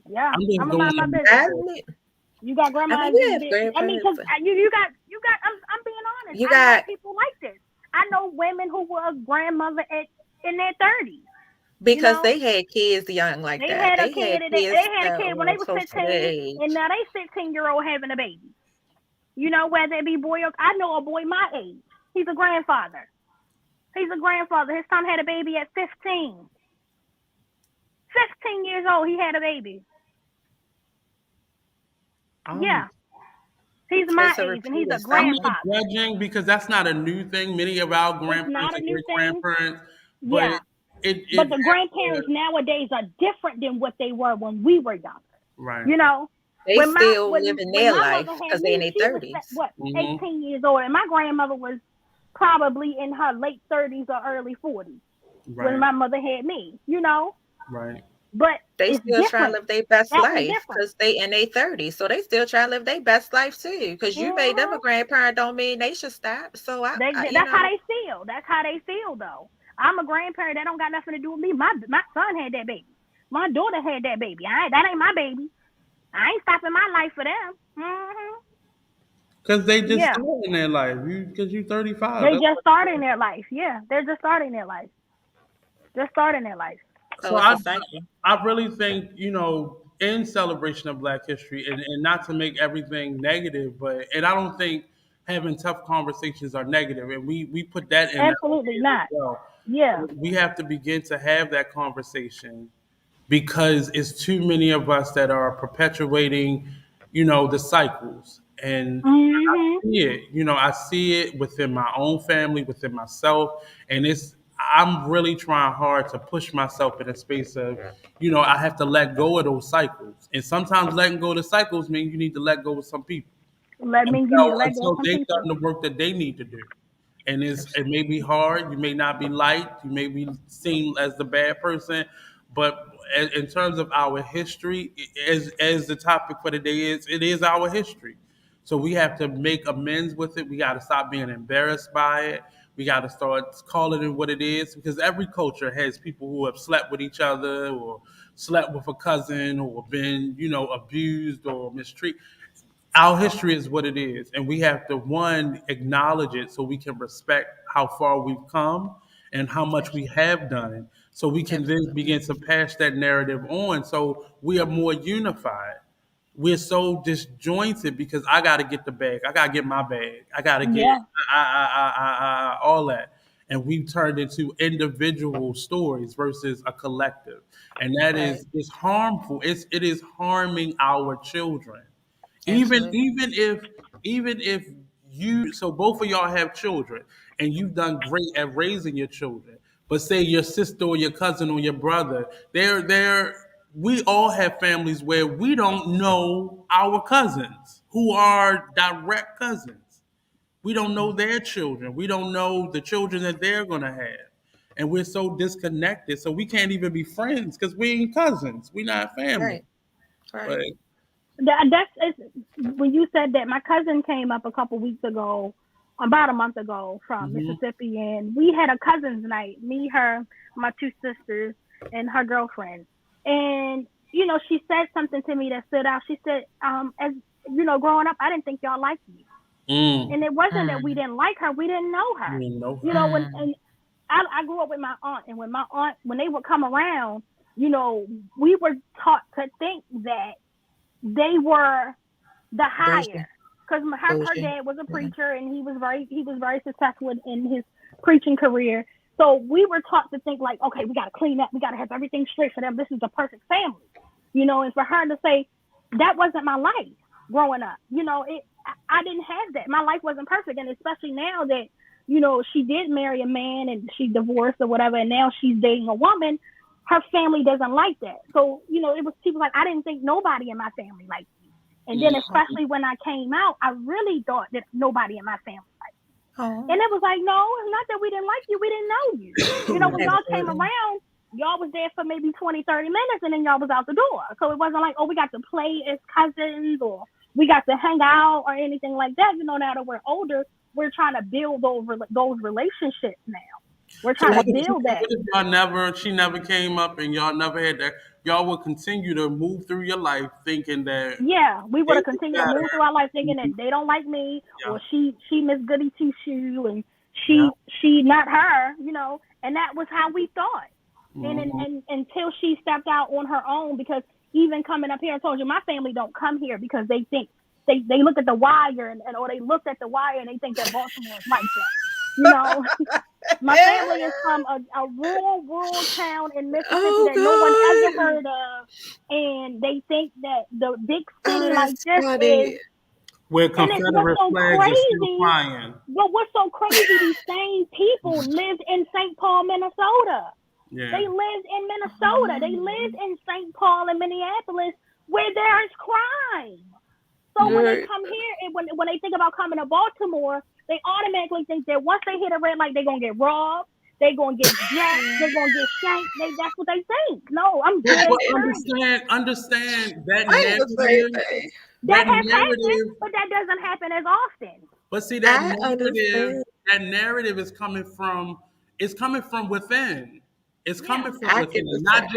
Yeah, I'm gonna mind my business. You got grandmas. Because you got. I'm being honest. I got people like this. I know women who were a grandmother in their 30s. Because they had kids young like that. They had a kid when they were 15, and now they 16-year-old having a baby. Whether it be boy or I know a boy my age. He's a grandfather. His son had a baby at 15. 15 years old, he had a baby. Yeah. He's my age, and he's a grandfather. I'm not judging because that's not a new thing. Many of our grandparents and great-grandparents. But but the grandparents nowadays are different than what they were when we were younger. Right. They still living their life because they're in their 30s. 18 years old. And my grandmother was probably in her late 30s or early 40s when my mother had me, Right. But they still trying to live their best life because they in their 30s. So they still trying to live their best life too. Because you made them a grandparent don't mean they should stop. So that's how they feel. That's how they feel though. I'm a grandparent. That don't got nothing to do with me. My son had that baby. My daughter had that baby. That ain't my baby. I ain't stopping my life for them. Mm-hmm. Because they just starting their life. Because you're 35. They just starting their life. Yeah, they're just starting their life. Just starting their life. So I really think, in celebration of Black History, and not to make everything negative, and I don't think having tough conversations are negative, and we put that in. Absolutely not. Well. Yeah. We have to begin to have that conversation because it's too many of us that are perpetuating, the cycles. And I see it, I see it within my own family, within myself. And I'm really trying hard to push myself in a space of, I have to let go of those cycles. And sometimes letting go of the cycles means you need to let go of some people. Until they've done the work that they need to do. And it may be hard. You may not be liked. You may be seen as the bad person. But in terms of our history, as the topic for the day is, it is our history. So we have to make amends with it. We got to stop being embarrassed by it. We got to start calling it what it is, because every culture has people who have slept with each other or slept with a cousin or been, abused or mistreated. Our history is what it is, and we have to, one, acknowledge it so we can respect how far we've come and how much we have done, so we can then begin to pass that narrative on so we are more unified. We're so disjointed because I got to get the bag. I got to get my bag. I got to get all that. And we've turned into individual stories versus a collective. And that is harmful. It is harming our children. Even if you, so both of y'all have children and you've done great at raising your children, but say your sister or your cousin or your brother, we all have families where we don't know our cousins who are direct cousins. We don't know their children. We don't know the children that they're going to have. And we're so disconnected. So we can't even be friends because we ain't cousins. We're not family. Right. That's when you said that. My cousin came up a couple weeks ago, about a month ago, from Mississippi, and we had a cousins night. Me, her, my two sisters, and her girlfriend. And she said something to me that stood out. She said, "As growing up, I didn't think y'all liked me." And it wasn't that we didn't like her; we didn't know her. And I grew up with my aunt, and when they would come around, we were taught to think that they were the higher, because her dad was a preacher and he was very successful in his preaching career. So we were taught to think like, okay, we got to clean up, we got to have everything straight for them. This is the perfect family, And for her to say that wasn't my life growing up, I didn't have that. My life wasn't perfect, and especially now that she did marry a man and she divorced or whatever, and now she's dating a woman. Her family doesn't like that. So, it was people like, I didn't think nobody in my family liked me. And then especially when I came out, I really thought that nobody in my family liked me. And it was like, no, it's not that we didn't like you. We didn't know you. When y'all came around, y'all was there for maybe 20, 30 minutes and then y'all was out the door. So it wasn't like, oh, we got to play as cousins or we got to hang out or anything like that. Now that we're older, we're trying to build those relationships now. We're trying to build that. She never came up and y'all never had that. Y'all would continue to move through your life thinking that. Yeah, we would have continued to move through our life thinking that they don't like me or she Miss Goody Two Shoe and she not her, and that was how we thought. And until she stepped out on her own, because even coming up here, I told you my family don't come here because they think they look at the wire or they looked at the wire and they think that Baltimore is like that. My family is from a rural town in Mississippi that no one ever heard of, and they think that the big city like this is where Confederate flags are still flying. But what's so crazy? These same people lived in St. Paul, Minnesota. Yeah. They lived in Minnesota. They lived in St. Paul and Minneapolis, where there is crime. So when they come here and when they think about coming to Baltimore, they automatically think that once they hit a red light, they're going to get robbed, they're going to get jacked, they're going to get shanked. That's what they think. No, I'm dead. Understand that narrative. That has happened, but that doesn't happen as often. But see, that narrative is coming from within. It's coming from within, not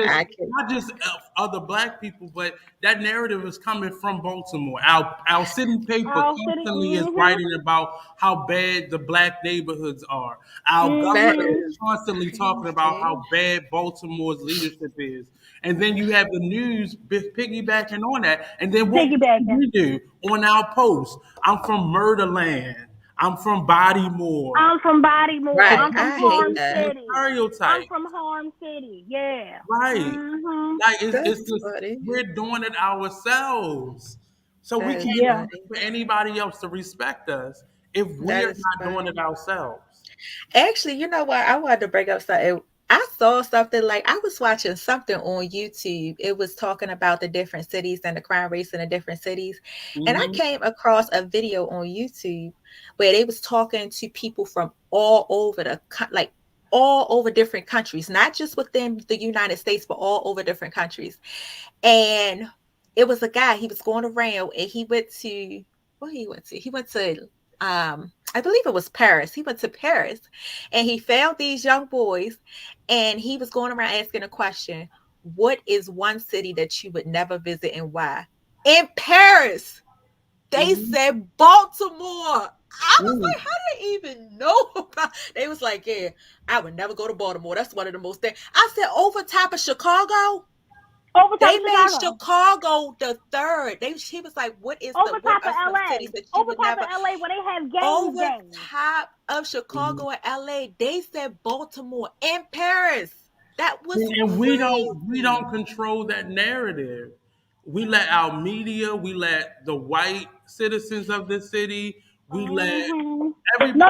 just other Black people, but that narrative is coming from Baltimore. Our city paper constantly is writing about how bad the Black neighborhoods are. Our government is constantly talking about how bad Baltimore's leadership is. And then you have the news piggybacking on that. And then what we do on our posts? I'm from Murderland. I'm from Bodymore. I'm from Bodymore. Right. I'm from Harm City. Stereotype. I'm from Harm City. Yeah. Right. Mm-hmm. Like it's just we're doing it ourselves. So we can't wait for anybody else to respect us if we're not doing it ourselves. Actually, you know what? I wanted to bring up something. I saw something like I was watching something on YouTube. It was talking about the different cities and the crime rates in the different cities. Mm-hmm. And I came across a video on YouTube where they was talking to people from all over all over different countries, not just within the United States, but all over different countries. And it was a guy, he was going around and he went to, I believe it was Paris. He went to Paris and he found these young boys and he was going around asking a question. What is one city that you would never visit and why? In Paris, they said Baltimore. I was like, how did they even know about? They was like, yeah, I would never go to Baltimore. That's one of the most things. I said, over top of Chicago. They made Chicago the third. He was like, "What is over top of LA? Over top of LA, where they have games. Over top of Chicago and LA, they said Baltimore and Paris. That was and we don't control that narrative. We let our media, we let the white citizens of the city, we let everybody. No,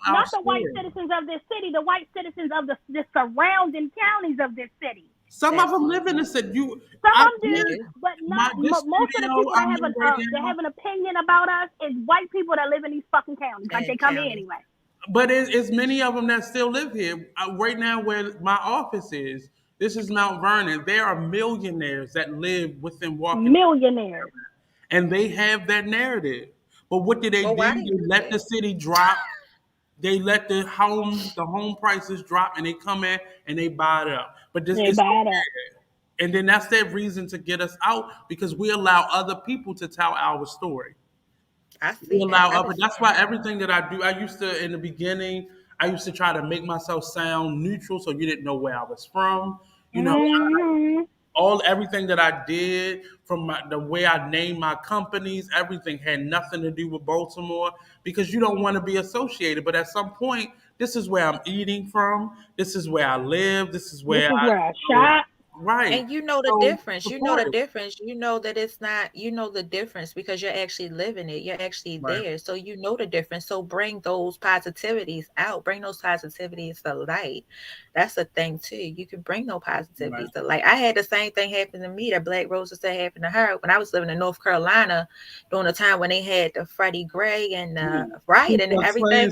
not the white citizens of this city. The white citizens of the surrounding counties of this city. Some of them live in the city. Some of them do, but not most of the people that have an opinion about us is white people that live in these fucking counties. Like they come here anyway. But it's many of them that still live here. Right now, where my office is, this is Mount Vernon. There are millionaires that live within walking. Millionaires. And they have that narrative. But what do? They let the city drop. They let the home prices drop, and they come in and they buy it up. But this is and then that's their reason to get us out because we allow other people to tell our story. That's why everything that I do, I used to in the beginning, I used to try to make myself sound neutral, so you didn't know where I was from. You know, everything that I did, from the way I named my companies, everything had nothing to do with Baltimore because you don't want to be associated. But at some point, this is where I'm eating from. This is where I live. This is where I shop. Right. And you know the difference. You know the difference. You know that it's not, you know the difference because you're actually living it. You're actually there. So you know the difference. So bring those positivities out. Bring those positivities to light. That's the thing too. You can bring those positivities to light. I had the same thing happen to me that BlackRoses said happened to her when I was living in North Carolina during the time when they had the Freddie Gray and riot and everything.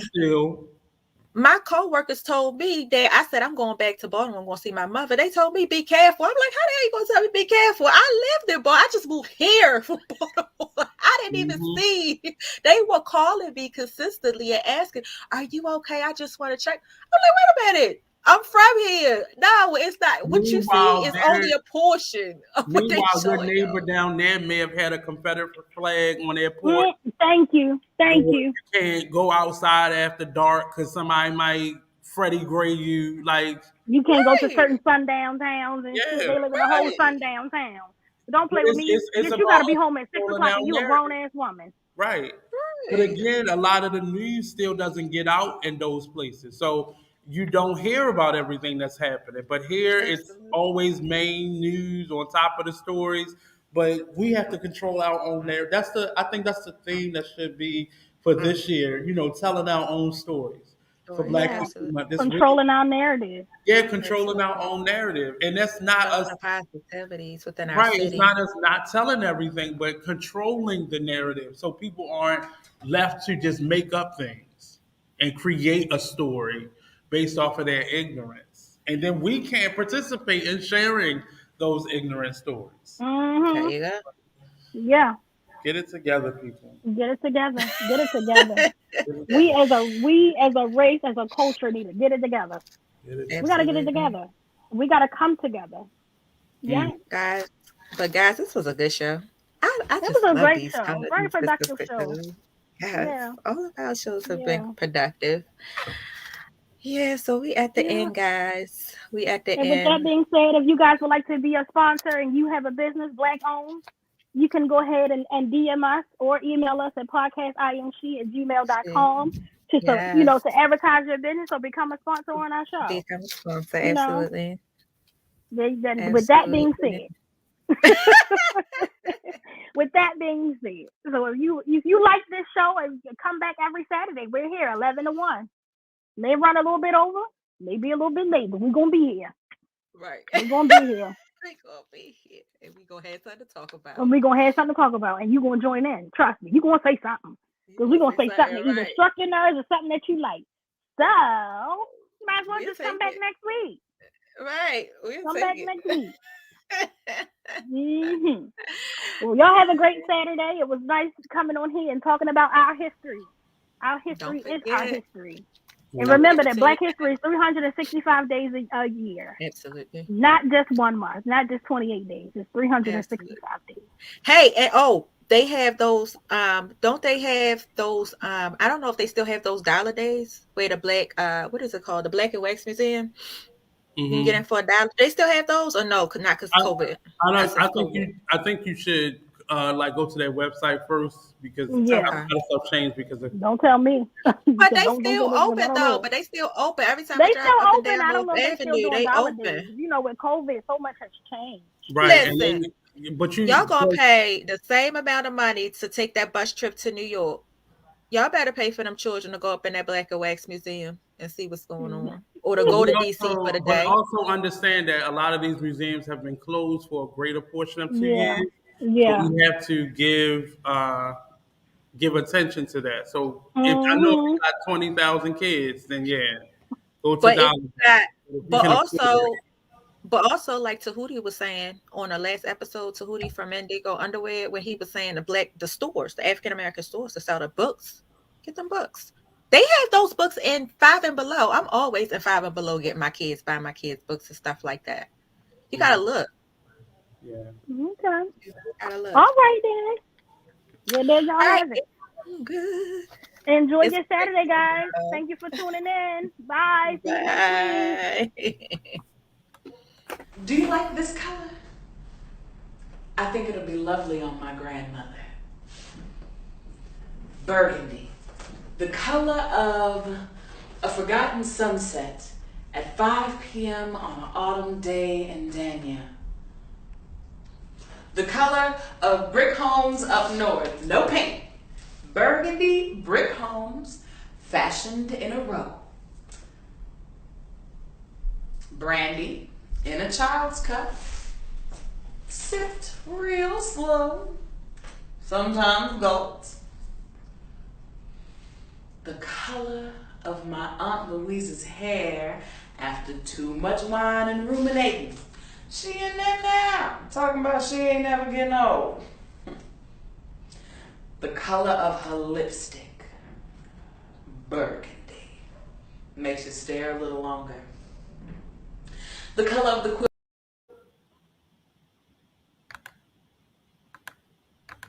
My co-workers told me that I said, I'm going back to Baltimore. I'm going to see my mother. They told me, be careful. I'm like, how the hell you going to tell me be careful? I lived in Baltimore. I just moved here from Baltimore. I didn't even see. They were calling me consistently and asking, are you okay? I just want to check. I'm like, wait a minute. I'm from here. No, it's not. What you see is only a portion of what they show. Your neighbor down there may have had a Confederate flag on their porch. Thank you. You can't go outside after dark because somebody might Freddie Gray you. Like you can't go to certain sundown towns and shit. They live in a whole sundown town. So don't play with me. You got to be home at 6 o'clock and you a grown ass woman. Right. But again, a lot of the news still doesn't get out in those places. So you don't hear about everything that's happening, but here it's always main news on top of the stories. But we have to control our own narrative. I think that's the theme that should be for this year. You know, telling our own stories for Black people. Controlling our narrative. Yeah, controlling our own narrative, and that's not us. Positivities within our city. It's not us not telling everything, but controlling the narrative so people aren't left to just make up things and create a story based off of their ignorance. And then we can't participate in sharing those ignorant stories. Mm-hmm. There you go. Yeah. Get it together, people. Get it together. We as a race, as a culture need to get it together. We gotta get it together. We got to come together. Yeah. Guys, this was a good show. I It just was a love great these show. kind of Very these productive show. discussions. Yes, Yeah. all of our shows have Yeah. been productive. Yeah, so we at the end, guys. We at the And end. with that being said, if you guys would like to be a sponsor and you have a business Black owned, you can go ahead and DM us or email us at PodcastIAmShe@gmail.com to to advertise your business or become a sponsor on our show. Become a sponsor, absolutely. With that being said. With that being said, so if you like this show and come back every Saturday, we're here 11 to 1. May run a little bit over, maybe a little bit late, but we're gonna be here. Right. We're gonna be here. We're gonna be here, and we're gonna have something to talk about. And you're gonna join in. Trust me, you're gonna say something because we're gonna say something that either struck your nerves or something that you like. So you might as well just come back next week. Right. Come back next week. Well, y'all have a great Saturday. It was nice coming on here and talking about our history. Our history is our history. And remember that Black history is 365 days a year. Absolutely. Not just 1 month, not just 28 days. It's 365 days. Hey, and they have those, don't they have those, I don't know if they still have those dollar days where the Black, what is it called? The Black and Wax Museum. You can get in for $1. They still have those or no? Not because COVID. I think you should go to their website first because a lot of stuff changed because of. Don't tell me. But they still open though. But they still open every time. They still open. I don't know if they still doing dollar days. With COVID, so much has changed. Right. Listen, but y'all gonna pay the same amount of money to take that bus trip to New York. Y'all better pay for them children to go up in that Black and Wax Museum and see what's going on. Or to go to DC for the day. But also understand that a lot of these museums have been closed for a greater portion of 2 years. Yeah. So we have to give attention to that. So if I know you got 20,000 kids, then go to Dollar. But also, like Tahuti was saying on the last episode, Tahuti from Indigo Underwear, when he was saying the stores, the African American stores to sell the books, get them books. They have those books in 5 and below. I'm always in 5 and below getting buying my kids books and stuff like that. You gotta look. Yeah. Okay. You gotta look. All right then. Yeah, there y'all have it. Good. Enjoy your Saturday, guys. Thank you for tuning in. Bye. Bye. Do you like this color? I think it'll be lovely on my grandmother. Burgundy. The color of a forgotten sunset at 5 p.m. on an autumn day in Dania. The color of brick homes up north. No paint. Burgundy brick homes fashioned in a row. Brandy in a child's cup. Sipped real slow. Sometimes gulped. The color of my Aunt Louise's hair after too much wine and ruminating. She in there now, talking about she ain't never getting old. The color of her lipstick, burgundy, makes you stare a little longer. The color of the